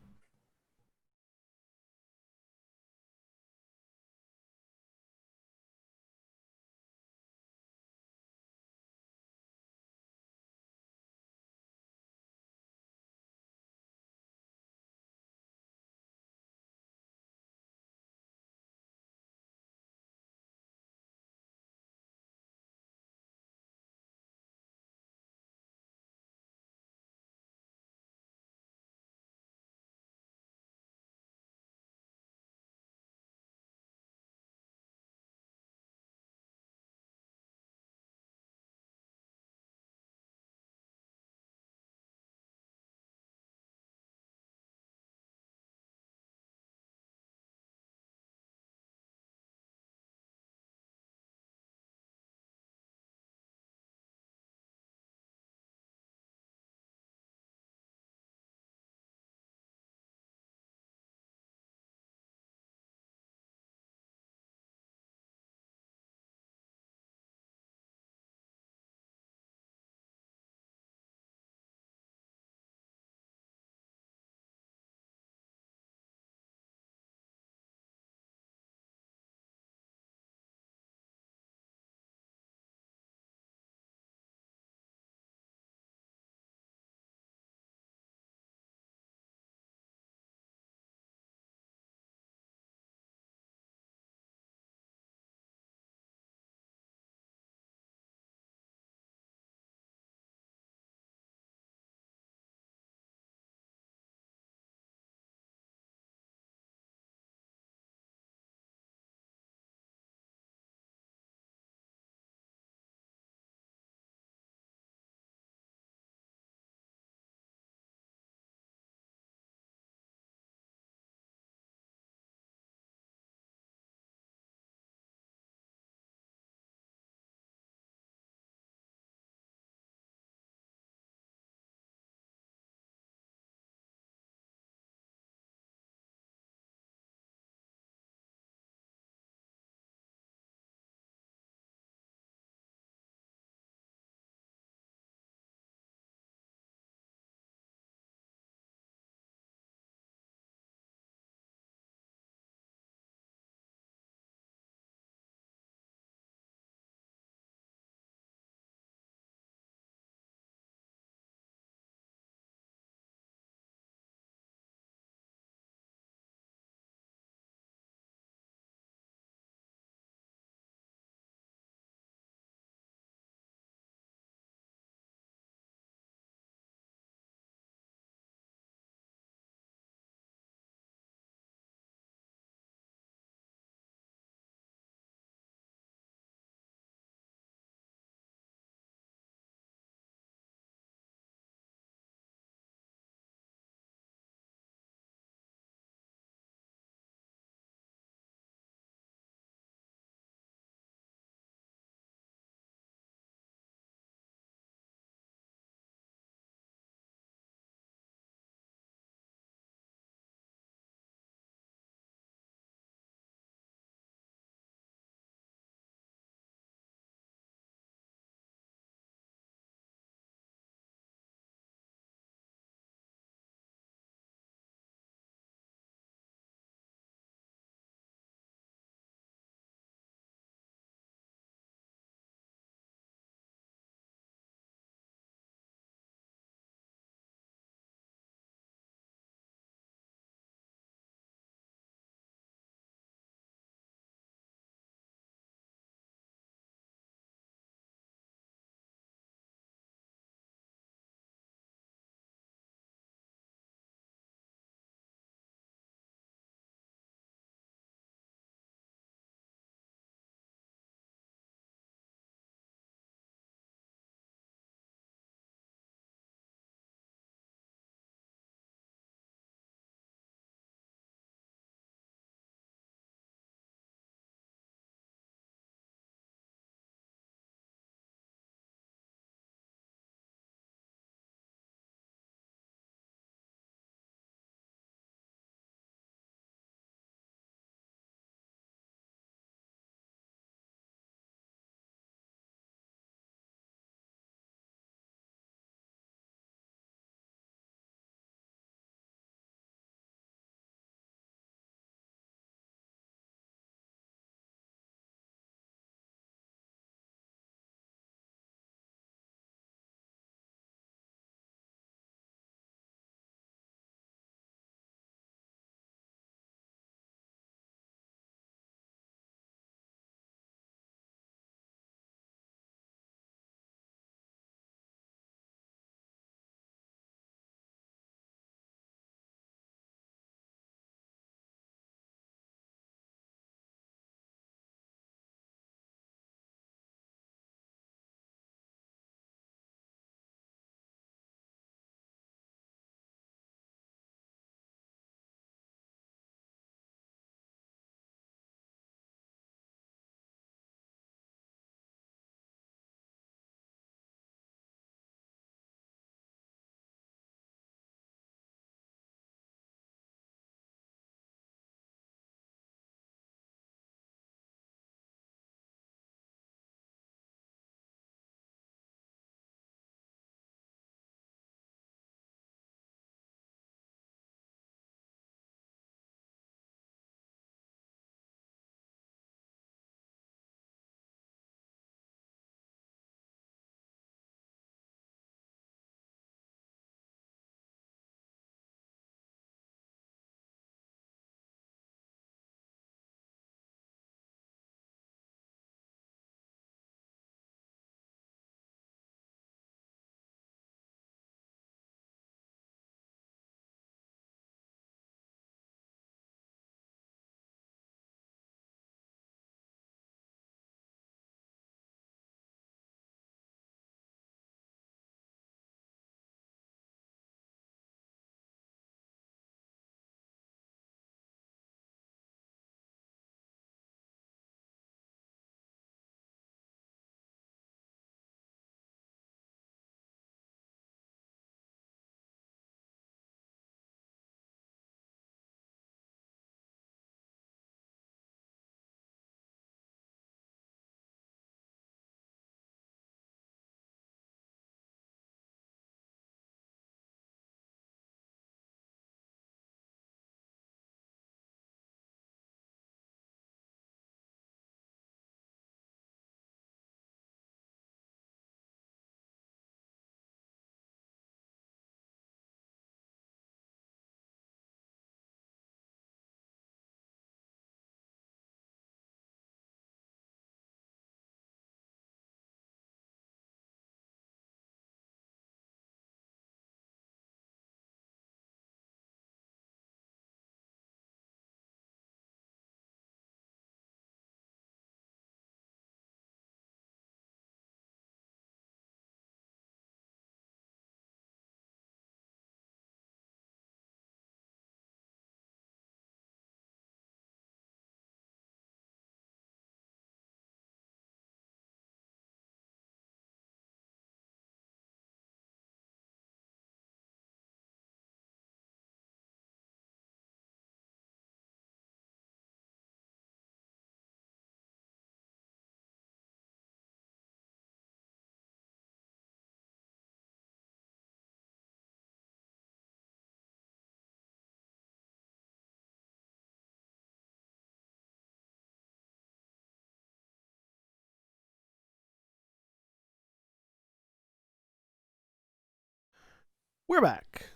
We're back.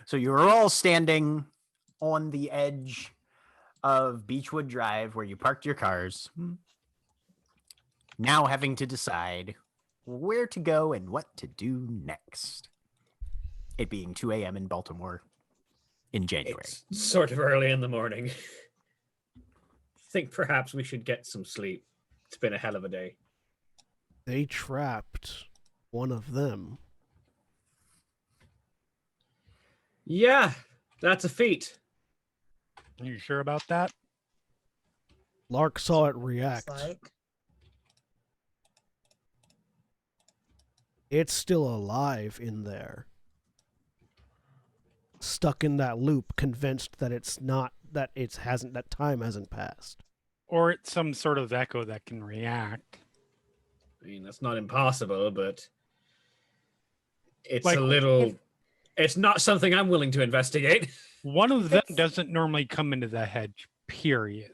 So you were all standing on the edge of Beechwood Drive where you parked your cars. Now having to decide where to go and what to do next. It being 2 a.m. in Baltimore in January. It's sort of early in the morning. Think perhaps we should get some sleep. It's been a hell of a day. They trapped one of them. Yeah, that's a feat. You sure about that? Lark saw it react. Looks like. It's still alive in there. Stuck in that loop, convinced that it's not, that it hasn't, that time hasn't passed. Or it's some sort of echo that can react. I mean, that's not impossible, but it's Like, a little... It's not something I'm willing to investigate. One of them It's- doesn't normally come into the hedge, period.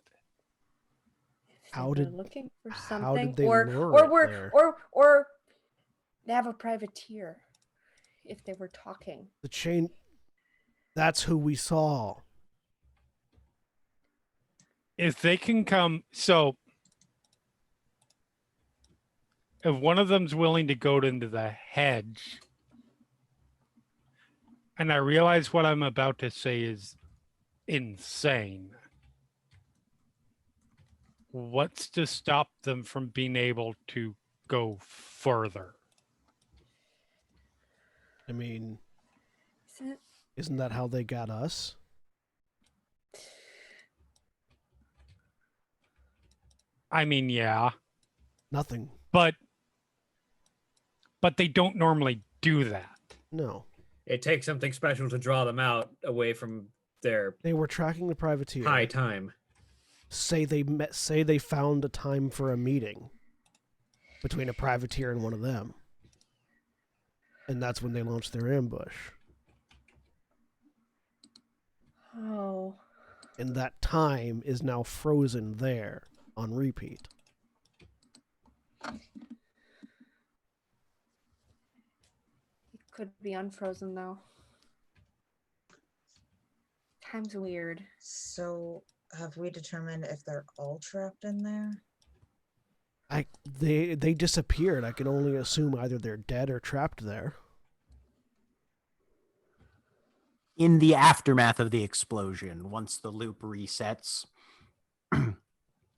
How They're did- looking for how something, did they or lure it we're there? or they have a privateer. If they were talking, The chain, that's who we saw. If they can come, so if one of them's willing to go into the hedge, and I realize what I'm about to say is insane. What's to stop them from being able to go further? I mean, isn't it? isn't that how they got us? I mean, yeah, Nothing. but they don't normally do that. No. It takes something special to draw them out away from their They were tracking the privateer. high time. Say they found a time for a meeting between a privateer and one of them. And that's when they launched their ambush. Oh, And that time is now frozen there on repeat. it could be unfrozen though. Time's weird. So, have we determined if they're all trapped in there? They disappeared. I can only assume either they're dead or trapped there. In the aftermath of the explosion, once the loop resets,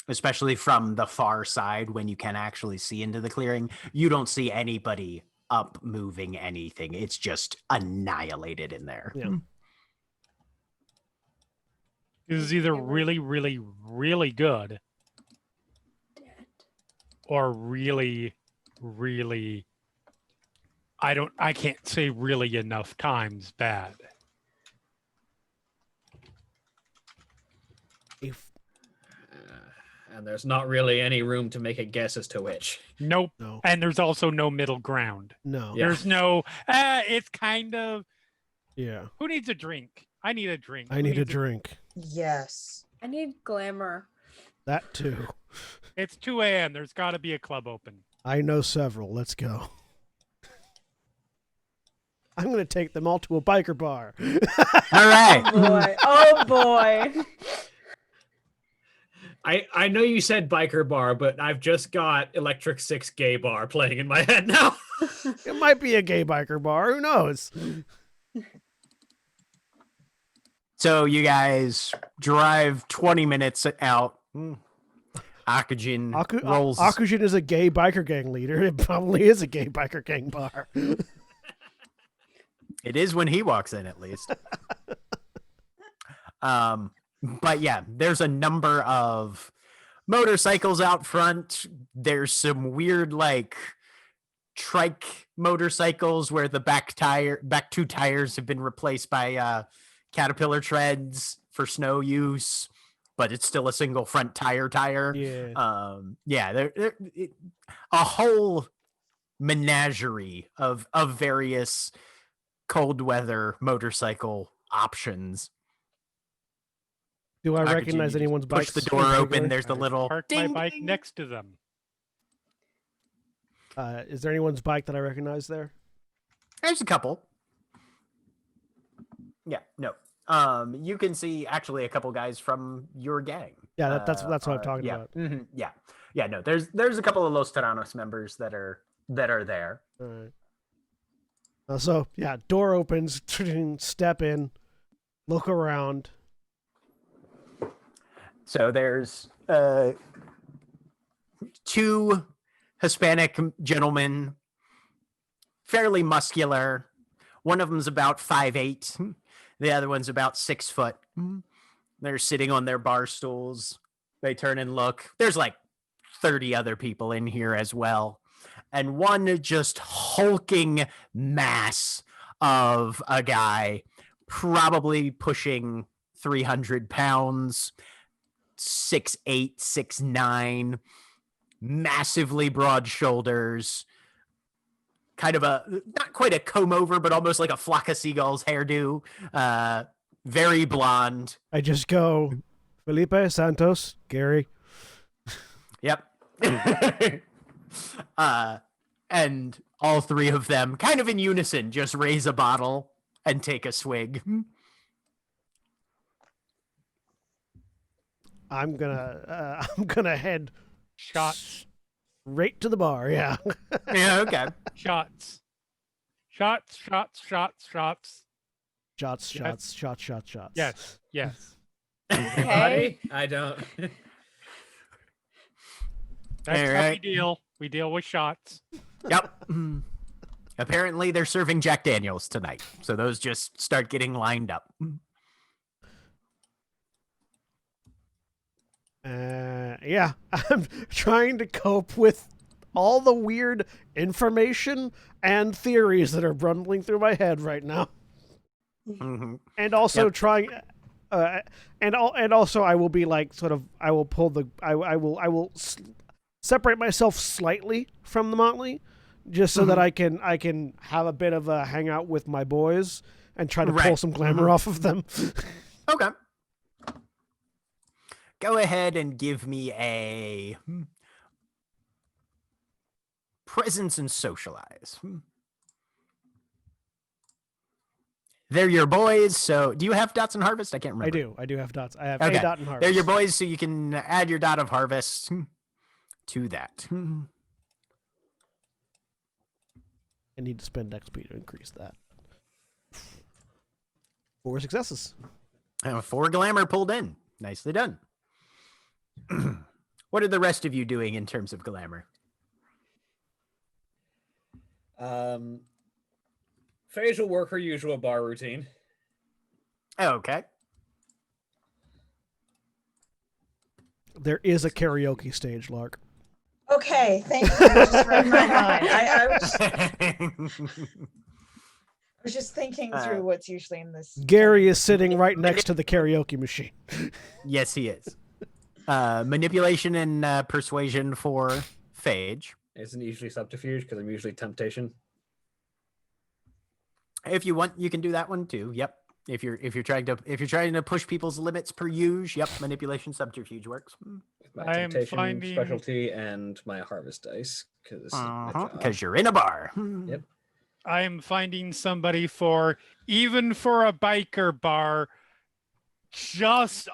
especially from the far side when you can actually see into the clearing, you don't see anybody up moving anything. It's just annihilated in there. Yeah. This is either really, really, really good Dead. or really, really, I can't say really enough times bad. If And there's not really any room to make a guess as to which. Nope. no, And there's also no middle ground. no, Yeah. There's no, it's kind of, yeah. who needs a drink? I need a drink. I Who need a needs drink. Yes. I need glamour. That too. It's 2 a.m. There's got to be a club open. I know several. Let's go. I'm going to take them all to a biker bar. All right. Boy, oh boy. I know you said biker bar, but I've just got Electric Six Gay Bar playing in my head now. It might be a gay biker bar. Who knows? So you guys drive 20 minutes out. Akujin rolls. Akujin is a gay biker gang leader. It probably is a gay biker gang bar. It is when he walks in, at least. But yeah, there's a number of motorcycles out front. There's some weird, like, trike motorcycles where the back two tires have been replaced by Caterpillar treads for snow use, but it's still a single front tire. Yeah. They're a whole menagerie of various cold weather motorcycle options. Do I Akujin, recognize you just anyone's bike? push the door open. There's the I little park ding, my bike ding. next to them. Is there anyone's bike that I recognize there? There's a couple. Yeah, no. You can see actually a couple guys from your gang. Yeah, that's what I'm talking yeah, about. Yeah. No, there's a couple of Los Terranos members that are there. All right. So yeah, door opens. Step in, look around. So there's two Hispanic gentlemen, fairly muscular. One of them's about 5'8". The other one's about 6 foot. They're sitting on their bar stools. They turn and look. There's like 30 other people in here as well. And one just hulking mass of a guy, probably pushing 300 pounds, 6'8", 6'9", massively broad shoulders, kind of not quite a comb over, but almost like a flock of seagulls hairdo. Very blonde. I just go, Felipe Santos, Gary. Yep. And all three of them, kind of in unison, just raise a bottle and take a swig. I'm gonna head Shots. right to the bar. Yeah. Yeah, okay. Shots. Shots. Shots. Shots. Shots. Shots. Yes. Shots. Yes. Yes. Okay. I don't. That's how we Alright. deal. We deal with shots. Yep. Apparently they're serving Jack Daniels tonight, so those just start getting lined up. Yeah, I'm trying to cope with all the weird information and theories that are bundling through my head right now, Mhm. and also Yep. trying, and also I will be like sort of I will pull the I will separate myself slightly from the motley, just so that I can have a bit of a hangout with my boys and try to pull Right. some glamour off of them. Okay. Go ahead and give me a presence and socialize. They're your boys, so do you have dots and harvest? I can't remember. I do have dots. I have Okay. a dot and harvest. They're your boys, so you can add your dot of harvest to that. I need to spend XP to increase that. 4 successes. 4 glamour pulled in. Nicely done. What are the rest of you doing in terms of glamour? Phage will work her usual bar routine. Okay. There is a karaoke stage, Lark. Okay, thank you. You just read my mind. I was just thinking through what's usually in this. Gary is sitting right next to the karaoke machine. Yes, he is. Manipulation and persuasion for Phage. Isn't usually subterfuge because I'm usually temptation. If you want, you can do that one too. Yep. If you're trying to push people's limits per use, yep, manipulation subterfuge works. With my I am temptation finding- specialty and my harvest dice Because you're in a bar. Yep. I am finding somebody even for a biker bar, just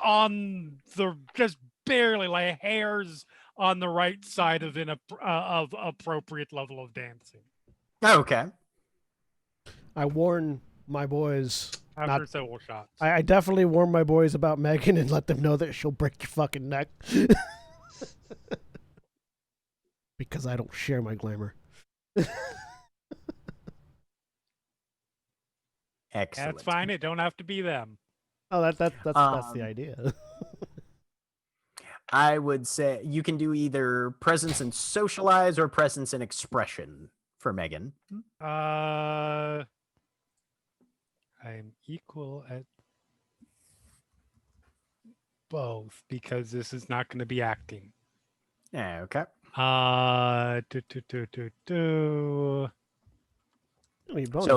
barely like hairs on the right side of of appropriate level of dancing. Okay. I warn my boys. After Not- several shots. I definitely warn my boys about Megan and let them know that she'll break your fucking neck. Because I don't share my glamour. Excellent. That's fine. It don't have to be them. Oh, that's the idea. I would say you can do either presence and socialize or presence and expression for Megan. I'm equal at both because this is not going to be acting. Okay. So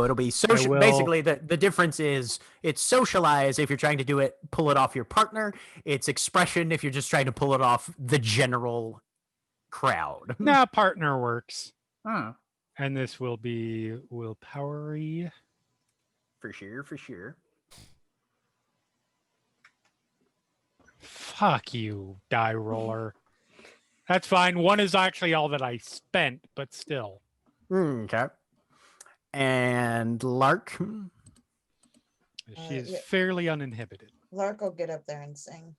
it'll be social. will- Basically, the difference is it's socialize if you're trying to do it, pull it off your partner. It's expression if you're just trying to pull it off the general crowd. Nah, partner works. Hmm. And this will be willpowery. For sure. Fuck you, die roller. That's fine. One is actually all that I spent, but still. Okay. And Lark. She is Yeah. fairly uninhibited. Lark will get up there and sing.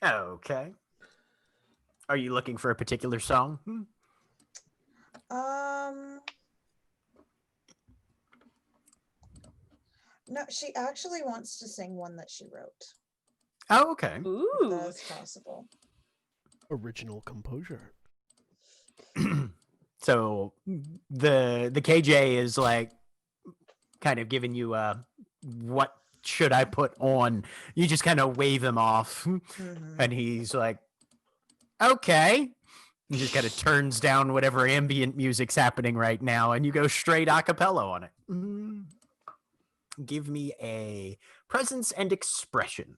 Okay. Are you looking for a particular song? No, she actually wants to sing one that she wrote. Oh, okay. If Ooh. that's possible. Original composure. So the KJ is like kind of giving you what should I put on? You just kind of wave him off, and he's like, okay. He just kind of turns down whatever ambient music's happening right now, and you go straight a cappella on it. Give me a presence and expression.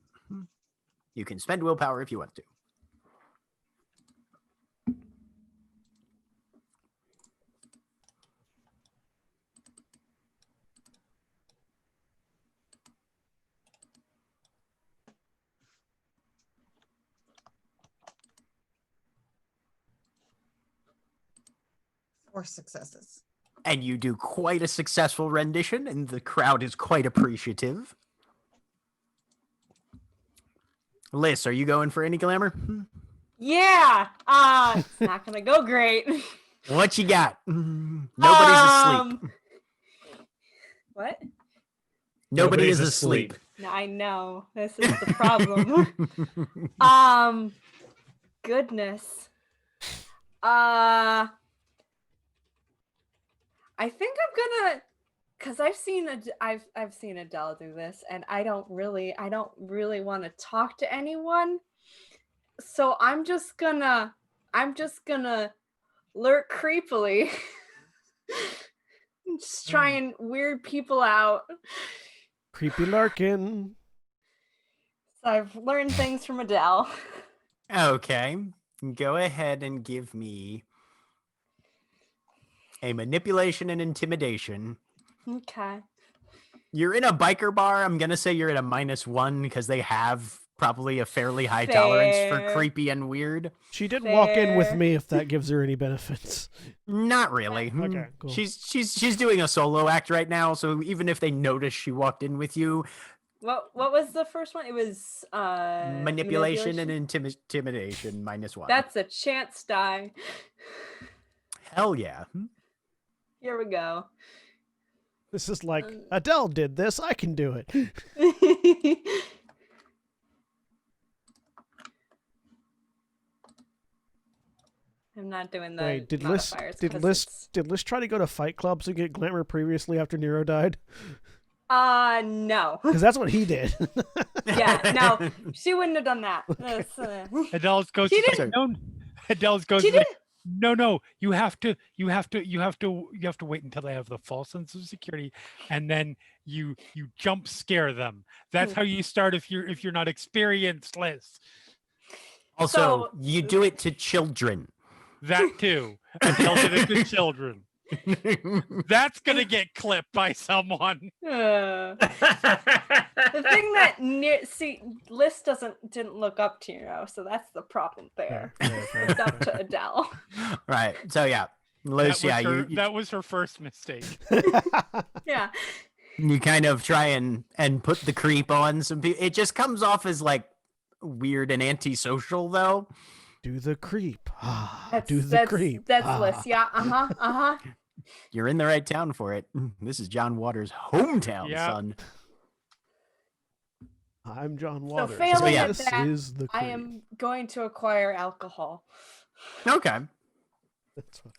You can spend willpower if you want to. Four successes. And you do quite a successful rendition, and the crowd is quite appreciative. Liz, are you going for any glamour? Yeah. It's not gonna go great. What you got? Nobody's asleep. What? Nobody is asleep. No, I know. This is the problem. Goodness. I think I'm gonna, cause I've seen Adele do this, and I don't really want to talk to anyone. So I'm just gonna lurk creepily, just try and weird people out. Creepy Larkin. So I've learned things from Adele. Okay. Go ahead and give me a manipulation and intimidation. Okay. You're in a biker bar. I'm going to say you're at a -1 because they have probably a fairly high tolerance for Fair. creepy and weird. She did walk in with Fair. me, if that gives her any benefits. Not really. Okay, cool. She's doing a solo act right now, so even if they notice she walked in with you, What was the first one? It was manipulation and intimidation -1. That's a chance die. Hell yeah. Here we go. This is like, Adele did this, I can do it. I'm not doing the Wait, did modifiers 'cause Liz try to go to fight clubs and get glamour previously after Nero died? No. Because that's what he did. Yeah, no, she wouldn't have done that. Adele's goes. She Like, no. Adele's goes. She Like, no. You have to wait until they have the false sense of security, and then you jump scare them. That's how you start if you're not experienced, Liz. Also, So- you do it to children. That too. Adele did it to children. That's gonna get clipped by someone. The thing that Liz didn't look up to Nero, so that's the problem there. It's up to Adele. Right. So yeah, Liz, That was her first mistake. Yeah. you kind of try and put the creep on some people. It just comes off as like weird and antisocial, though. Do the creep. Creep. That's Liz. Yeah. You're in the right town for it. This is John Waters' hometown, Yeah. son. I'm John So Waters. failing at This that, is the creep. I am going to acquire alcohol. Okay. That's what...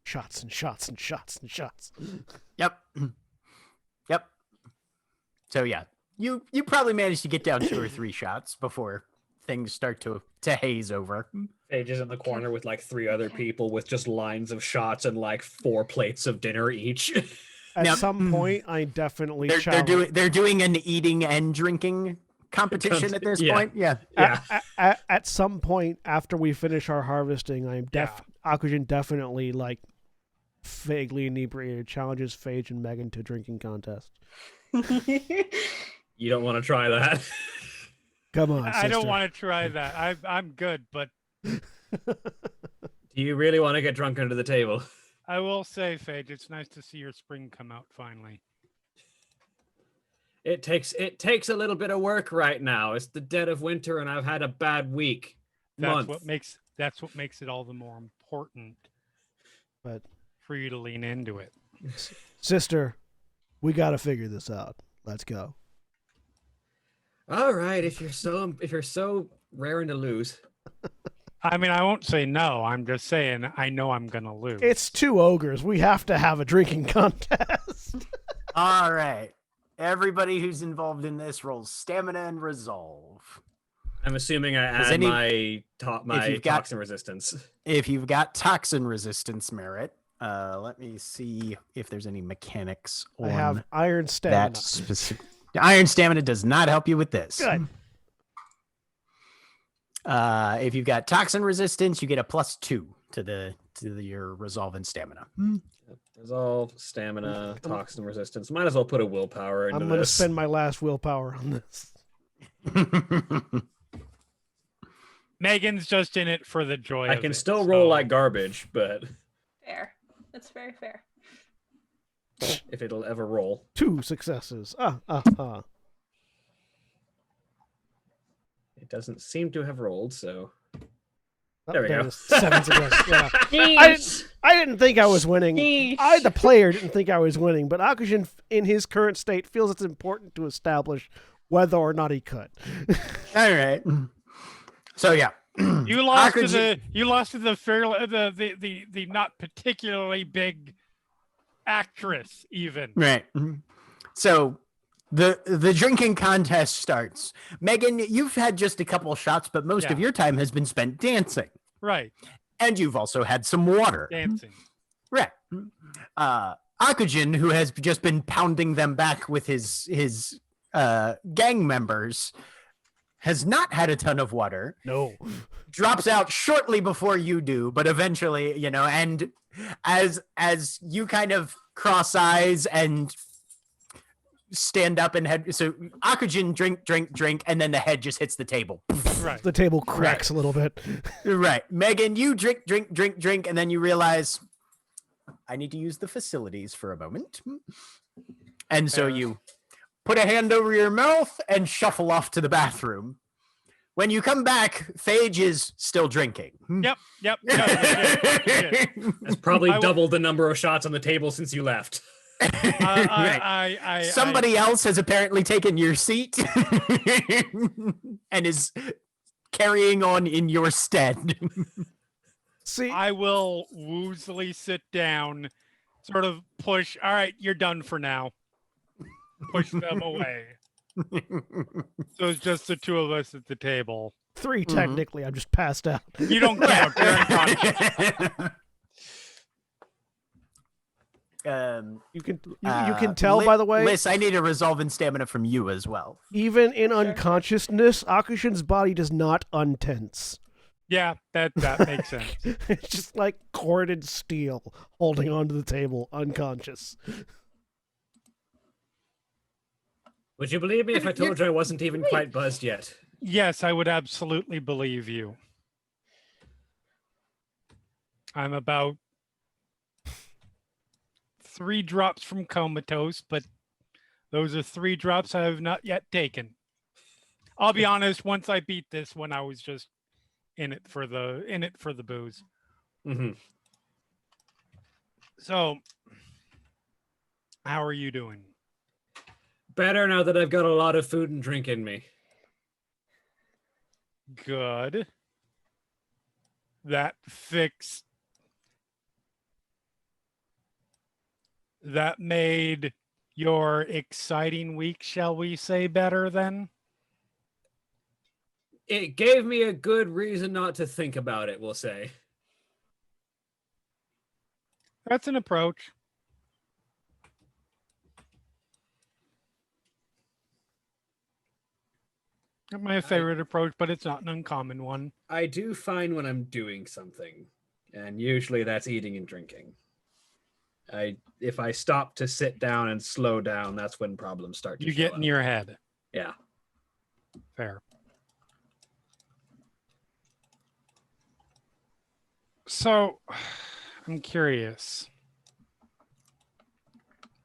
Shots and shots and shots and shots. Yep. Yep. So yeah, you probably managed to get down 2 or 3 shots before things start to haze over. Paige is in the corner with like 3 other people with just lines of shots and like 4 plates of dinner each. At Now- some point, I definitely They're doing an eating and drinking competition at this Yeah. point. Yeah. Yeah. At some point after we finish our harvesting, I'm Akujan definitely like vaguely inebriated challenges Phage and Megan to a drinking contest. You don't want to try that. Come on, I don't sister. want to try that. I'm good, but Do you really want to get drunk under the table? I will say, Phage, it's nice to see your spring come out finally. It takes a little bit of work right now. It's the dead of winter, and I've had a bad week. That's what makes it all the more important. But for you to lean into it, sister, we got to figure this out. Let's go. All right, if you're so raring to lose. I mean, I won't say no. I'm just saying I know I'm gonna lose. It's 2 ogres. We have to have a drinking contest. All right. Everybody who's involved in this rolls stamina and resolve. I'm assuming I add my toxin resistance. If you've got toxin resistance merit, let me see if there's any mechanics on I have iron stamina. that specific. Iron stamina does not help you with this. Good. If you've got toxin resistance, you get a +2 to your resolve and stamina. Resolve, stamina, toxin resistance. Might as well put a willpower into I'm going to this. spend my last willpower on this. Megan's just in it for the joy. I of can it, still so- roll like garbage, but Fair. That's very fair. if it'll ever roll. 2 successes. It doesn't seem to have rolled, so Oh, there we go. it is. 7 successes. Yeah. Jeez. I didn't think I was winning. Sheesh. I, the player, didn't think I was winning, but Akushin, in his current state, feels it's important to establish whether or not he could. All right. So yeah, You lost to Akujin- the not particularly big actress, even. right. So the drinking contest starts. Megan, you've had just a couple shots, but most of Yeah. your time has been spent dancing, Right, and you've also had some water. dancing. Right. Akujin, who has just been pounding them back with his gang members, has not had a ton of water. No. Drops out shortly before you do, but eventually, and as you kind of cross eyes and stand up and head, so Akujin drink, and then the head just hits the table. Right. The table cracks a little bit. Right. Megan, you drink, and then you realize I need to use the facilities for a moment. And so Fair. you put a hand over your mouth and shuffle off to the bathroom. When you come back, Phage is still drinking. Yep. No, you did. That's probably I will- doubled the number of shots on the table since you left. Right. Somebody else has apparently taken your seat and is carrying on in your stead. See, I will woozily sit down, sort of push. All right, you're done for now. Push them away. So it's just the 2 of us at the table. 3 technically. I'm just passed out. You don't count. You're unconscious. You can tell, by the way, Liz, I need a resolve and stamina from you as well. even in unconsciousness, Akushin's body does not untense. Yeah, that makes sense. It's just like corded steel holding onto the table, unconscious. Would you believe me if I told you I wasn't even quite buzzed yet? Yes, I would absolutely believe you. I'm about 3 drops from comatose, but those are 3 drops I have not yet taken. I'll be honest, once I beat this one, I was just in it for the booze. Mm-hmm. So, how are you doing? Better now that I've got a lot of food and drink in me. Good. That made your exciting week, shall we say, better then? It gave me a good reason not to think about it, we'll say. That's an approach. Not my favorite approach, but it's not an uncommon one. I do find when I'm doing something, and usually that's eating and drinking. If I stop to sit down and slow down, that's when problems start to You show get in up. your head. Yeah. Fair. So, I'm curious.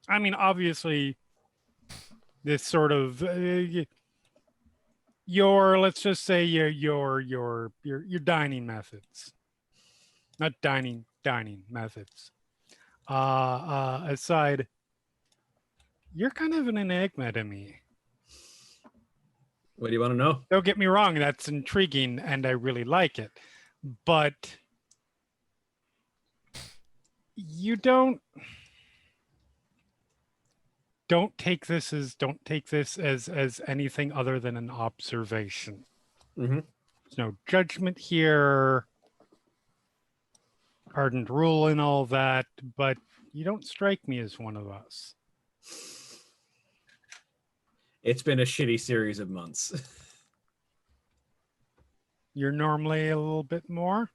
I mean, obviously, this sort of your let's just say your dining methods, not dining methods. Aside, you're kind of an enigma to me. What do you want to know? Don't get me wrong, that's intriguing and I really like it. But you don't take this as anything other than an observation. Mm-hmm. There's no judgment here, ardent rule and all that, but you don't strike me as one of us. It's been a shitty series of months. You're normally a little bit more.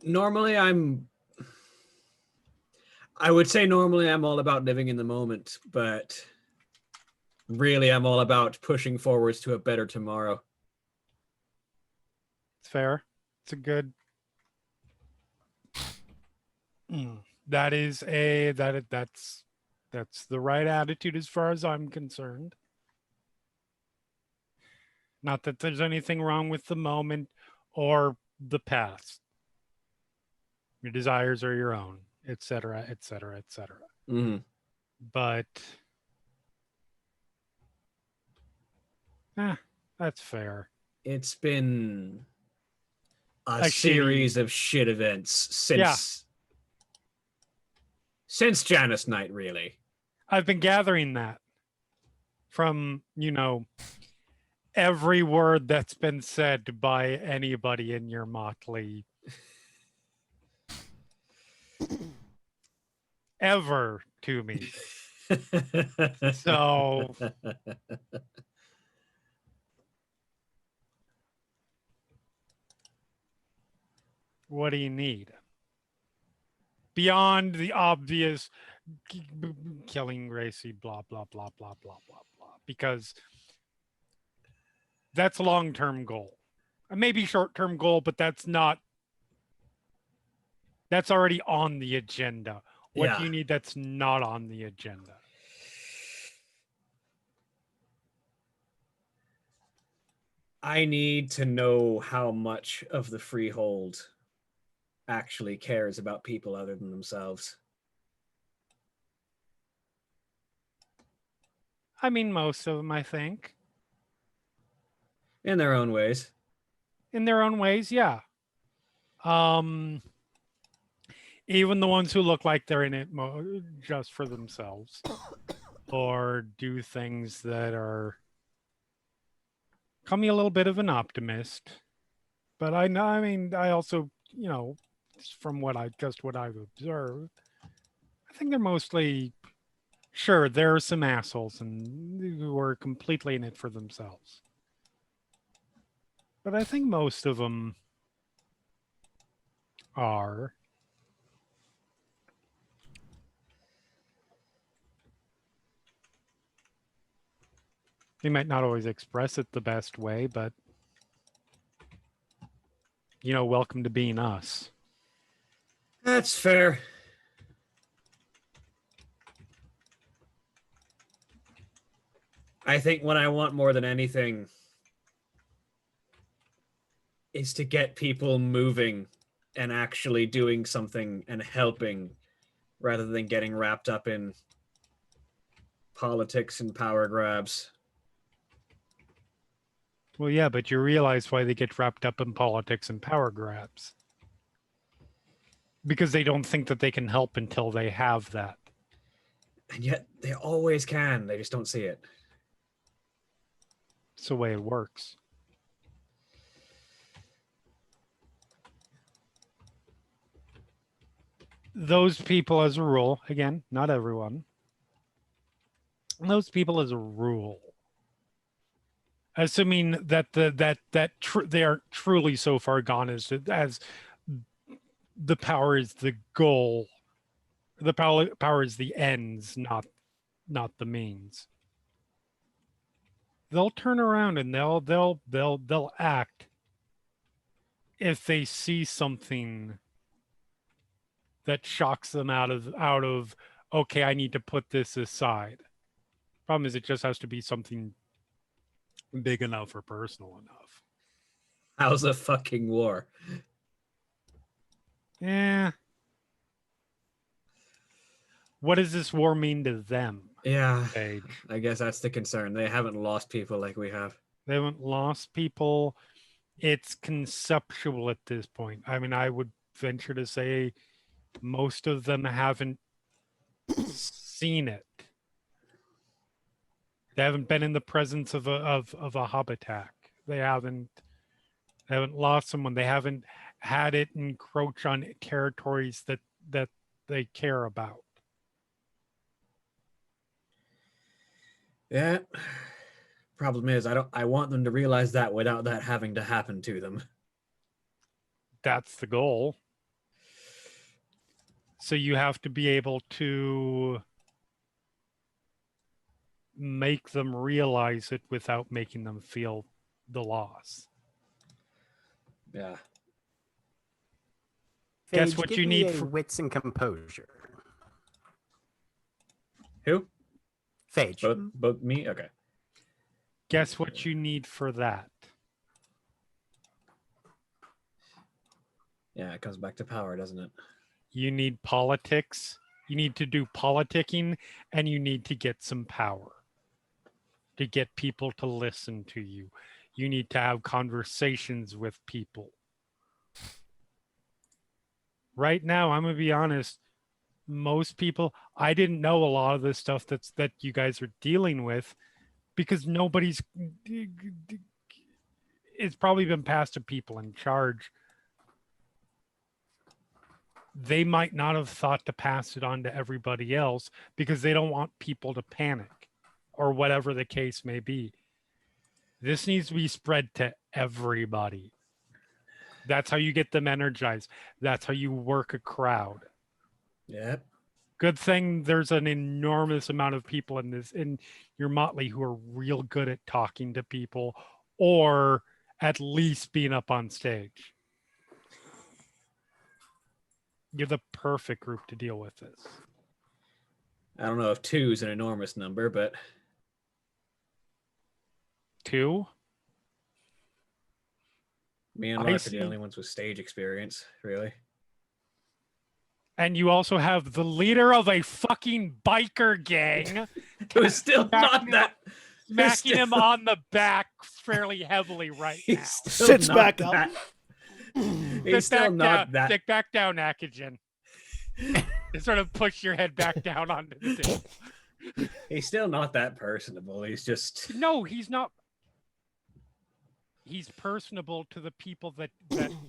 Normally, I would say normally I'm all about living in the moment, but really I'm all about pushing forwards to a better tomorrow. It's fair. It's a good. That is that's the right attitude as far as I'm concerned. Not that there's anything wrong with the moment or the past. Your desires are your own, etc., etc., etc. Mm-hmm. But that's fair. It's been a A series shitty- of shit events Yeah. since Janus Night, really. I've been gathering that from, every word that's been said by anybody in your motley ever to me. So what do you need? Beyond the obvious killing Gracie, blah, blah, blah, blah, blah, blah, blah. Because that's a long-term goal. Maybe short-term goal, but that's already on the agenda. What do you need that's not on the agenda? I need to know how much of the freehold actually cares about people other than themselves. I mean, most of them, I think. In their own ways. In their own ways, yeah. Even the ones who look like they're in it just for themselves or do things that are call me a little bit of an optimist, but I mean I also from what I've observed, I think they're mostly sure there are some assholes and who are completely in it for themselves, but I think most of them are. They might not always express it the best way, but welcome to being us. That's fair. I think what I want more than anything is to get people moving and actually doing something and helping rather than getting wrapped up in politics and power grabs. Well, yeah, but you realize why they get wrapped up in politics and power grabs. Because they don't think that they can help until they have that. And yet they always can. They just don't see it. It's the way it works. Those people, as a rule, again, not everyone, those people, as a rule, assuming that they aren't truly so far gone as the power is the goal, the power is the ends, not the means. they'll turn around and they'll act if they see something that shocks them out of okay, I need to put this aside. Problem is, it just has to be something big enough or personal enough. How's a fucking war? Yeah. What does this war mean to them? Yeah, Paige? I guess that's the concern. They haven't lost people like we have. They haven't lost people. It's conceptual at this point. I mean, I would venture to say most of them haven't seen it. They haven't been in the presence of a hub attack. They haven't lost someone. They haven't had it encroach on territories that they care about. Yeah. Problem is, I want them to realize that without that having to happen to them. That's the goal. So you have to be able to make them realize it without making them feel the loss. Yeah. Guess Phage, what give you me need a for- wits and composure. Who? Phage. Both me? Okay. Guess what you need for that? Yeah, it comes back to power, doesn't it? You need politics. You need to do politicking, and you need to get some power to get people to listen to you. You need to have conversations with people. Right now, I'm going to be honest, most people, I didn't know a lot of the stuff that you guys are dealing with because nobody's, it's probably been passed to people in charge. They might not have thought to pass it on to everybody else because they don't want people to panic or whatever the case may be. This needs to be spread to everybody. That's how you get them energized. That's how you work a crowd. Yep. Good thing there's an enormous amount of people in your motley who are real good at talking to people or at least being up on stage. You're the perfect group to deal with this. I don't know if 2 is an enormous number, but 2? me and I Mark are the see. only ones with stage experience, really. And you also have the leader of a fucking biker gang Who's still not that. smacking him on the back fairly heavily right now. He's still Sits not back up. that- Sit He's still back not down. that. Stick back down, Akijin. And sort of push your head back down onto the table. He's still not that personable. He's just. No, he's not. He's personable to the people that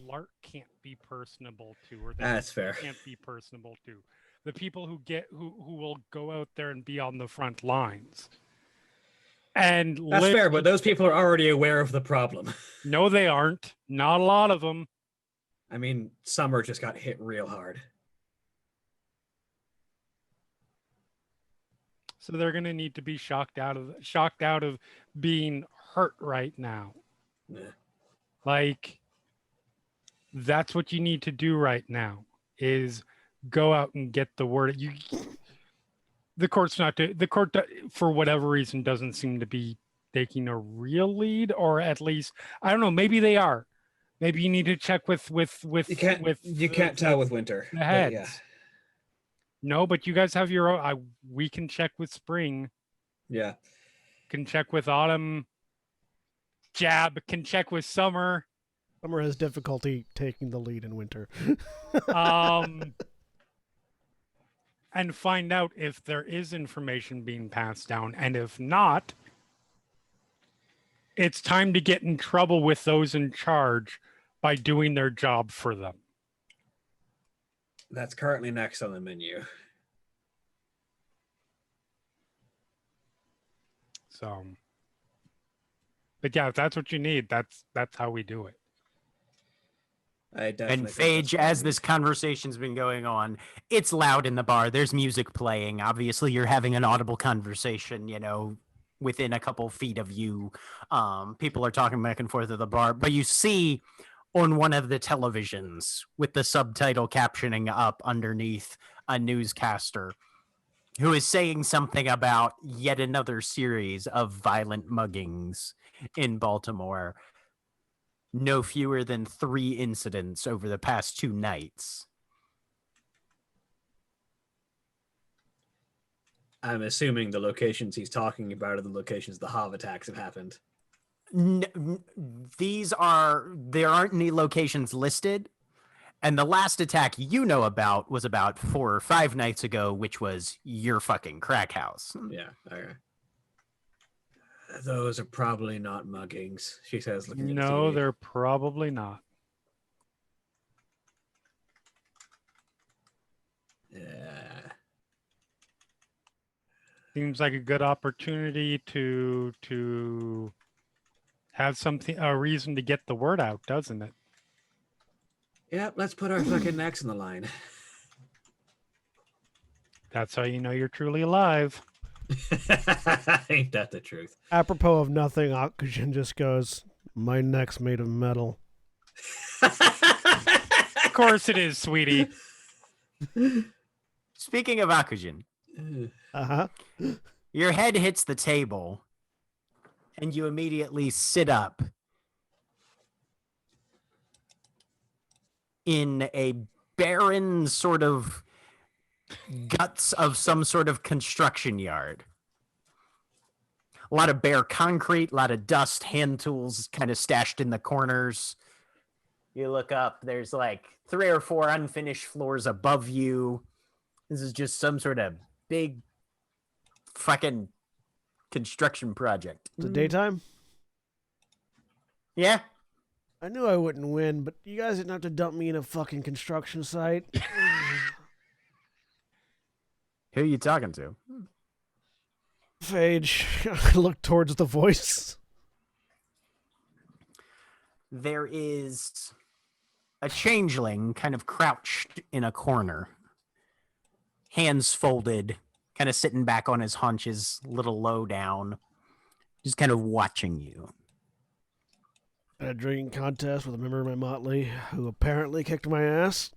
Lark can't be personable to, or that That's fair. can't be personable to. The people who will go out there and be on the front lines. And That's fair, but those people are already aware of the problem. No, they aren't. Not a lot of them. I mean, Summer just got hit real hard. So they're going to need to be shocked out of being hurt right now. Yeah. Like, that's what you need to do right now is go out and get the word. The court, for whatever reason, doesn't seem to be taking a real lead, or at least, I don't know, maybe they are. Maybe you need to check with You can't tell with Winter. the but heads. yeah. No, but you guys have your own. We can check with Spring. Yeah. Can check with Autumn. Jab can check with Summer. Summer has difficulty taking the lead in winter. And find out if there is information being passed down, and if not, it's time to get in trouble with those in charge by doing their job for them. That's currently next on the menu. So, but yeah, if that's what you need, that's how we do it. I definitely And think that's Phage, what I as need. this conversation's been going on, it's loud in the bar. There's music playing. Obviously, you're having an audible conversation, you know, within a couple feet of you. People are talking back and forth at the bar, but you see on one of the televisions with the subtitle captioning up underneath a newscaster who is saying something about yet another series of violent muggings in Baltimore. No fewer than 3 incidents over the past 2 nights. I'm assuming the locations he's talking about are the locations the Hav attacks have happened. There aren't any locations listed. And the last attack you know about was about 4 or 5 nights ago, which was your fucking crack house. Yeah, okay. Those are probably not muggings, she says, looking at the No, TV. they're probably not. Yeah. Seems like a good opportunity to have a reason to get the word out, doesn't it? Yep, let's put our fucking necks in the line. That's how you know you're truly alive. Ain't that the truth? Apropos of nothing, Oxygen just goes, "My neck's made of metal." Of course it is, sweetie. Speaking of Akujin, Uh-huh. your head hits the table and you immediately sit up in a barren sort of guts of some sort of construction yard. A lot of bare concrete, a lot of dust, hand tools kind of stashed in the corners. You look up, there's like 3 or 4 unfinished floors above you. This is just some sort of big fucking construction project. It's a daytime? Yeah? I knew I wouldn't win, but you guys didn't have to dump me in a fucking construction site. Who are you talking to? Phage. I look towards the voice. There is a changeling kind of crouched in a corner, hands folded, kind of sitting back on his haunches, a little low down, just kind of watching you. At a drinking contest with a member of my motley who apparently kicked my ass.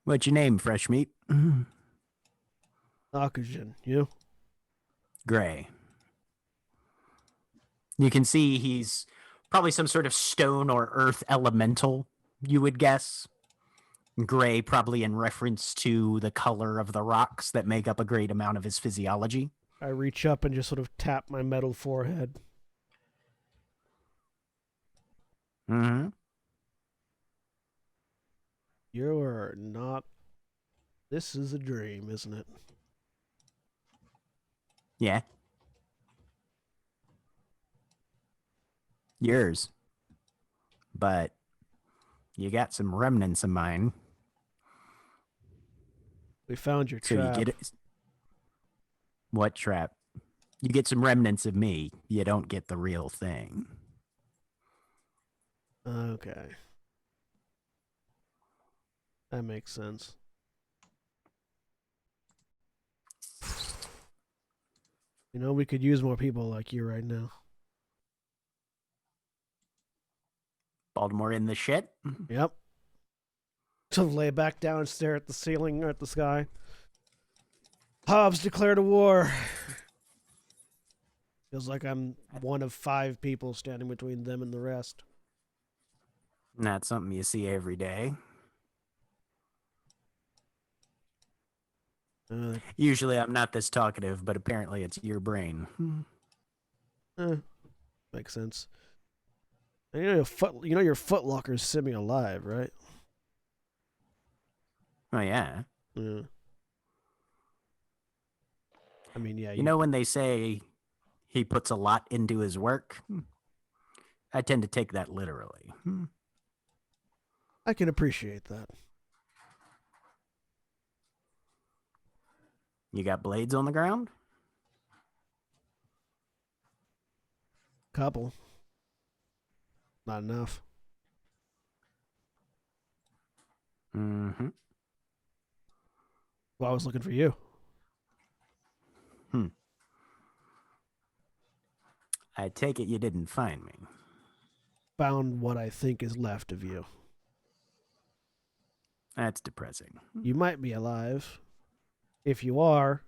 What's your name, fresh meat? Oxygen, you? Gray. You can see he's probably some sort of stone or earth elemental, you would guess. Gray, probably in reference to the color of the rocks that make up a great amount of his physiology. I reach up and just sort of tap my metal forehead. Mm-hmm. You're not... This is a dream, isn't it? Yeah. Yours. But you got some remnants of mine. We found your So trap. you get it. What trap? You get some remnants of me. You don't get the real thing. Okay. That makes sense. You know, we could use more people like you right now. Baltimore in the shit. Yep. So lay back down and stare at the ceiling or at the sky. Hobbs declared a war. Feels like I'm one of 5 people standing between them and the rest. Not something you see every day. Usually I'm not this talkative, but apparently it's your brain. Makes sense. And you know your footlocker's semi-alive, right? Oh, yeah. Yeah. I mean, yeah. You know when they say he puts a lot into his work? I tend to take that literally. I can appreciate that. You got blades on the ground? Couple. Not enough. Mm-hmm. Well, I was looking for you. I take it you didn't find me. Found what I think is left of you. That's depressing. You might be alive. If you are,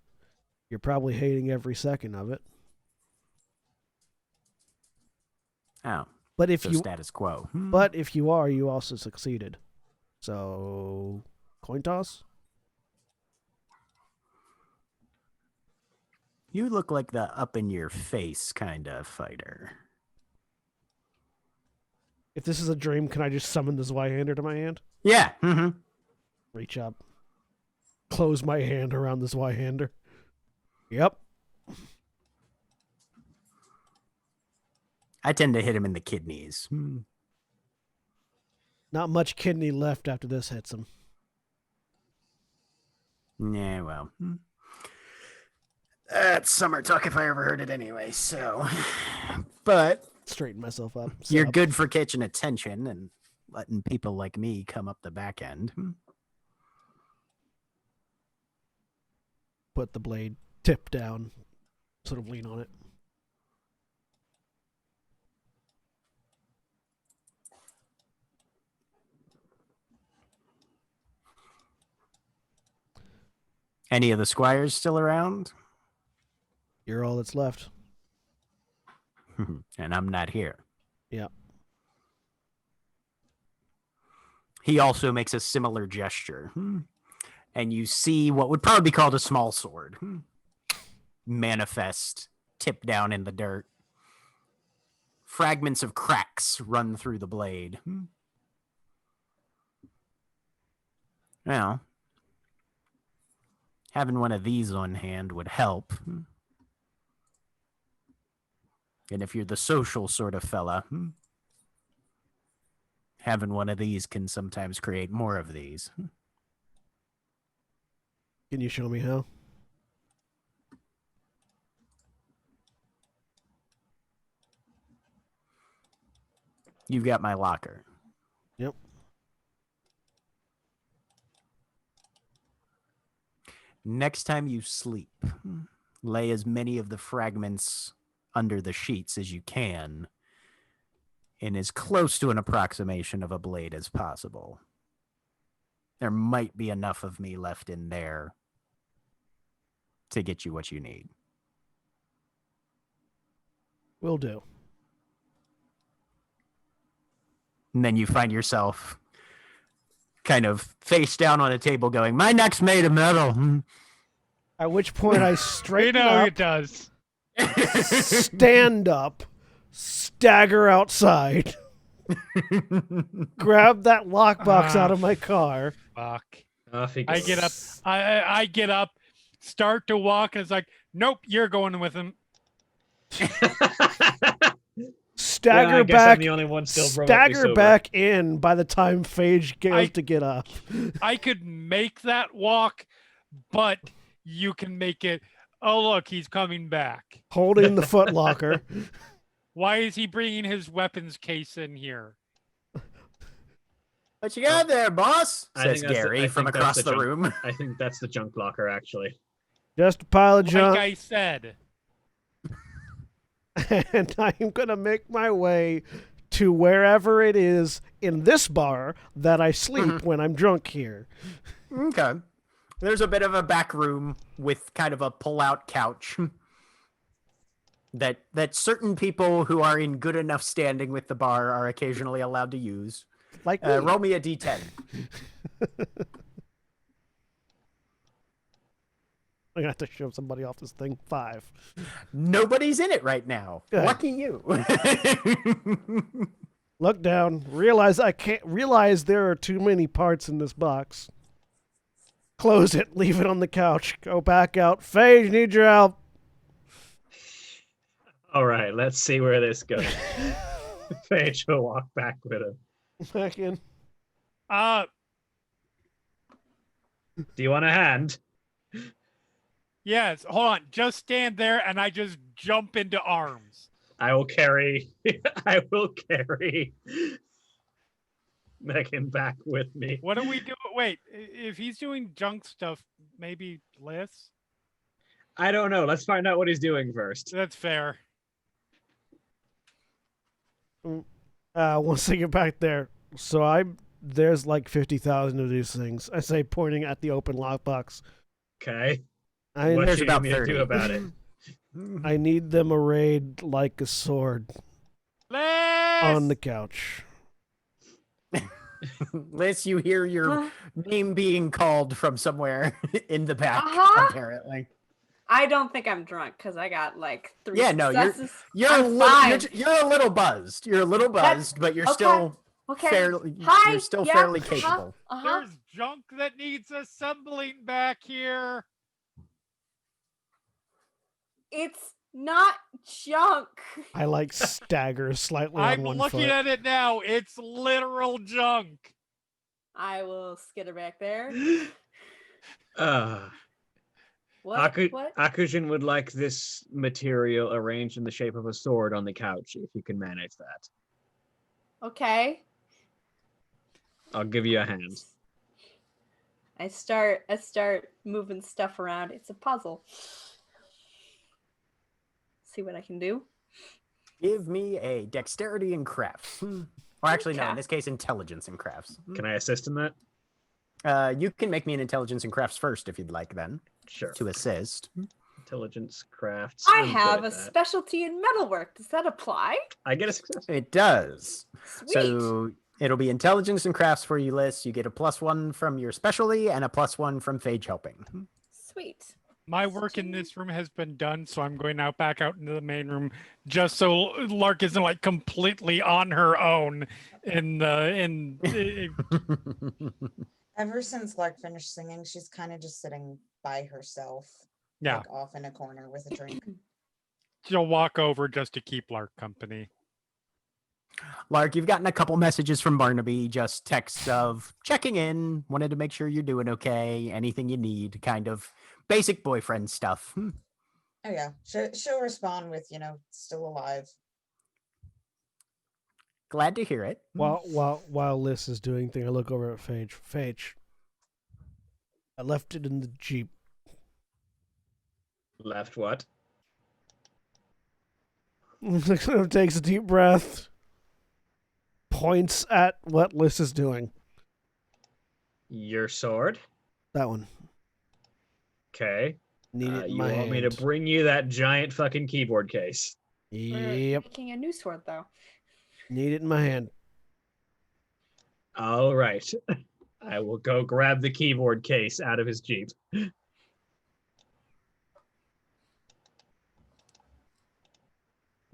you're probably hating every second of it. Oh, But if so you status quo. but if you are, you also succeeded. So, coin toss? You look like the up-in-your-face kind of fighter. If this is a dream, can I just summon the Zweihander to my hand? Yeah. Reach up. Close my hand around the Zweihander. Yep. I tend to hit him in the kidneys. Not much kidney left after this hits him. Yeah, well. That's summer talk if I ever heard it anyway, so. But Straighten myself up. Sit you're up. good for catching attention and letting people like me come up the back end. Put the blade tip down. Sort of lean on it. Any of the squires still around? You're all that's left. And I'm not here. Yeah. He also makes a similar gesture. And you see what would probably be called a small sword manifest, tip down in the dirt. Fragments of cracks run through the blade. Well, having one of these on hand would help. And if you're the social sort of fella, having one of these can sometimes create more of these. Can you show me how? You've got my locker. Yep. Next time you sleep, lay as many of the fragments under the sheets as you can, in as close to an approximation of a blade as possible. There might be enough of me left in there to get you what you need. Will do. And then you find yourself kind of face down on a table going, my neck's made of metal. At which point I You straighten know up, it does. stand up, stagger outside, grab that lockbox out of my car. Fuck. Off he I goes. get up. I get up, start to walk, and it's like, nope, you're going with him. Stagger Well, I guess back. I'm the only one still remotely Stagger sober. back in by the time Phage goes to get up. I could make that walk, but you can make it. Oh, look, he's coming back. Holding the footlocker. Why is he bringing his weapons case in here? What you got there, boss? I Says think that's the- Gary I from think that's across the the junk- room. I think that's the junk locker, actually. Just a pile of Like junk. I said. And I'm going to make my way to wherever it is in this bar that I sleep when I'm drunk here. Okay. There's a bit of a back room with kind of a pull-out couch that certain people who are in good enough standing with the bar are occasionally allowed to use. Like me. Roll me a d10. I'm going to have to show somebody off this thing. 5. Nobody's in it right now. Good. Lucky you. Look down. Realize there are too many parts in this box. Close it. Leave it on the couch. Go back out. Phage, need your help. All right, let's see where this goes. Phage will walk back with him. Back in. Do you want a hand? Yes, hold on. Just stand there and I just jump into arms. I will carry. I will carry Megan back with me. What do we do? Wait, if he's doing junk stuff, maybe less? I don't know. Let's find out what he's doing first. That's fair. Once I get back there, there's like 50,000 of these things. I say, pointing at the open lockbox. Okay. I What There's you about need me to do 30. about it? I need them arrayed like a sword Less! on the couch. Liz, you hear your name being called from somewhere in the back, Uh-huh. apparently. I don't think I'm drunk because I got like 3 Yeah, no, successes. you're I'm fine. you're a little buzzed. You're a little buzzed, but you're okay. still Okay. fairly Hi. you're still Yeah. fairly capable. There's junk that needs assembling back here. It's not junk. I like stagger slightly on I'm one looking foot. at it now. It's literal junk. I will skitter back there. What? What? Akujin would like this material arranged in the shape of a sword on the couch, if you can manage that. Okay. I'll give you a hand. I start moving stuff around. It's a puzzle. See what I can do. Give me a dexterity and crafts. Or actually, no, in Okay. this case, intelligence and crafts. Can I assist in that? You can make me an intelligence and crafts first if you'd like, then, Sure. to assist. Intelligence, crafts. I I'm good have at a that. specialty in metalwork. Does that apply? I get a success. It does. Sweet. So it'll be intelligence and crafts for you, Liz. You get a +1 from your specialty and a +1 from Phage helping. Sweet. My work in this room has been done, so I'm going out back out into the main room just so Lark isn't like completely on her own Ever since Lark finished singing, she's kind of just sitting by herself, yeah. like off in a corner with a drink. She'll walk over just to keep Lark company. Lark, you've gotten a couple messages from Barnaby, just texts of checking in, wanted to make sure you're doing okay, anything you need, kind of basic boyfriend stuff. Oh yeah, she'll respond with, still alive. Glad to hear it. While Liz is doing thing, I look over at Phage. Phage, I left it in the Jeep. Left what? Takes a deep breath. Points at what Liz is doing. Your sword? That one. Okay. Need it in You my want hand. me to bring you that giant fucking keyboard case? We're Yep. making a new sword though. Need it in my hand. All right. I will go grab the keyboard case out of his Jeep.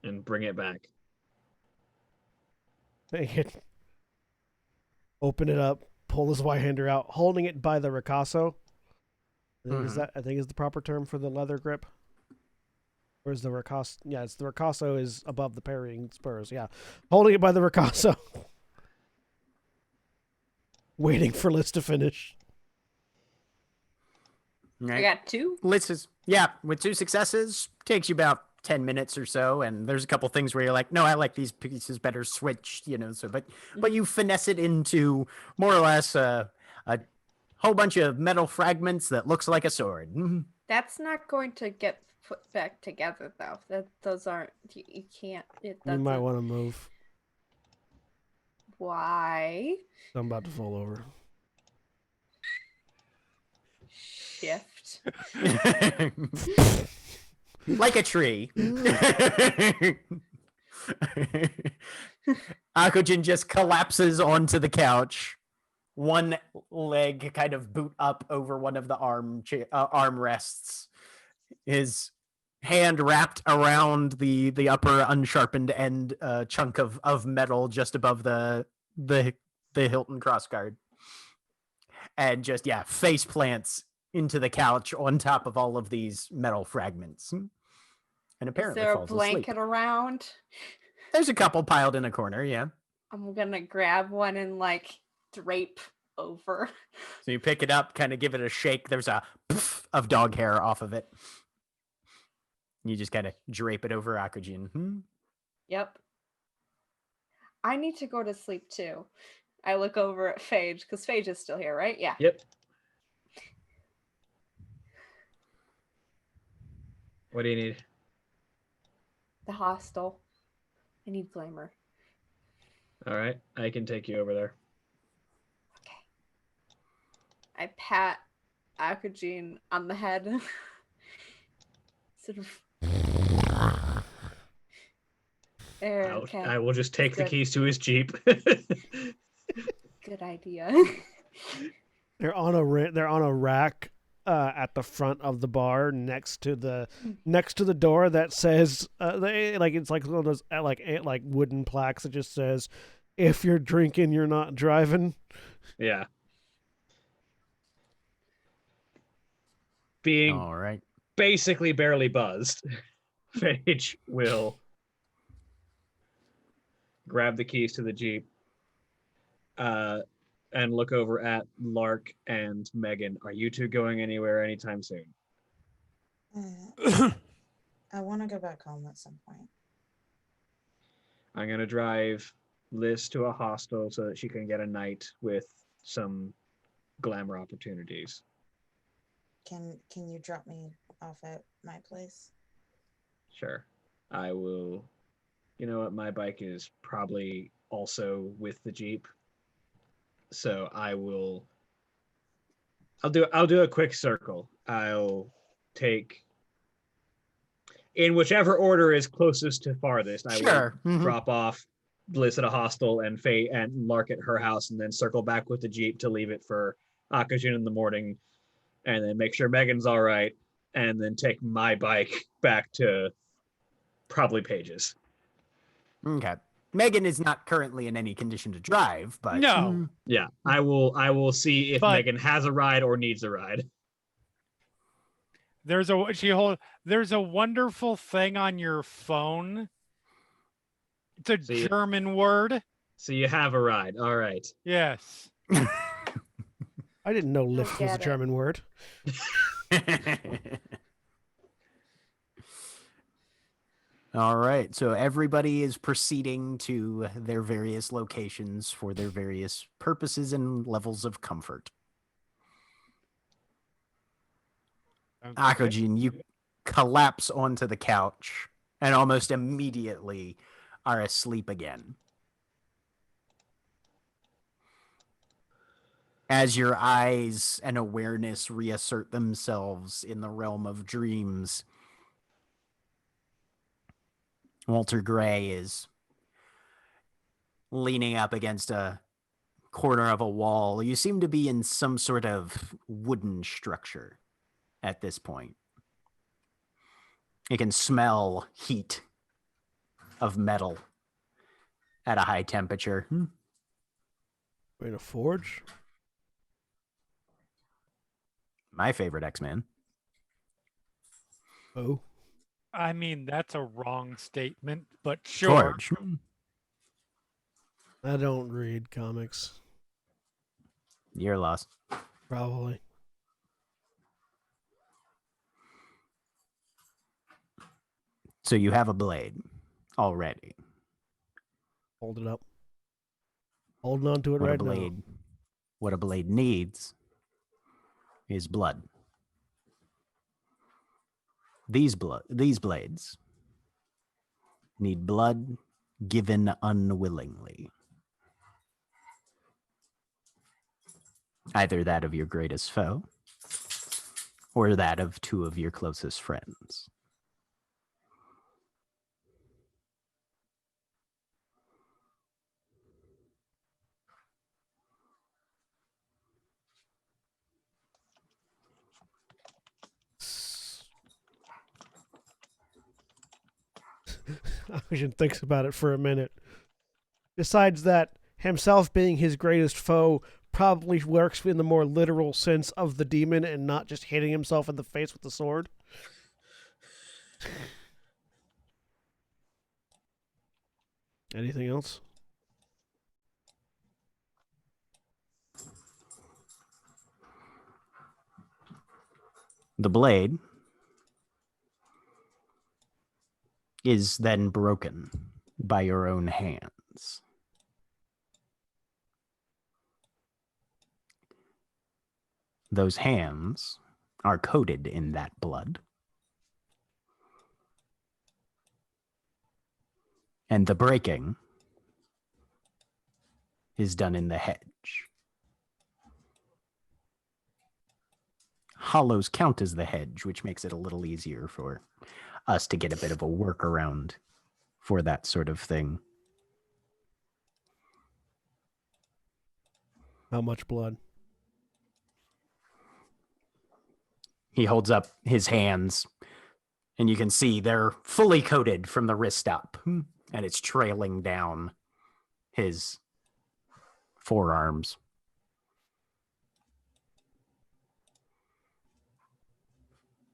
And bring it back. Take it. Open it up. Pull his Y-hander out, holding it by the ricasso. I think is the proper term for the leather grip. Or is the ricasso? Yeah, it's the ricasso is above the parrying spurs. Yeah, holding it by the ricasso. Waiting for Liz to finish. I got 2. Liz is, with 2 successes, takes you about 10 minutes or so, and there's a couple things where you're like, no, I like these pieces better switched, but you finesse it into more or less a whole bunch of metal fragments that looks like a sword. That's not going to get put back together though. Those aren't. You can't. It You doesn't. might want to move. Why? I'm about to fall over. Shift. Like a tree. Akujin just collapses onto the couch. One leg kind of boot up over one of the armrests. His hand wrapped around the upper unsharpened end chunk of metal just above the Hilton crossguard. And just, face plants into the couch on top of all of these metal fragments. And Is apparently there a falls blanket asleep. around? There's a couple piled in a corner, yeah. I'm gonna grab one and drape over. So you pick it up, kind of give it a shake. There's a poof of dog hair off of it. You just kind of drape it over Akujin. Yep. I need to go to sleep too. I look over at Phage because Phage is still here, right? Yeah. Yep. What do you need? The hostel. I need Glamour. All right, I can take you over there. I pat Akujin on the head. Sort of. There, okay. I will just take the Good. keys to his Jeep. Good idea. They're on a rack at the front of the bar next to the door that says it's like one of those like wooden plaques that just says, "If you're drinking, you're not driving." Yeah. Being All right. basically barely buzzed, Phage will grab the keys to the Jeep and look over at Lark and Megan. Are you two going anywhere anytime soon? I want to go back home at some point. I'm going to drive Liz to a hostel so that she can get a night with some glamour opportunities. Can you drop me off at my place? Sure. I will. You know what? My bike is probably also with the Jeep. So I'll do a quick circle. I'll take in whichever order is closest to farthest. I will drop off Bliss at a hostel and Faye and Lark at her house, and then circle back with the Jeep to leave it for Akajin in the morning, and then make sure Megan's all right, and then take my bike back to probably Paige's. Okay. Megan is not currently in any condition to drive, but No. Yeah, I will see if But- Megan has a ride or needs a ride. There's a wonderful thing on your phone. It's a See? German word. So you have a ride. All right. Yes. I didn't know lift was a get it. German word. All right. So everybody is proceeding to their various locations for their various purposes and levels of comfort. Akojin, you collapse onto the couch and almost immediately are asleep again. As your eyes and awareness reassert themselves in the realm of dreams, Walter Gray is leaning up against a corner of a wall. You seem to be in some sort of wooden structure at this point. You can smell heat of metal at a high temperature. We're in a forge. My favorite X-Men. Oh, I mean, that's a wrong statement, but sure. Forge. I don't read comics. You're lost. Probably. So you have a blade already. Hold it up. Holding on to it What a right blade. now. What a blade needs is blood. These blades need blood given unwillingly. Either that of your greatest foe or that of two of your closest friends. Vision thinks about it for a minute. Besides that, himself being his greatest foe probably works in the more literal sense of the demon and not just hitting himself in the face with the sword. Anything else? The blade is then broken by your own hands. those hands are coated in that blood. And the breaking is done in the hedge. Hollows count as the hedge, which makes it a little easier for us to get a bit of a workaround for that sort of thing. How much blood? He holds up his hands, and you can see they're fully coated from the wrist up, and it's trailing down his forearms.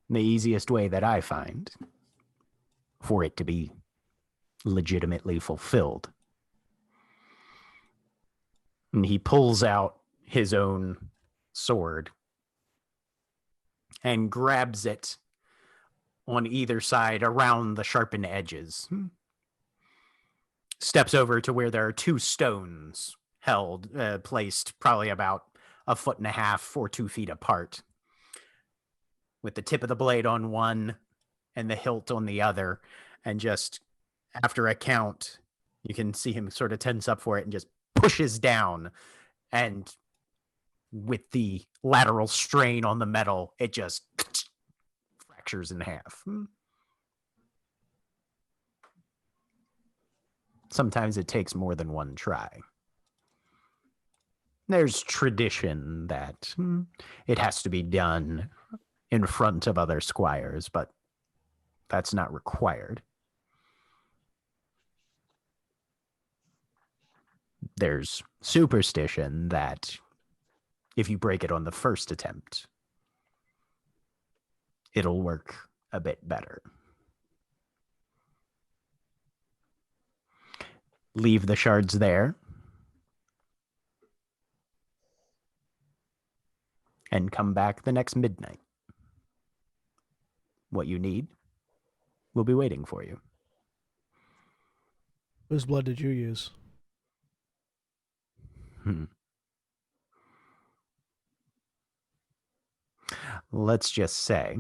The easiest way that I find for it to be legitimately fulfilled. And he pulls out his own sword and grabs it on either side around the sharpened edges. Steps over to where there are two stones held, placed probably about 1.5 feet or 2 feet apart, with the tip of the blade on one and the hilt on the other. And just after a count, you can see him sort of tense up for it and just pushes down. And with the lateral strain on the metal, it just fractures in half. Sometimes it takes more than one try. There's tradition that it has to be done in front of other squires, but that's not required. There's superstition that if you break it on the first attempt, it'll work a bit better. Leave the shards there. And come back the next midnight. What you need will be waiting for you. Whose blood did you use? Let's just say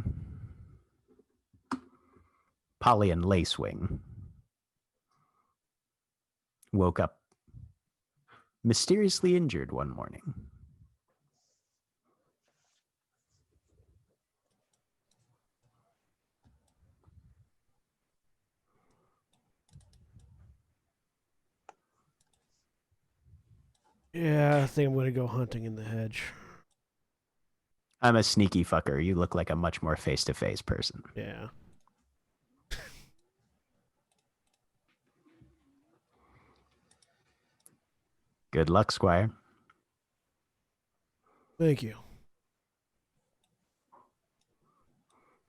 Polly and Lacewing woke up mysteriously injured one morning. Yeah, I think I'm going to go hunting in the hedge. I'm a sneaky fucker. You look like a much more face-to-face person. Yeah. Good luck, Squire. Thank you.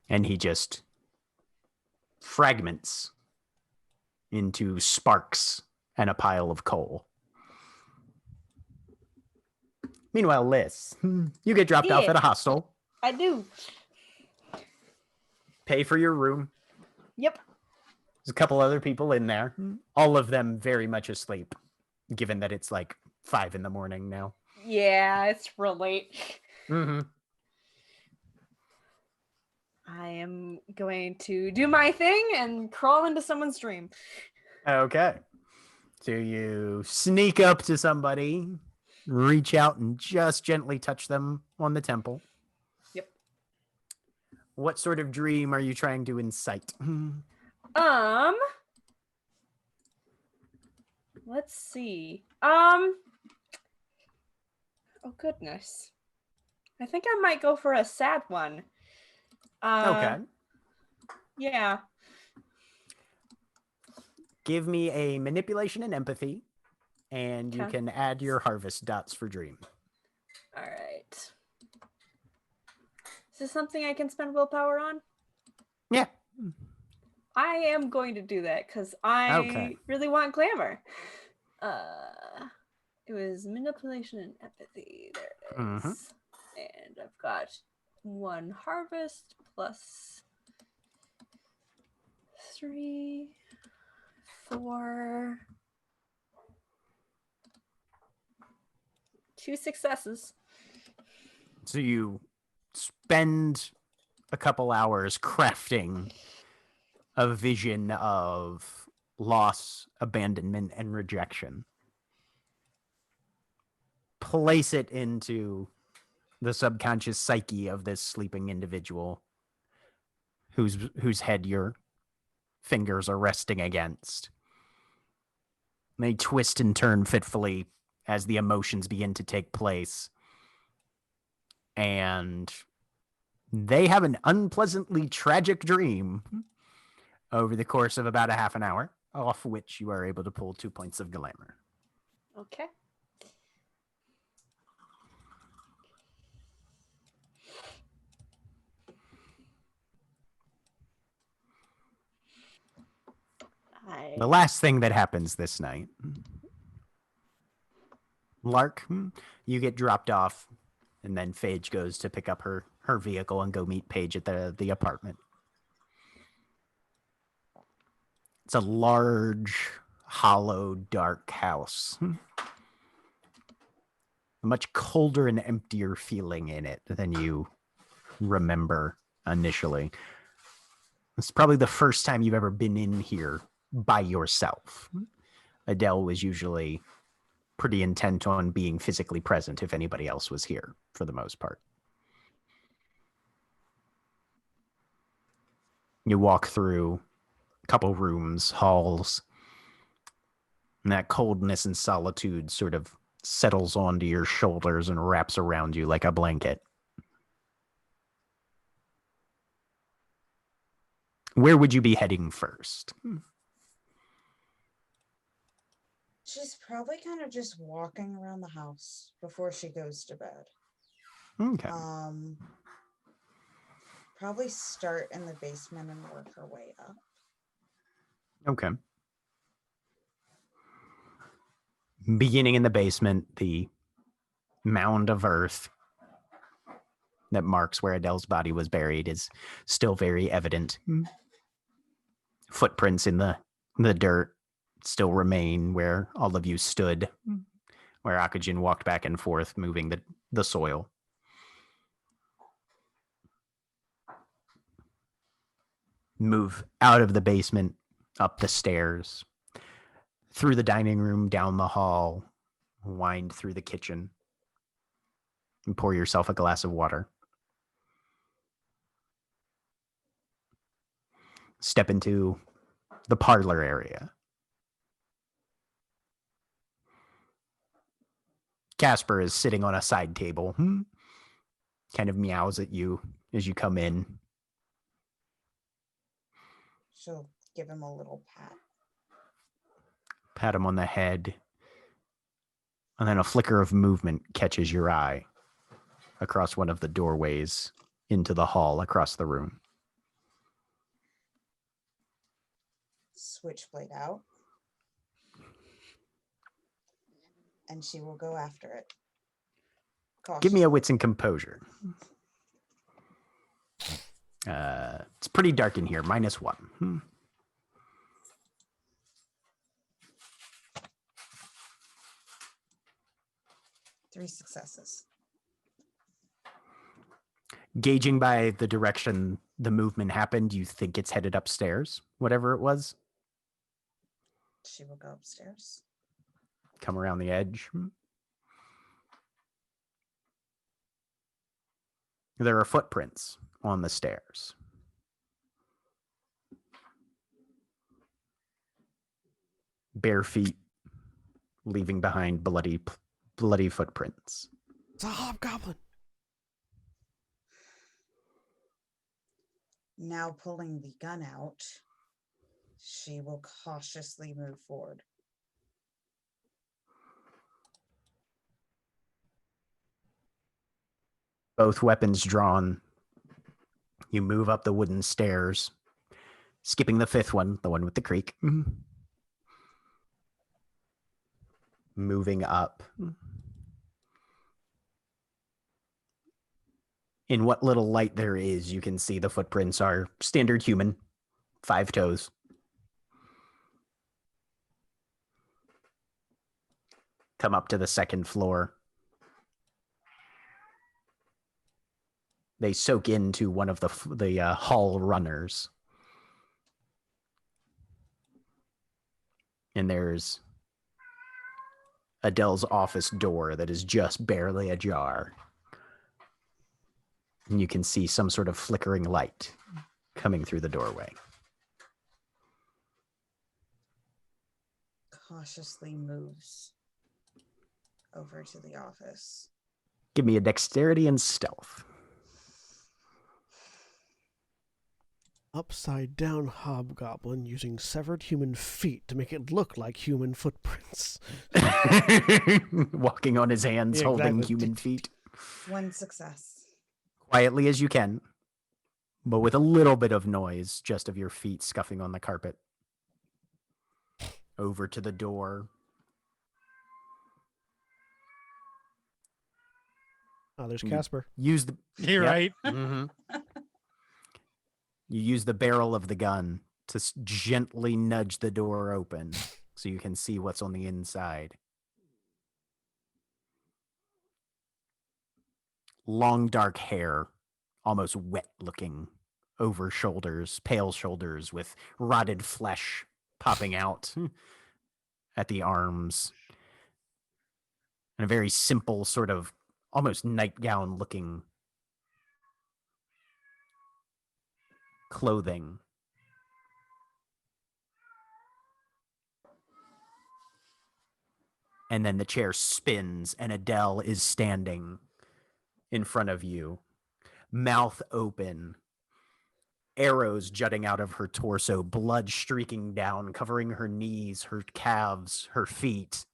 And he just fragments into sparks and a pile of coal. Meanwhile, Liz, you get dropped off at a hostel. I do. Pay for your room. Yep. There's a couple other people in there. All of them very much asleep, given that it's like 5 a.m. now. Yeah, it's real late. Mm-hmm. I am going to do my thing and crawl into someone's dream. Okay. So you sneak up to somebody, reach out and just gently touch them on the temple. Yep. What sort of dream are you trying to incite? Let's see. Oh goodness. I think I might go for a sad one. Okay. Yeah. Give me a manipulation and empathy, and you can add your harvest dots for dream. All right. Is this something I can spend willpower on? Yeah. I am going to do that because I really want glamour. It was manipulation and empathy. There it is. Mm-hmm. And I've got 1 harvest plus 3, 4, 2 successes. So you spend a couple hours crafting a vision of loss, abandonment, and rejection. Place it into the subconscious psyche of this sleeping individual whose head your fingers are resting against. They twist and turn fitfully as the emotions begin to take place. And they have an unpleasantly tragic dream over the course of about a half an hour, off which you are able to pull 2 points of glamour. Okay. The last thing that happens this night, Lark, you get dropped off, and then Phage goes to pick up her vehicle and go meet Paige at the apartment. It's a large, hollow, dark house. A much colder and emptier feeling in it than you remember initially. It's probably the first time you've ever been in here by yourself. Adele was usually pretty intent on being physically present if anybody else was here, for the most part. You walk through a couple rooms, halls, and that coldness and solitude sort of settles onto your shoulders and wraps around you like a blanket. Where would you be heading first? She's probably kind of just walking around the house before she goes to bed. Okay. Probably start in the basement and work her way up. Okay. Beginning in the basement, the mound of earth that marks where Adele's body was buried is still very evident. Footprints in the dirt still remain where all of you stood, where Akajin walked back and forth, moving the soil. Move out of the basement, up the stairs, through the dining room, down the hall, wind through the kitchen, and pour yourself a glass of water. Step into the parlor area. Casper is sitting on a side table, kind of meows at you as you come in. She'll give him a little pat. Pat him on the head. And then a flicker of movement catches your eye across one of the doorways into the hall across the room. Switchblade out. And she will go after it. Give me a wits and composure. It's pretty dark in here. -1. 3 successes. Gauging by the direction the movement happened, you think it's headed upstairs, whatever it was? She will go upstairs. Come around the edge. There are footprints on the stairs. Bare feet, leaving behind bloody footprints. It's a hobgoblin. Now pulling the gun out, she will cautiously move forward. Both weapons drawn. You move up the wooden stairs, skipping the 5th one, the one with the creak. Moving up. In what little light there is, you can see the footprints are standard human, 5 toes. Come up to the 2nd floor. They soak into one of the hall runners. And there's Adele's office door that is just barely ajar. And you can see some sort of flickering light coming through the doorway. Cautiously moves over to the office. Give me a dexterity and stealth. Upside down hobgoblin using severed human feet to make it look like human footprints. Walking on his hands, Yeah, holding exactly. human feet. 1 success. Quietly as you can, but with a little bit of noise, just of your feet scuffing on the carpet. Over to the door. Oh, there's Casper. Use the... You're Yep. right. Mm-hmm. You use the barrel of the gun to gently nudge the door open so you can see what's on the inside. Long dark hair, almost wet looking, over shoulders, pale shoulders with rotted flesh popping out at the arms. And a very simple sort of almost nightgown looking clothing. And then the chair spins and Adele is standing in front of you, mouth open, arrows jutting out of her torso, blood streaking down, covering her knees, her calves, her feet.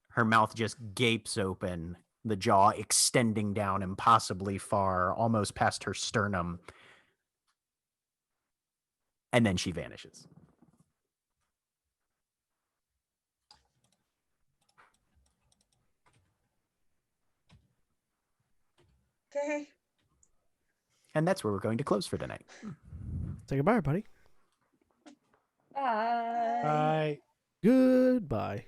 Her mouth just gapes open, the jaw extending down impossibly far, almost past her sternum. And then she vanishes. Okay. And that's where we're going to close for tonight. Say goodbye, everybody. Bye. Bye. Goodbye.